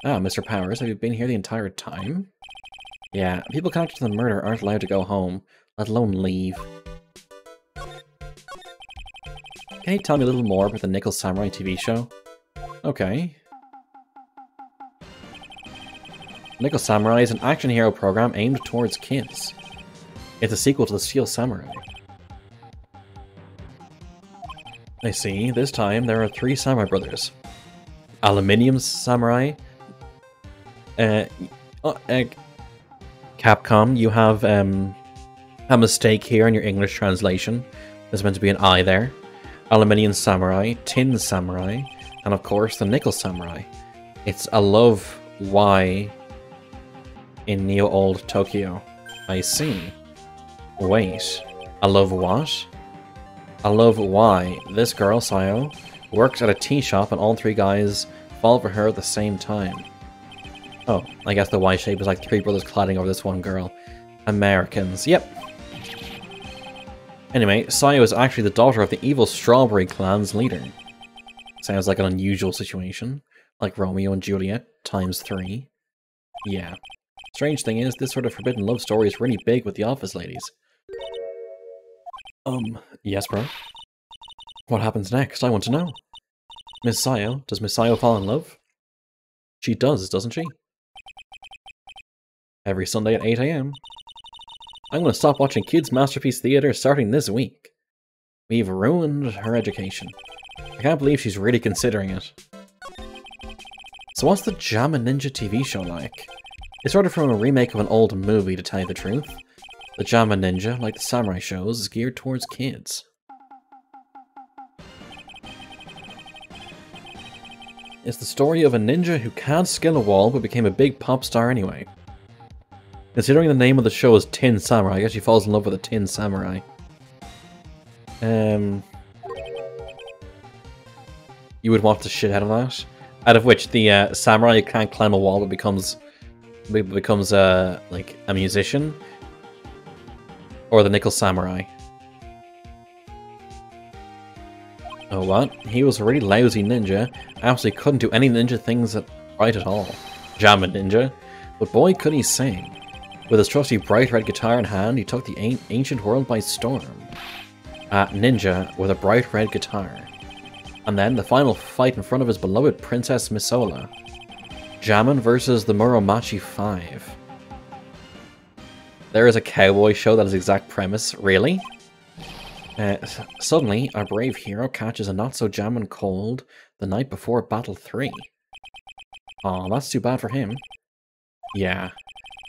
Ah, Mr. Powers, have you been here the entire time? Yeah, people connected to the murder aren't allowed to go home, let alone leave. Can you tell me a little more about the Nickel Samurai TV show? Okay. Nickel Samurai is an action hero program aimed towards kids. It's a sequel to the Steel Samurai. I see, this time there are 3 samurai brothers. Aluminium Samurai. Capcom, you have a mistake here in your English translation. There's meant to be an I there. Aluminium Samurai, Tin Samurai, and of course the Nickel Samurai. It's a love Y in Neo Old Tokyo. I see. Wait, I love what? I love Y. This girl, Sayo, works at a tea shop and all 3 guys fall for her at the same time. Oh, I guess the Y shape is like 3 brothers cladding over this one girl. Americans, yep. Anyway, Sayo is actually the daughter of the evil Strawberry Clan's leader. Sounds like an unusual situation. Like Romeo and Juliet, ×3. Yeah. Strange thing is, this sort of forbidden love story is really big with the office ladies. Yes, bro? What happens next? I want to know. Miss Sayo, does Miss Sayo fall in love? She does, doesn't she? Every Sunday at 8 AM. I'm going to stop watching Kids Masterpiece Theatre starting this week. We've ruined her education. I can't believe she's really considering it. So what's the Jamma Ninja TV show like? It's sort of from a remake of an old movie, to tell you the truth. The Jamma Ninja, like the samurai shows, is geared towards kids. is the story of a ninja who can't scale a wall but became a big pop star anyway. Considering the name of the show is Tin Samurai, I guess she falls in love with a Tin Samurai. You would watch the shit out of that? Out of which the samurai can't climb a wall but becomes like a musician? Or the Nickel Samurai? Oh, what? He was a really lousy ninja. Absolutely couldn't do any ninja things right at all. Jamming ninja. But boy, could he sing. With his trusty bright red guitar in hand, he took the ancient world by storm. A ninja with a bright red guitar. And then the final fight in front of his beloved Princess Misola. Jammin versus the Muromachi 5. There is a cowboy show that is exact premise. Really? Suddenly, our brave hero catches a not-so-jammin' cold the night before Battle 3. Aw, that's too bad for him. Yeah.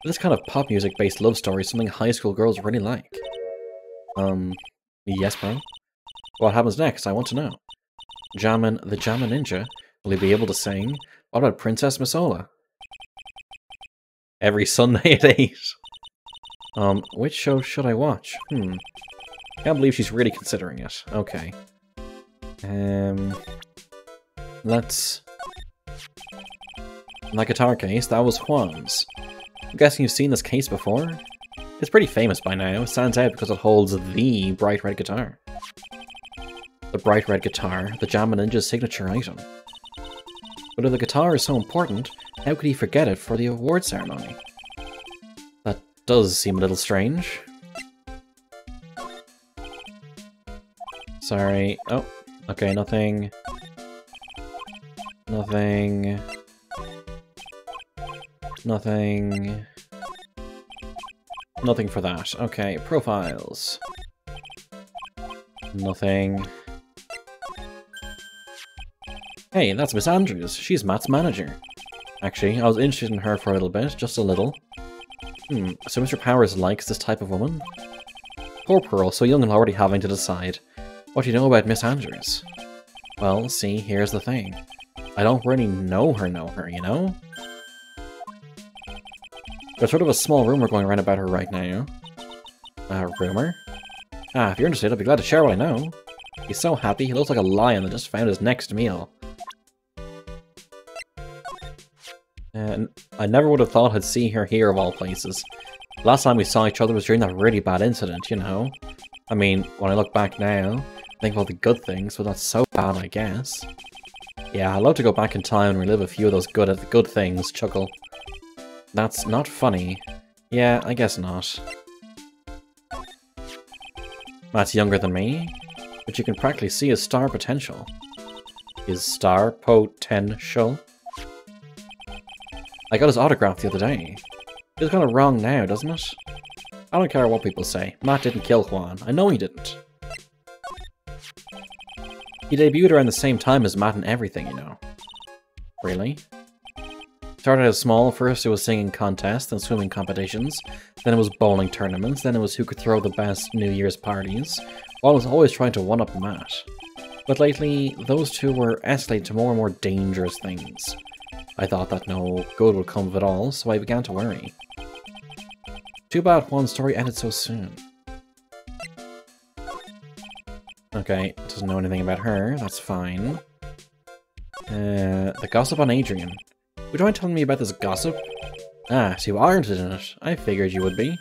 This kind of pop music-based love story is something high school girls really like. Yes, bro? What happens next? I want to know. Jammin, the Jammin Ninja, will he be able to sing? What about Princess Misola? Every Sunday at 8. Which show should I watch? Can't believe she's really considering it. Okay. Let's... That guitar case, that was Juan's. I'm guessing you've seen this case before? It's pretty famous by now. It stands out because it holds the bright red guitar. The bright red guitar, the Jammin Ninja's signature item. But if the guitar is so important, how could he forget it for the award ceremony? That does seem a little strange. Sorry. Oh, okay, nothing. Nothing. Nothing. Nothing for that. Okay, profiles. Nothing. Hey, that's Miss Andrews. She's Matt's manager. Actually, I was interested in her for a little bit, just a little. So Mr. Powers likes this type of woman? Poor Pearl, so young and already having to decide. What do you know about Miss Andrews? Well, see, here's the thing. I don't really know her, you know? There's sort of a small rumor going around about her right now. Rumor? If you're interested, I'd be glad to share what I know. He's so happy, he looks like a lion that just found his next meal. And I never would have thought I'd see her here of all places. Last time we saw each other was during that really bad incident, you know? I mean, when I look back now, I think of all the good things, but that's so bad, I guess. Yeah, I'd love to go back in time and relive a few of those good things, chuckle. That's not funny. Yeah, I guess not. Matt's younger than me, but you can practically see his star potential. His star potential? I got his autograph the other day. It's kind of wrong now, doesn't it? I don't care what people say. Matt didn't kill Juan. I know he didn't. He debuted around the same time as Matt and everything, you know. Really? Started out small. First it was singing contests, then swimming competitions, then it was bowling tournaments, then it was who could throw the best New Year's parties. Juan was always trying to one-up Matt. But lately, those two were escalating to more and more dangerous things. I thought that no good would come of it all, so I began to worry. Too bad Juan's story ended so soon. Okay, doesn't know anything about her, that's fine. The gossip on Adrian. Would you mind telling me about this gossip? Ah, so you are interested in it. I figured you would be.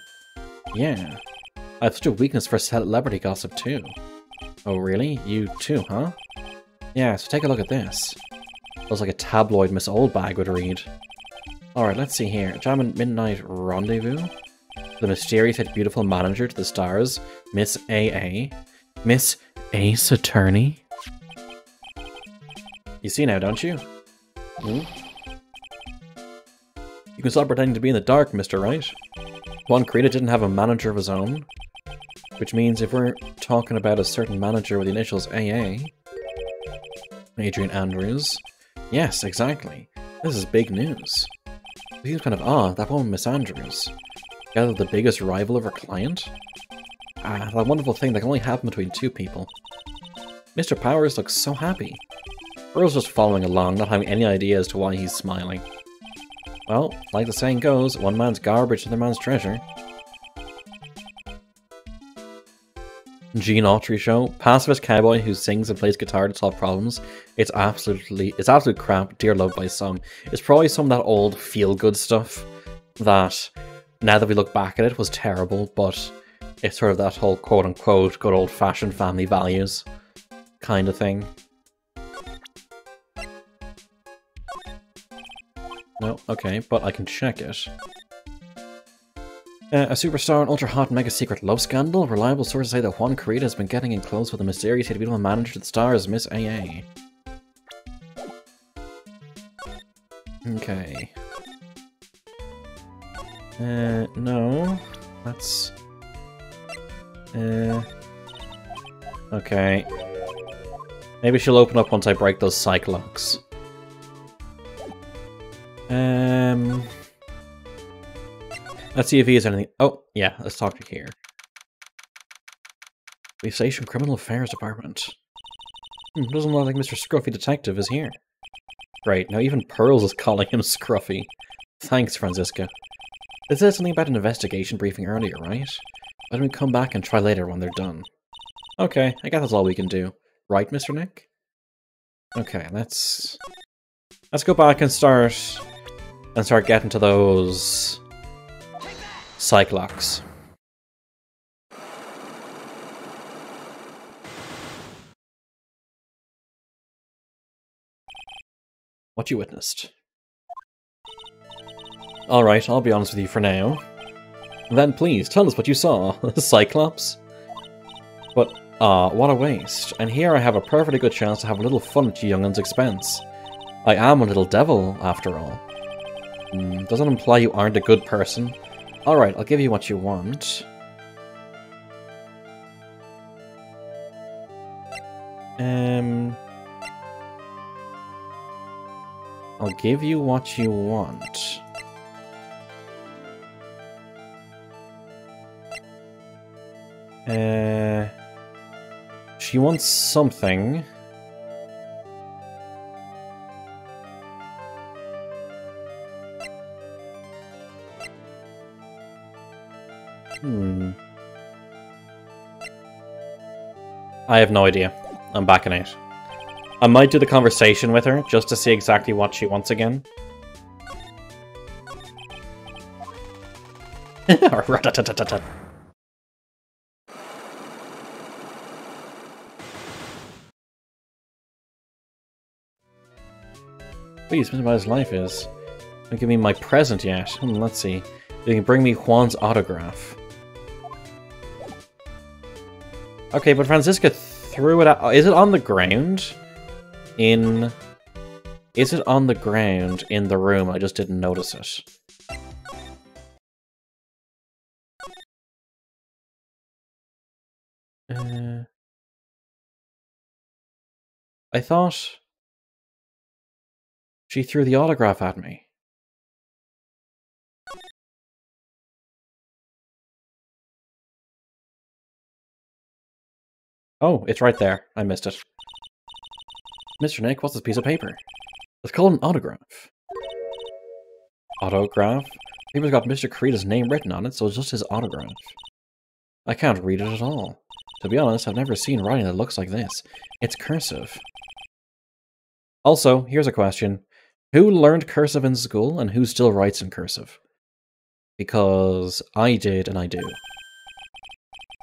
Yeah. I have such a weakness for celebrity gossip too. Oh really? You too, huh? Yeah, so take a look at this. Looks like a tabloid Miss Oldbag would read. Alright, let's see here. Jammin' Midnight Rendezvous? The mysterious yet beautiful manager to the stars, Miss A.A. Miss Ace Attorney? You see now, don't you? You can stop pretending to be in the dark, Mr. Wright. Juan Creta didn't have a manager of his own. Which means if we're talking about a certain manager with the initials AA... Adrian Andrews... Yes, exactly. This is big news. It seems kind of odd, that woman Miss Andrews. Together the biggest rival of her client? Ah, that wonderful thing that can only happen between two people. Mr. Powers looks so happy. Pearl's just following along, not having any idea as to why he's smiling. Well, like the saying goes, one man's garbage, another man's treasure. Gene Autry show. Pacifist cowboy who sings and plays guitar to solve problems. It's absolute crap. Dear Love by some. It's probably some of that old feel-good stuff that, now that we look back at it, was terrible, but it's sort of that whole quote-unquote good old-fashioned family values kind of thing. No, okay, but I can check it. A superstar, an ultra-hot mega-secret love scandal. Reliable sources say that Juan Carita has been getting in close with a mysterious yet beautiful manager to the stars, Miss AA. Okay. No. That's... Okay. Maybe she'll open up once I break those psych locks. Let's see if he has anything. Oh, yeah, let's talk to here. Police Station Criminal Affairs Department. Doesn't look like Mr. Scruffy Detective is here. Great, now even Pearls is calling him Scruffy. Thanks, Franziska. They said something about an investigation briefing earlier, right? Why don't we come back and try later when they're done? Okay, I guess that's all we can do. Right, Mr. Nick? Okay, let's go back and start getting to those psych locks. What you witnessed. Alright, I'll be honest with you for now. Then please, tell us what you saw. Cyclops? But, what a waste. And here I have a perfectly good chance to have a little fun at you youngun's expense. I am a little devil, after all. Does that imply you aren't a good person? Alright, I'll give you what you want. I'll give you what you want. She wants something. I have no idea. I'm backing out. I might do the conversation with her, just to see exactly what she wants again. Please, what his life is. Don't give me my present yet. Let's see. You can bring me Juan's autograph. Okay, but Franziska threw it out. Is it on the ground? Is it on the ground in the room? I just didn't notice it. I thought she threw the autograph at me. Oh, it's right there. I missed it. Mr. Nick, what's this piece of paper? It's called an autograph. Autograph? The paper's got Mr. Carita's name written on it, so it's just his autograph. I can't read it at all. To be honest, I've never seen writing that looks like this. It's cursive. Also, here's a question. Who learned cursive in school, and who still writes in cursive? Because I did, and I do.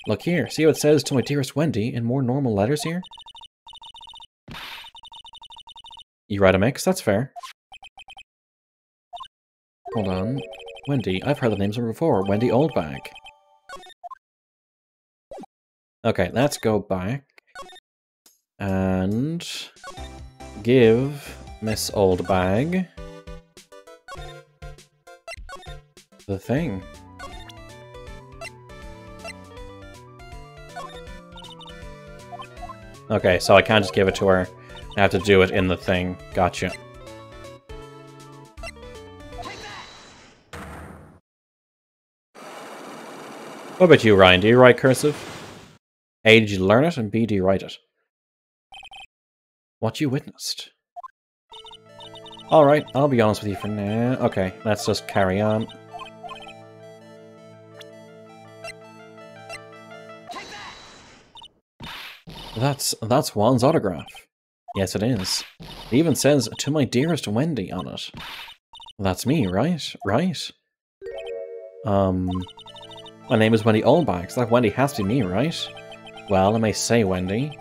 Look here, see how it says, "To my dearest Wendy," in more normal letters here? You write a mix? That's fair. Hold on. Wendy, I've heard the names before. Wendy Oldbag. Okay, let's go back and give Miss Oldbag the thing. Okay, so I can't just give it to her. I have to do it in the thing. Gotcha. What about you, Ryan? Do you write cursive? A, did you learn it? And B, do you write it? What you witnessed. Alright, I'll be honest with you for now. Okay, let's just carry on. That's Juan's autograph. Yes, it is. It even says, "To my dearest Wendy" on it. That's me, right? Right? My name is Wendy Oldbag, so that Wendy has to be me, right? Well, I may say Wendy,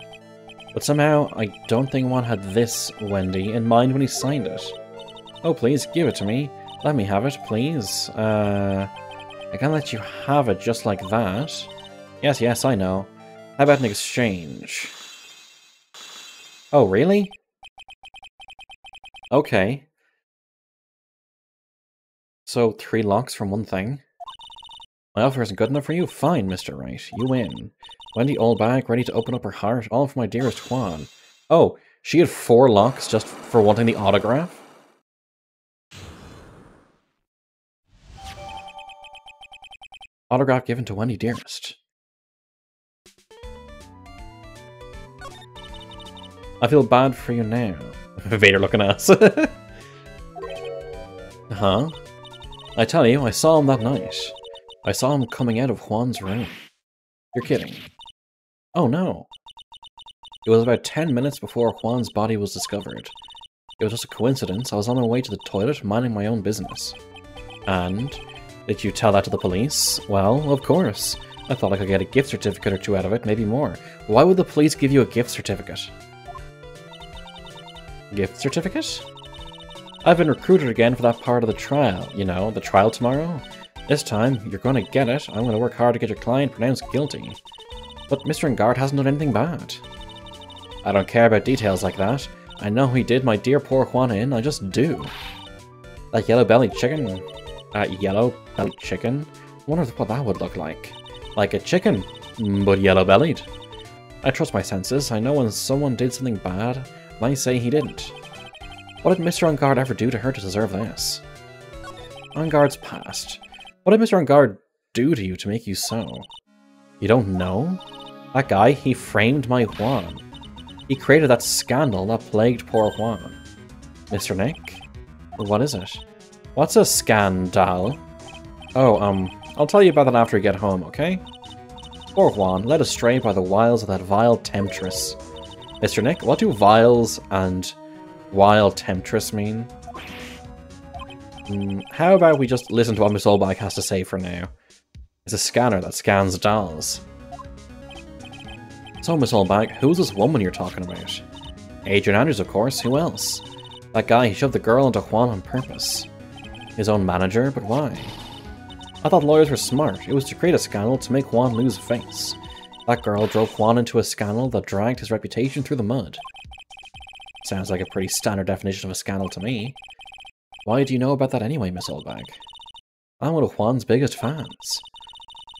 but somehow I don't think Juan had this Wendy in mind when he signed it. Oh, please, give it to me. Let me have it, please. I can't let you have it just like that. Yes, I know. How about an exchange? Oh, really? Okay. So, 3 locks from one thing. My offer isn't good enough for you? Fine, Mr. Wright. You win. Wendy Oldbag, ready to open up her heart, all for my dearest Juan. Oh, she had 4 locks just for wanting the autograph? Autograph given to Wendy Dearest. I feel bad for you now. Vader looking at us. Huh? I tell you, I saw him that night. I saw him coming out of Juan's room. You're kidding. Oh no. It was about 10 minutes before Juan's body was discovered. It was just a coincidence. I was on my way to the toilet, minding my own business. And? Did you tell that to the police? Well, of course. I thought I could get a gift certificate or 2 out of it, maybe more. Why would the police give you a gift certificate? Gift certificate? I've been recruited again for that part of the trial. You know, the trial tomorrow? This time, you're going to get it. I'm going to work hard to get your client pronounced guilty. But Mr. Engard hasn't done anything bad. I don't care about details like that. I know he did my dear poor Juan in. I just do. That yellow-bellied chicken. Yellow-bellied chicken? I wonder what that would look like. Like a chicken, but yellow-bellied. I trust my senses. I know when someone did something bad, and I say he didn't. What did Mr. Engard ever do to her to deserve this? Engard's past. What did Mr. Engard do to you to make you so? You don't know? That guy, he framed my Juan. He created that scandal that plagued poor Juan. Mr. Nick? What is it? What's a scandal? Oh, I'll tell you about that after we get home, okay? Poor Juan, led astray by the wiles of that vile temptress. Mr. Nick, what do vials and vile temptress mean? How about we just listen to what Miss Oldbag has to say for now? It's a scanner that scans dolls. So, Miss Oldbag, who's this woman you're talking about? Adrian Andrews, of course. Who else? That guy, he shoved the girl into Juan on purpose. His own manager, but why? I thought lawyers were smart. It was to create a scandal to make Juan lose face. That girl drove Juan into a scandal that dragged his reputation through the mud. Sounds like a pretty standard definition of a scandal to me. Why do you know about that anyway, Miss Oldbag? I'm one of Juan's biggest fans.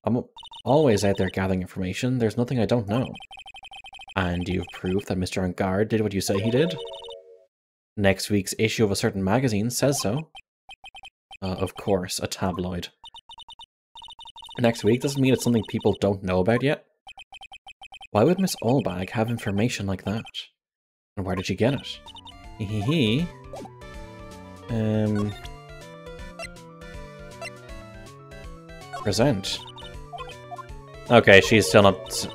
I'm always out there gathering information. There's nothing I don't know. And you've proved that Mr. Engard did what you say he did? Next week's issue of a certain magazine says so. Of course, a tabloid. Next week doesn't mean it's something people don't know about yet. Why would Miss Oldbag have information like that? And where did she get it? Hehehe. Present. Okay, she's still not...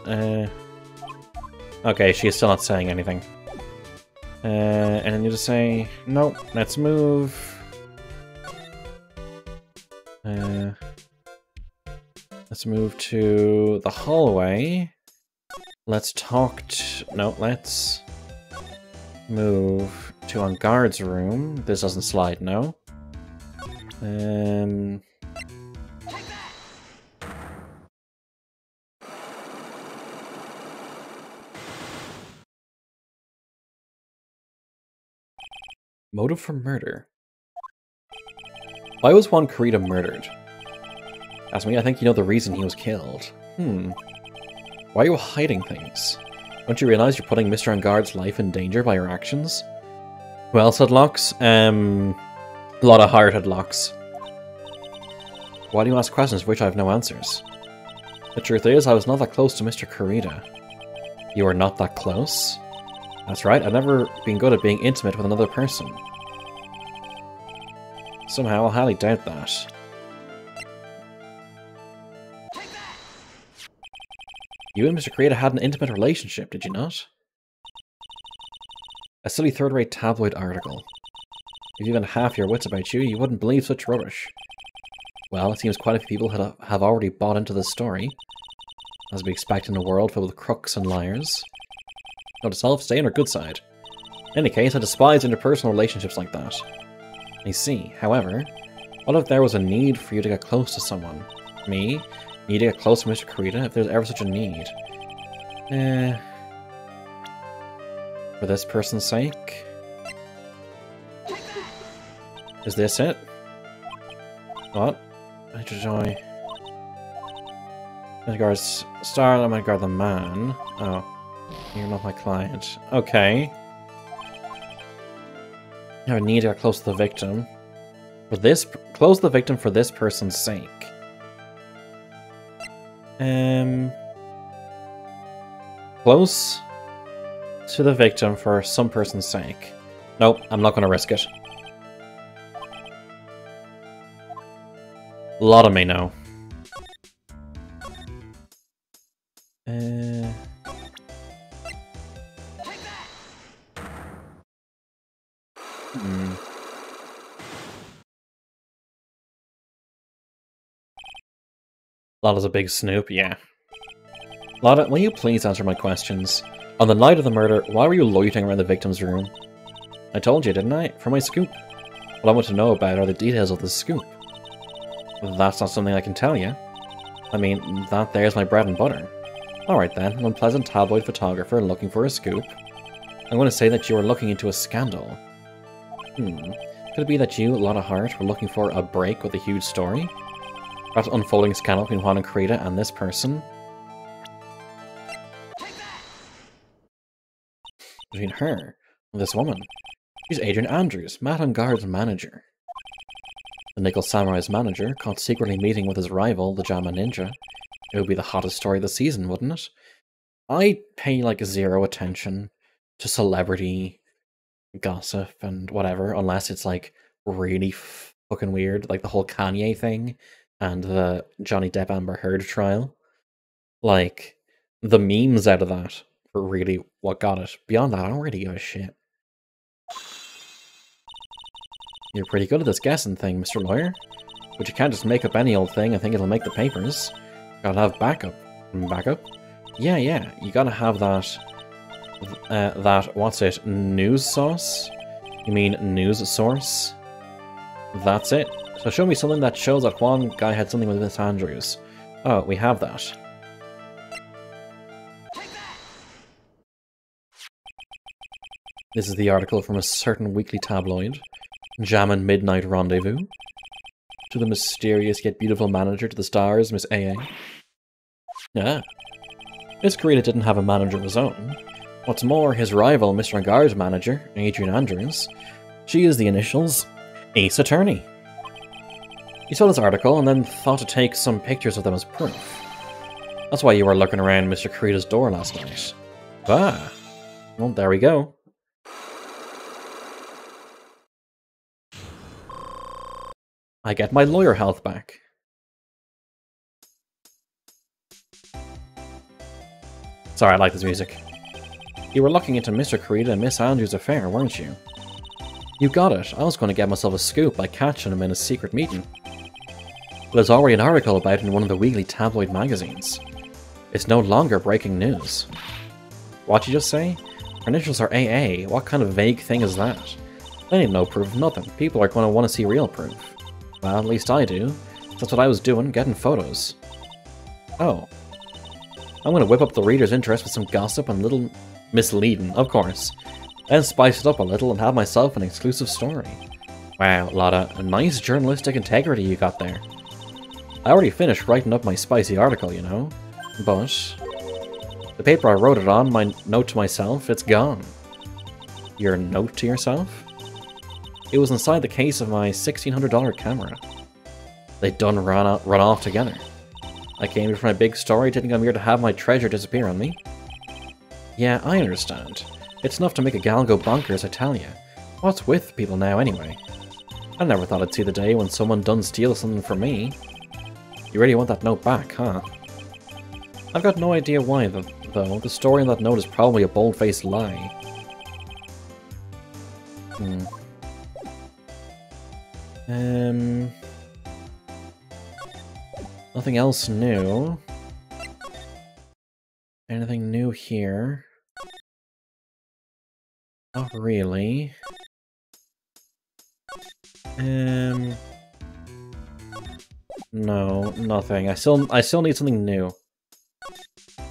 Okay, she's still not saying anything. And I need to say... No, let's move... let's move to the hallway. Let's talk to... No, let's... move to Engard's room. This doesn't slide, no. Motive for murder. Why was Juan Corrida murdered? Ask me, I think you know the reason he was killed. Why are you hiding things? Don't you realize you're putting Mr. Engard's life in danger by your actions? Well said, Locks. A lot of hard-headed Locks. Why do you ask questions for which I have no answers? The truth is, I was not that close to Mr. Corrida. You are not that close? That's right, I've never been good at being intimate with another person. Somehow, I highly doubt that. You and Mr. Creator had an intimate relationship, did you not? A silly third-rate tabloid article. If you had half your wits about you, you wouldn't believe such rubbish. Well, it seems quite a few people have already bought into this story. As we expect in a world filled with crooks and liars. Note to self, stay on our good side. In any case, I despise interpersonal relationships like that. I see. However, what if there was a need for you to get close to someone? Me? Need to get close to Mr. Kurita if there's ever such a need. For this person's sake? Is this it? What? Major Joy. Guard Star, I'm gonna guard the man. Oh. You're not my client. Okay. I have a need to get close to the victim. For this, close the victim for this person's sake. Close to the victim for some person's sake. Nope, I'm not gonna risk it. A lot of me know. Lotta's a big snoop, yeah. Lotta, will you please answer my questions? On the night of the murder, why were you loitering around the victim's room? I told you, didn't I? For my scoop. What I want to know about are the details of the scoop. That's not something I can tell you. I mean, that there's my bread and butter. Alright then, an unpleasant tabloid photographer looking for a scoop. I'm going to say that you were looking into a scandal. Could it be that you, Lotta Hart, were looking for a break with a huge story? Perhaps unfolding scandal between Juan and Kurita and this person? Between her and this woman. She's Adrian Andrews, Matt and Guard's manager. The Nickel Samurai's manager, caught secretly meeting with his rival, the Jama Ninja. It would be the hottest story of the season, wouldn't it? I pay like zero attention to celebrity gossip and whatever, unless it's like really fucking weird, like the whole Kanye thing and the Johnny Depp Amber Heard trial. Like, the memes out of that were really what got it. Beyond that, I don't really give a shit. You're pretty good at this guessing thing, Mr. Lawyer. But you can't just make up any old thing and think it'll make the papers. Gotta have backup. Backup? Yeah, you gotta have that, what's it, news source? You mean news source? That's it. So show me something that shows that one guy had something with Miss Andrews. Oh, we have that. This is the article from a certain weekly tabloid. Jammin' Midnight Rendezvous. To the mysterious yet beautiful manager to the stars, Miss AA. Yeah. Miss Kurita didn't have a manager of his own. What's more, his rival, Mr. Guard's manager, Adrian Andrews, she is the initials Ace Attorney. You saw this article and then thought to take some pictures of them as proof. That's why you were lurking around Mr. Kurita's door last night. Ah. Well, there we go. I get my lawyer health back. Sorry, I like this music. You were looking into Mr. Kurita and Miss Andrews' affair, weren't you? You got it. I was going to get myself a scoop by catching him in a secret meeting. But there's already an article about it in one of the weekly tabloid magazines. It's no longer breaking news. What'd you just say? Our initials are AA. What kind of vague thing is that? They ain't no proof of nothing. People are going to want to see real proof. Well, at least I do. That's what I was doing, getting photos. Oh. I'm going to whip up the reader's interest with some gossip and little misleading, of course. Then spice it up a little and have myself an exclusive story. Wow, Lotta, a nice journalistic integrity you got there. I already finished writing up my spicy article, you know. But the paper I wrote it on, my note to myself, it's gone. Your note to yourself? It was inside the case of my $1,600 camera. They'd done run off together. I came here for my big story, didn't come here to have my treasure disappear on me. Yeah, I understand. It's enough to make a gal go bonkers, I tell you. What's with people now, anyway? I never thought I'd see the day when someone done steal something from me. You really want that note back, huh? I've got no idea why, though. The story in that note is probably a bold-faced lie. Nothing else new. Anything new here? Not really. No, nothing. I still need something new.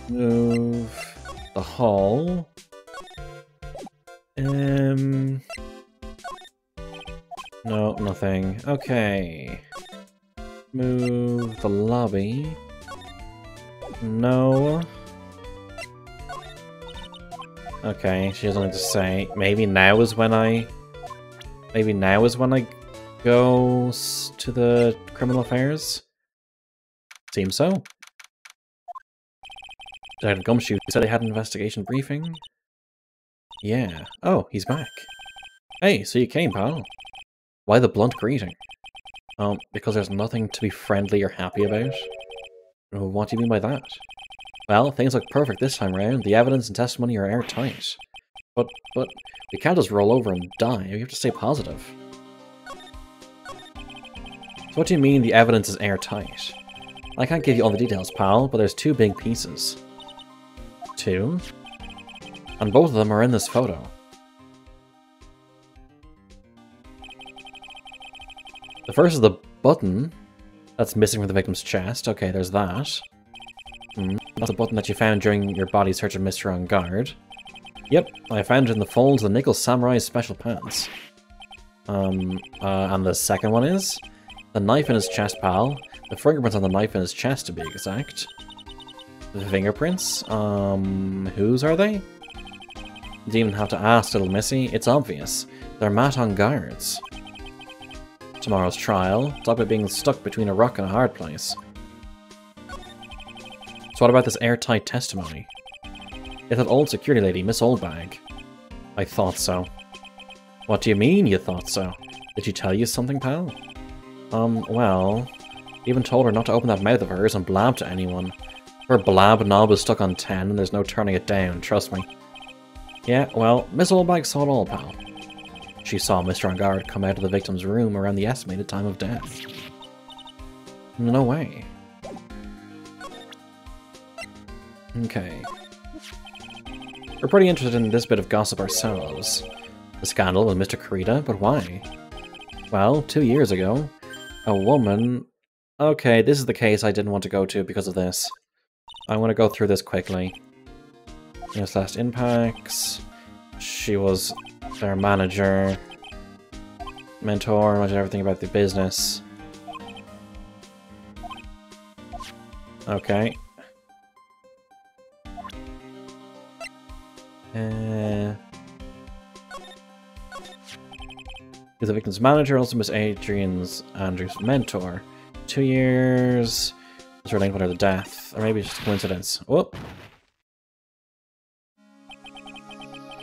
Move the hall. No, nothing. Okay. Move the lobby. No. Okay, she has nothing to say. Maybe now is when I go to the criminal affairs? Seems so. Detective Gumshoe said they had an investigation briefing. Yeah. Oh, he's back. Hey, so you came, pal. Why the blunt greeting? Because there's nothing to be friendly or happy about. What do you mean by that? Well, things look perfect this time round. The evidence and testimony are airtight. But, we can't just roll over and die. We have to stay positive. So what do you mean the evidence is airtight? I can't give you all the details, pal, but there's two big pieces. Two? And both of them are in this photo. The first is the button that's missing from the victim's chest. Okay, there's that. That's the button that you found during your body search of Mr. On Guard. Yep, I found it in the folds of the Nickel Samurai's special pants. And the second one is the knife in his chest, pal. The fingerprints on the knife in his chest, to be exact. The fingerprints? Whose are they? You didn't even have to ask, little missy. It's obvious. They're Matt On Guard's. Tomorrow's trial. Talk about being stuck between a rock and a hard place. So what about this airtight testimony? It's that old security lady, Miss Oldbag. I thought so. What do you mean you thought so? Did she tell you something, pal? Well... Even told her not to open that mouth of hers and blab to anyone. Her blab knob is stuck on 10 and there's no turning it down, trust me. Yeah, well, Miss Oldbag saw it all, pal. She saw Mr. On Guard come out of the victim's room around the estimated time of death. No way. Okay. We're pretty interested in this bit of gossip ourselves. The scandal with Mr. Kurita, but why? Well, 2 years ago, a woman... Okay, this is the case I didn't want to go to because of this. I want to go through this quickly. Yes, last impacts. She was their manager, mentor, mentioned everything about the business. Okay. He's the victim's manager, also Miss Andrew's mentor. 2 years. It's related to the death, or maybe it's just a coincidence. Whoop.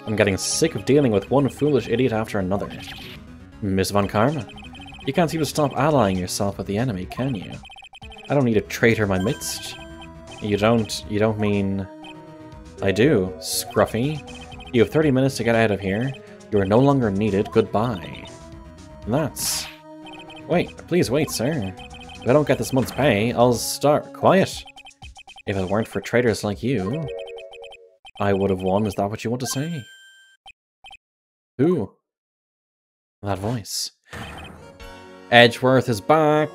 I'm getting sick of dealing with one foolish idiot after another. Miss Von Karma, you can't seem to stop allying yourself with the enemy, can you? I don't need a traitor in my midst. You don't mean... I do, Scruffy. You have 30 minutes to get out of here. You are no longer needed. Goodbye. And that's... Wait, please wait, sir. If I don't get this month's pay, I'll start... Quiet! If it weren't for traitors like you, I would have won. Is that what you want to say? Who? That voice. Edgeworth is back!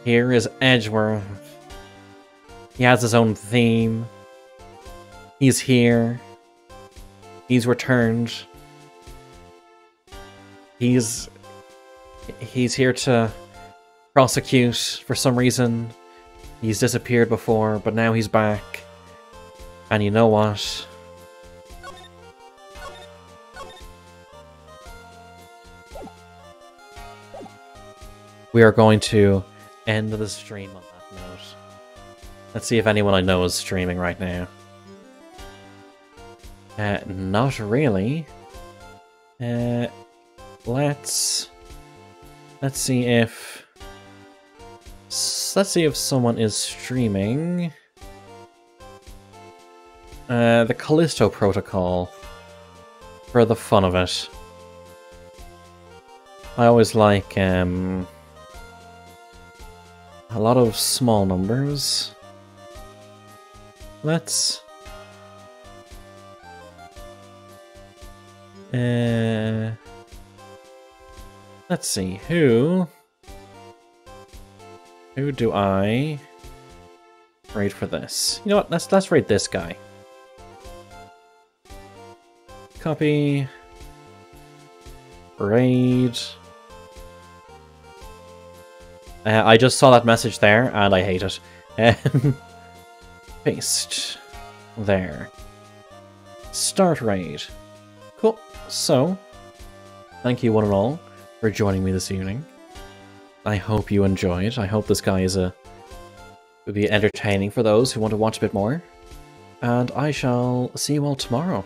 Here is Edgeworth. He has his own theme. He's here. He's returned. He's here to prosecute for some reason. He's disappeared before, but now he's back. And you know what? We are going to end the stream on that note. Let's see if anyone I know is streaming right now. Not really. Let's see if someone is streaming. The Callisto Protocol. For the fun of it. I always like a lot of small numbers. Let's see, who do I rate for this? You know what, let's rate this guy. Copy. Raid. I just saw that message there, and I hate it. Paste. There. Start raid. Cool. So, thank you one and all for joining me this evening. I hope you enjoyed. I hope this guy will be entertaining for those who want to watch a bit more. And I shall see you all tomorrow.